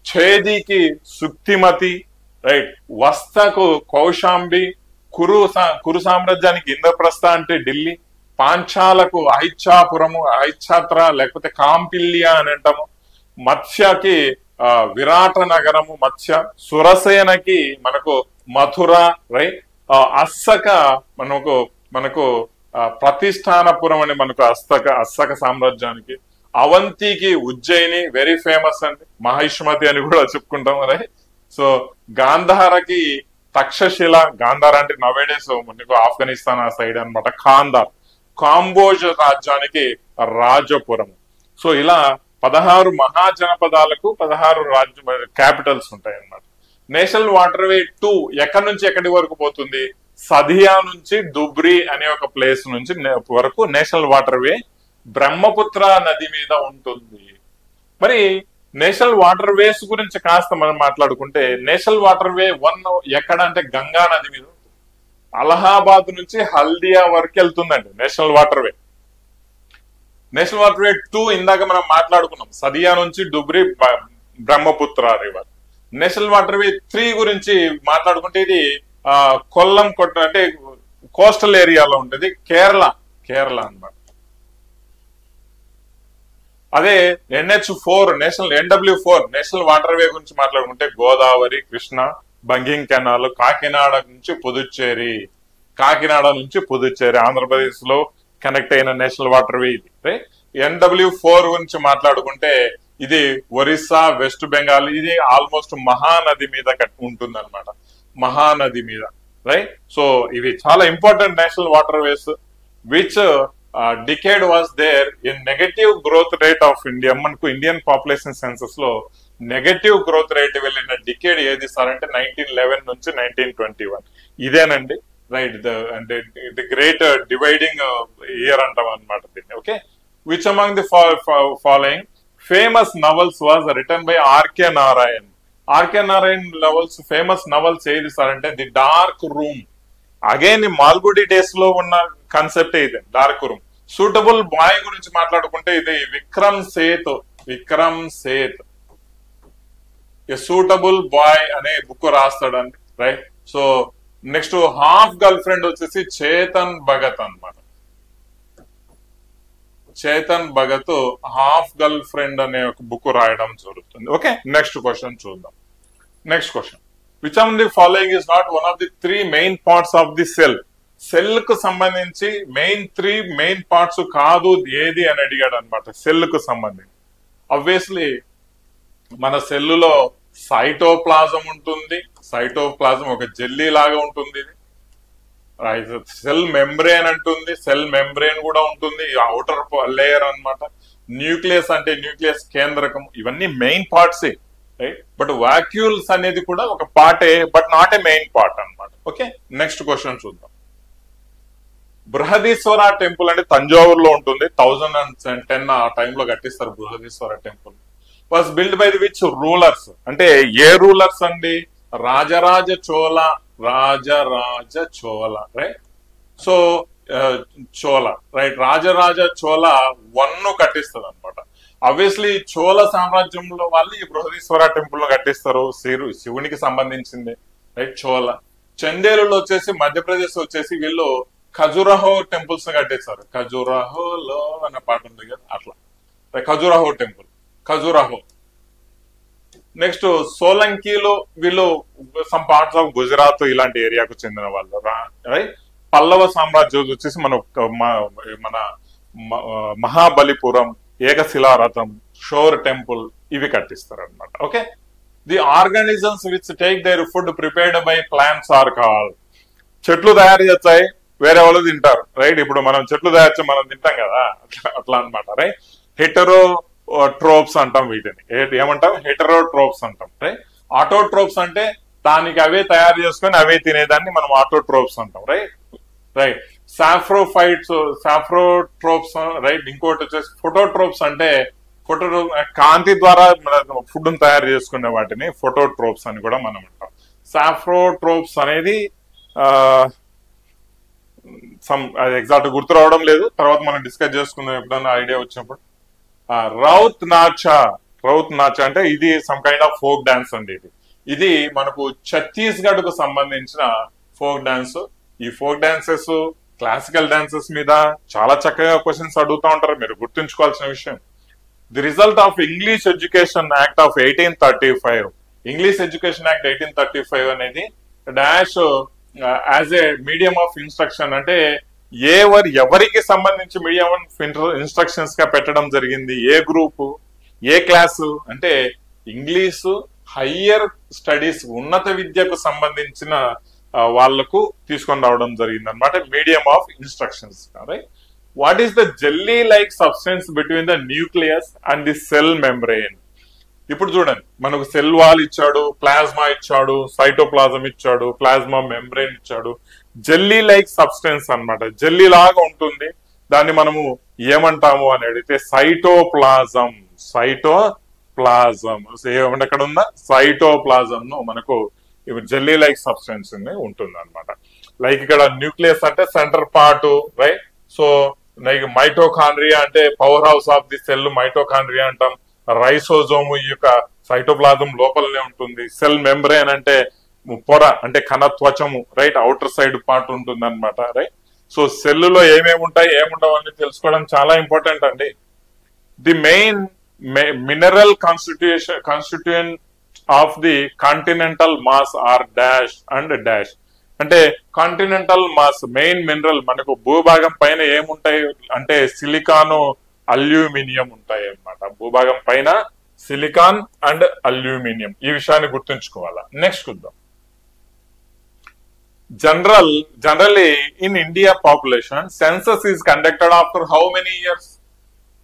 ఛేదికి సుక్తిమతి, రైట్, వస్తకు కౌశాంబి, కురు సామ్రాజ్యానికి ఇంద్రప్రస్థ అంటే ఢిల్లీ, పాంచాలకు ఐచ్ఛాపురము, ఐచ్ఛాత్ర లేకపోతే కాంపిల్య అని అంటాము, మత్స్యకి విరాట నగరము మత్స్య, సురసేనకి మనకు మథుర, రైట్, అస్సక మనకు ప్రతిష్టానపురం అని మనకు అస్సక సామ్రాజ్యానికి, అవంతికి ఉజ్జయిని వెరీ ఫేమస్ అండి, మహిష్మతి అని కూడా చెప్పుకుంటాం. రైట్, సో గాంధారకి తక్షశిల, గాంధార అంటే నవేడేస్ మనకు ఆఫ్ఘనిస్తాన్ ఆ సైడ్ అనమాట, ఖాందార్. కాంబోజ్ రాజ్యానికి రాజపురం. సో ఇలా 16 మహాజనపదాలకు 16 రాజ్య క్యాపిటల్స్ ఉంటాయి అన్నమాట. నేషనల్ వాటర్వే 2 ఎక్కడి నుంచి ఎక్కడి వరకు పోతుంది? సధియా నుంచి దుబ్రి అనే ఒక ప్లేస్ నుంచి వరకు నేషనల్ వాటర్వే బ్రహ్మపుత్ర నది మీద ఉంటుంది. మరి నేషనల్ వాటర్ వేస్ గురించి కాస్త మనం మాట్లాడుకుంటే, నేషనల్ వాటర్ వే 1 ఎక్కడ అంటే గంగా నది మీద ఉంటుంది. అలహాబాద్ నుంచి హల్దియా వరకు వెళ్తుందండి నేషనల్ వాటర్ వే. నేషనల్ వాటర్ వే 2 ఇందాక మనం మాట్లాడుకున్నాం, సదియా నుంచి డుబ్రి బ్రహ్మపుత్ర రివర్. నేషనల్ వాటర్ వే 3 గురించి మాట్లాడుకుంటే ఇది కొల్లం అంటే కోస్టల్ ఏరియాలో ఉంటుంది, కేరళ అన్నమాట. అదే NH4 NW4 నేషనల్ వాటర్ వే గురించి మాట్లాడుకుంటే గోదావరి, కృష్ణ, బంగింగ్ కెనాల్, కాకినాడ నుంచి పుదుచ్చేరి ఆంధ్రప్రదేశ్ లో కనెక్ట్ అయిన నేషనల్ వాటర్ వే ఇది. NW4 గురించి మాట్లాడుకుంటే ఇది ఒరిస్సా, వెస్ట్ బెంగాల్, ఇది ఆల్మోస్ట్ మహానది మీద ఉంటుంది అనమాట, మహానది మీద. రైట్, సో ఇవి చాలా important national waterways which decade was there in negative growth rate of India. మనకు ఇండియన్ పాపులేషన్ సెన్సస్ లో నెగటివ్ గ్రోత్ రేట్ వెళ్ళిన డికేడ్ ఏది సార్ అంటే 1911 నుంచి 1921 ఇదేనండి. రైట్, అంటే ది గ్రేట్ డివైడింగ్ ఇయర్ అంటాం అనమాట దీన్ని. Okay, which among the following famous novels was written by RK Narayan? RK Narayan famous novels ఏది సార్ అంటే the dark room. Again Malgudi days లో ఉన్న కాన్సెప్ట్ ఇది, డార్క్ రూమ్. సూటబుల్ బాయ్ గురించి మాట్లాడుకుంటే ఇది Vikram Seth a suitable boy అనే బుక్ రాస్తాడండి. Right, so next half girlfriend వచ్చేసి చేతన్ భగత్ అన్నమాట. Chetan Bhagat half girlfriend అనే ఒక బుక్ రాయడం జరుగుతుంది. ఓకే, నెక్స్ట్ క్వశ్చన్ చూద్దాం. Next question, which of the following is not one of the 3 main parts of the cell? Cell కు సంబంధించి 3 మెయిన్ పార్ట్స్ కాదు ఏది అని అడిగాడు అనమాట. సెల్ కు సంబంధించి ఆబ్వియస్లీ మన సెల్లులో సైటోప్లాజం ఉంటుంది. సైటోప్లాజం ఒక జెల్లీ లాగా ఉంటుంది. సెల్ మెంబ్రేన్ అంటుంది, సెల్ మెంబ్రేన్ కూడా ఉంటుంది, అవుటర్ లేయర్ అన్నమాట. న్యూక్లియస్ అంటే న్యూక్లియస్ కేంద్రకం, ఇవన్నీ main parts. Right, but vacuoles అనేది కూడా ఒక పార్టే, but not a main part అన్నమాట. ఓకే, నెక్స్ట్ క్వశ్చన్ చూద్దాం. బృహదీశ్వర టెంపుల్ అంటే తంజావూరులో ఉంటుంది. 1010 ఆ టైంలో కట్టిస్తారు Brihadeeswara temple. Was build by the which rulers, అంటే ఏ రూలర్స్ అండి? Rajaraja Chola, right. So Chola, right, Rajaraja Chola 1 కట్టిస్తారు అనమాట. ఆబ్వియస్లీ చోళ సామ్రాజ్యంలో వాళ్ళు ఈ బృహదీశ్వర టెంపుల్ ను కట్టిస్తారు, శివునికి సంబంధించింది, రైట్. చోళ. చందేలులో వచ్చేసి మధ్యప్రదేశ్ వచ్చేసి వీళ్ళు ఖజురహో టెంపుల్స్ ని కట్టిస్తారు. ఖజురహోలో అన్న పాట ఉంది కదా, అట్లా ఖజురహో టెంపుల్, ఖజురహో. నెక్స్ట్ సోలంకీలో వీళ్ళు సమ్ పార్ట్స్ ఆఫ్ గుజరాత్ ఇలాంటి ఏరియాకు చెందిన వాళ్ళు, రైట్. పల్లవ సామ్రాజ్యం వచ్చేసి మన మహాబలిపురం, ఏకశిలారథం, షోర్ టెంపుల్ ఇవి కట్టిస్తారు అనమాట. Okay. The organisms which take their food prepared by plants are called. చెట్లు తయారు చేస్తాయి, వేరే వాళ్ళు తింటారు, రైట్. ఇప్పుడు మనం చెట్లు తయారు చేసి మనం తింటాం కదా, అట్లా అనమాట, రైట్. హెటరోట్రోప్స్ అంటాం వీటిని. ఏమంటాం? హెటరోట్రోప్స్ అంటాం, రైట్. ఆటోట్రోప్స్ అంటే దానికి అవే తయారు చేసుకొని అవే తినేదాన్ని మనం ఆటోట్రోప్స్ అంటాం, రైట్. సాఫ్రోట్రోప్స్, రైట్. ఇంకోటి వచ్చేసి ఫోటోట్రోప్స్, అంటే కాంతి ద్వారా ఫుడ్ తయారు చేసుకునే వాటిని ఫోటోట్రోప్స్ అని కూడా మనం అంటాం. సాఫ్రోట్రోప్స్ అనేది ఎగ్జాక్ట్ గుర్తు రావడం లేదు, తర్వాత మనం డిస్కస్ చేసుకుందాం ఎప్పుడన్నా ఐడియా వచ్చినప్పుడు. రౌత్ నాచా అంటే ఇది some kind of folk dance అండి. ఇది మనకు ఛత్తీస్గఢ్ కు సంబంధించిన ఫోక్ డాన్స్. ఈ ఫోక్ డాన్సెస్ క్లాసికల్ డాన్సెస్ మీద చాలా చక్కగా క్వశ్చన్స్ అడుగుతూ ఉంటారు, మీరు గుర్తుంచుకోవాల్సిన విషయం. The result of English education act of 1835. English education act 1835 అనేది dash as a medium of instruction, అంటే ఎవరికి సంబంధించి మీడియం ఆఫ్ ఇన్స్ట్రక్షన్స్ గా పెట్టడం జరిగింది. ఏ గ్రూపు, ఏ క్లాసు అంటే ఇంగ్లీషు హయ్యర్ స్టడీస్, ఉన్నత విద్యకు సంబంధించిన వాళ్లకు తీసుకొని రావడం జరిగింది అనమాట, medium of instructions. Right. What is the jelly like substance between the nucleus and the cell membrane? ఇప్పుడు చూడండి, మనకు సెల్ వాల్ ఇచ్చాడు, ప్లాస్మా ఇచ్చాడు, సైటోప్లాజం ఇచ్చాడు, ప్లాస్మా మెంబ్రెయిన్ ఇచ్చాడు. జెల్లీ లైక్ సబ్స్టెన్స్ అన్నమాట, జెల్లీ లాగా ఉంటుంది. దాన్ని మనము ఏమంటాము అని అడిగితే సైటోప్లాజం. ఏమంటే ఎక్కడ ఉందా? సైటోప్లాజం ను మనకు జెల్లీ లైక్ సబ్స్టెన్స్ ఉంటుంది అనమాట. లైక్ ఇక్కడ న్యూక్లియస్ అంటే center part, right. So like mitochondria అంటే power house of the cell, mitochondria అంటాం. రైసోజోము ఈ యొక్క సైటోప్లాజం లోపలనే ఉంటుంది. సెల్ మెంబ్రెయిన్ అంటే పొర, అంటే కణత్వచము, రైట్, అవుటర్ సైడ్ పార్ట్ ఉంటుంది అనమాట, రైట్. సో సెల్లులో ఏమేమి ఉంటాయి ఏముండవు అని తెలుసుకోవడం చాలా ఇంపార్టెంట్ అండి. The main mineral constituent of the continental mass or dash and dash. అంటే కాంటినెంటల్ మాస్ మెయిన్ మినరల్ మనకు భూభాగం పైన ఏముంటాయి అంటే సిలికాను, అల్యూమినియం ఉంటాయి అన్నమాట. భూభాగం పైన సిలికాన్ అండ్ అల్యూమినియం, ఈ విషయాన్ని గుర్తుంచుకోవాలా. నెక్స్ట్ చూద్దాం. Generally in India population census is conducted after how many years?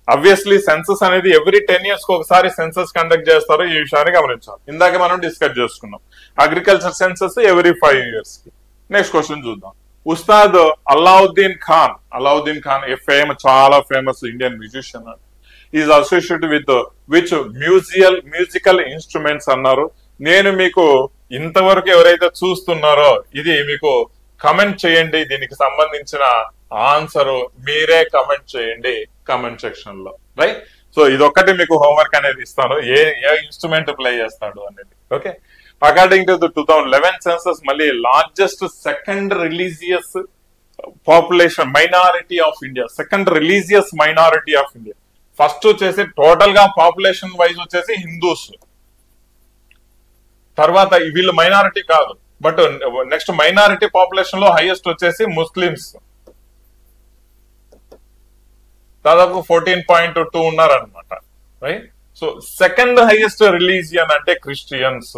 Obviously census అనేది ఎవ్రీ 10 years కి ఒకసారి సెన్సస్ కండక్ట్ చేస్తారు, ఈ విషయాన్ని గమనించాలి. ఇందాక మనం డిస్కస్ చేసుకున్నాం. అగ్రికల్చర్ సెన్సస్ ఎవ్రీ 5 years కి. నెక్స్ట్ క్వశ్చన్ చూద్దాం. ఉస్తాద్ అల్లావుద్దీన్ ఖాన్ చాలా famous Indian musician, is associated with which musical instruments అన్నారు. నేను మీకు ఇంతవరకు ఎవరైతే చూస్తున్నారో ఇది మీకు కమెంట్ చేయండి, దీనికి సంబంధించిన ఆన్సర్ మీరే కమెంట్ చేయండి కమెంట్ సెక్షన్ లో, రైట్. సో ఇదొక్కటి మీకు హోంవర్క్ అనేది ఇస్తాను, ఏ ఇన్స్ట్రుమెంట్ ప్లే చేస్తాడు అనేది. Okay. According to the 2011 census, మళ్ళీ largest second religious population minority of India, second religious minority of India. First వచ్చేసి టోటల్ గా పాపులేషన్ వైజ్ వచ్చేసి హిందూస్, తర్వాత వీళ్ళు మైనారిటీ కాదు, బట్ నెక్స్ట్ మైనారిటీ పాపులేషన్ లో హైయెస్ట్ వచ్చేసి ముస్లిమ్స్, దాదాపు 14.2 ఉన్నారనమాట, right. So second highest religion అంటే క్రిస్టియన్స్,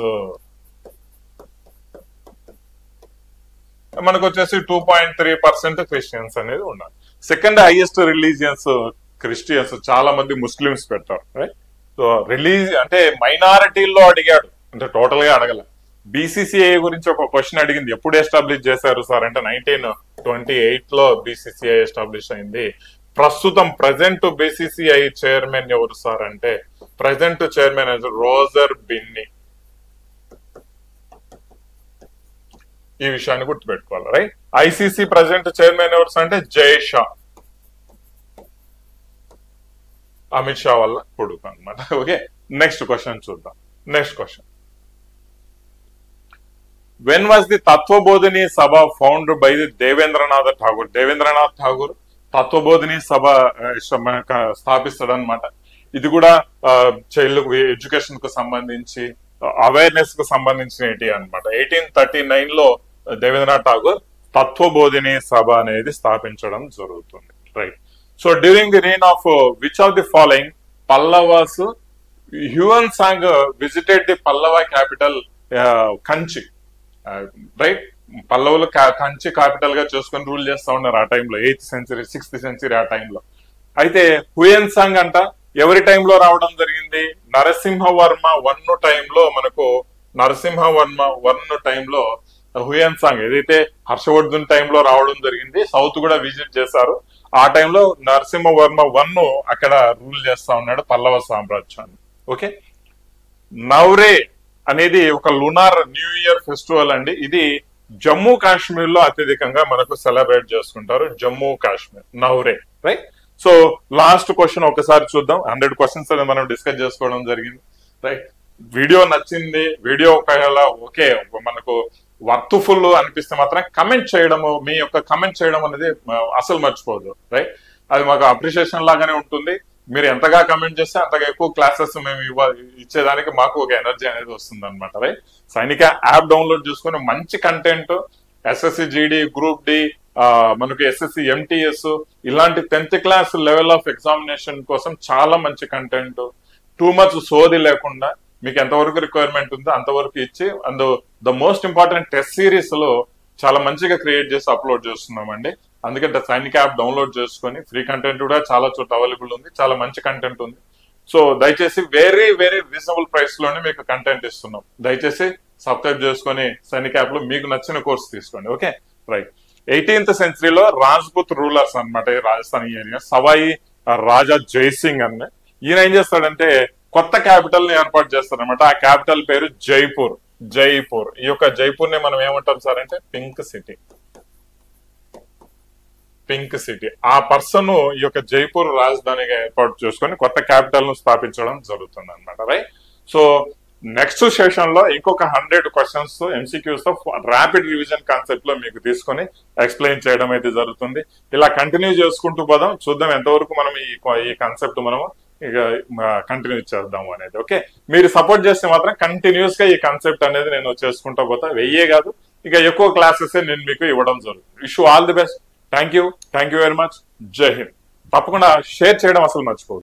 మనకు వచ్చేసి 2.3% క్రిస్టియన్స్ అనేది ఉన్నారు. సెకండ్ హైయెస్ట్ రిలీజియన్స్ క్రిస్టియన్స్, చాలా మంది ముస్లిమ్స్ పెట్టారు, రైట్. సో అంటే మైనారిటీల్లో అడిగాడు, అంటే టోటల్ గా అడగల. బీసీసీఐ గురించి ఒక క్వశ్చన్ అడిగింది, ఎప్పుడు ఎస్టాబ్లిష్ చేశారు సార్ అంటే 28 లో బీసీసీఐ ఎస్టాబ్లిష్ అయింది. ప్రస్తుతం ప్రజెంట్ బీసీసీఐ చైర్మన్ ఎవరు సార్ అంటే ప్రజెంట్ చైర్మన్ రోజర్ బిన్ని. ఈ విషయాన్ని గుర్తుపెట్టుకోవాలి, రైట్. ఐసీసీ ప్రజెంట్ చైర్మన్ ఎవరు అంటే జై షా, అమిత్ షా వల్ల కొడుకు అనమాట. ఓకే, నెక్స్ట్ క్వశ్చన్ చూద్దాం. Next question, when was the Tattvabodhini Sabha found by the Debendranath Tagore? Debendranath Tagore Tattvabodhini Sabha స్థాపిస్తాడనమాట. ఇది కూడా చైల్డ్ ఎడ్యుకేషన్ కు సంబంధించి అవేర్నెస్ కు సంబంధించిన అనమాట. 1839 లో దేవేంద్రనాథ్ ఠాగూర్ తత్వబోధిని సభ అనేది స్థాపించడం జరుగుతుంది, right. So during the reign of which of the following Pallavas Hiuen Tsang visited the Pallava capital Kanchi, right. పల్లవులు కంచి క్యాపిటల్ గా చేసుకుని రూల్ చేస్తా ఉన్నారు ఆ టైంలో, 8th century 6th century ఆ టైంలో. అయితే హుయన్ సాంగ్ అంట ఎవరి టైంలో రావడం జరిగింది? నరసింహవర్మ 1 టైంలో మనకు నరసింహవర్మ 1 టైంలో హుయన్ సాంగ్ ఏదైతే హర్షవర్ధన్ టైంలో రావడం జరిగింది. సౌత్ కూడా విజిట్ చేశారు. ఆ టైంలో నరసింహవర్మ 1 అక్కడ రూల్ చేస్తా ఉన్నాడు పల్లవ సామ్రాజ్యాన్ని. ఓకే, నవ్రే అనేది ఒక లునార్ న్యూ ఇయర్ ఫెస్టివల్ అండి. ఇది జమ్మూ కాశ్మీర్ లో అత్యధికంగా మనకు సెలబ్రేట్ చేసుకుంటారు, Jammu Kashmir Navreh, right. So last question ఒకసారి చూద్దాం. 100 క్వశ్చన్స్ అనేది మనం డిస్కస్ చేసుకోవడం జరిగింది, రైట్. వీడియో నచ్చింది, వీడియో ఒకవేళ ఓకే మనకు వర్త్ఫుల్ అనిపిస్తే మాత్రం కమెంట్ చేయడము, మీ యొక్క కమెంట్ చేయడం అనేది అసలు మర్చిపోదు, రైట్. అది మాకు అప్రిషియేషన్ లాగానే ఉంటుంది. మీరు ఎంతగా కమెంట్ చేస్తే అంతగా ఎక్కువ క్లాసెస్ మేము ఇచ్చేదానికి మాకు ఒక ఎనర్జీ అనేది వస్తుంది అనమాట, రైట్. సైనిక యాప్ డౌన్లోడ్ చేసుకుని మంచి content SSC GD group D మనకు ఎస్ఎస్సి ఎంటీఎస్ ఇలాంటి 10th class level of examination కోసం చాలా మంచి కంటెంట్, టూ మచ్ సోది లేకుండా మీకు ఎంతవరకు రిక్వైర్మెంట్ ఉందో అంతవరకు ఇచ్చి and the most important test series లో చాలా మంచిగా క్రియేట్ చేసి అప్లోడ్ చేస్తున్నామండి. అందుకంటే సైనిక యాప్ డౌన్లోడ్ చేసుకొని ఫ్రీ కంటెంట్ కూడా చాలా చోట అవైలబుల్ ఉంది, చాలా మంచి కంటెంట్ ఉంది. సో దయచేసి వెరీ వెరీ రీజనబుల్ ప్రైస్ లోనే మీకు కంటెంట్ ఇస్తున్నాం. దయచేసి సబ్స్క్రైబ్ చేసుకొని సైనిక యాప్ లో మీకు నచ్చిన కోర్స్ తీసుకోండి, ఓకే, రైట్. 18th century లో రాజ్పుత్ రూలర్స్ అనమాట రాజస్థాన్ ఏరియా, సవాయి రాజా జైసింగ్ అన్న ఈయన ఏం చేస్తాడంటే కొత్త క్యాపిటల్ ని ఏర్పాటు చేస్తారనమాట. ఆ క్యాపిటల్ పేరు జైపూర్. జైపూర్, ఈ యొక్క జైపూర్ ని మనం ఏమంటాం సార్ అంటే పింక్ సిటీ. పింక్ సిటీ, ఆ పర్సన్ ఈ యొక్క జైపూర్ రాజధానిగా ఏర్పాటు చేసుకొని కొత్త క్యాపిటల్ ను స్థాపించడం జరుగుతుంది అనమాట, రైట్. సో నెక్స్ట్ సెషన్ లో ఇంకొక 100 క్వశ్చన్స్ ఎంసీక్యూస్ తో ర్యాపిడ్ రివిజన్ కాన్సెప్ట్ లో మీకు తీసుకొని ఎక్స్ప్లెయిన్ చేయడం అయితే జరుగుతుంది. ఇలా కంటిన్యూ చేసుకుంటూ పోదాం, చూద్దాం ఎంతవరకు మనం ఈ కాన్సెప్ట్ మనము ఇక కంటిన్యూ చేద్దాము అనేది. ఓకే, మీరు సపోర్ట్ చేస్తే మాత్రం కంటిన్యూస్ గా ఈ కాన్సెప్ట్ అనేది నేను చేసుకుంటూ పోతా. వెయ్యే కాదు ఇక ఎక్కువ క్లాసెస్ నేను మీకు ఇవ్వడం జరుగుతుంది. Wish you all the best. Thank you very much. జై హింద్. తప్పకుండా షేర్ చేయడం అసలు మర్చిపోదు.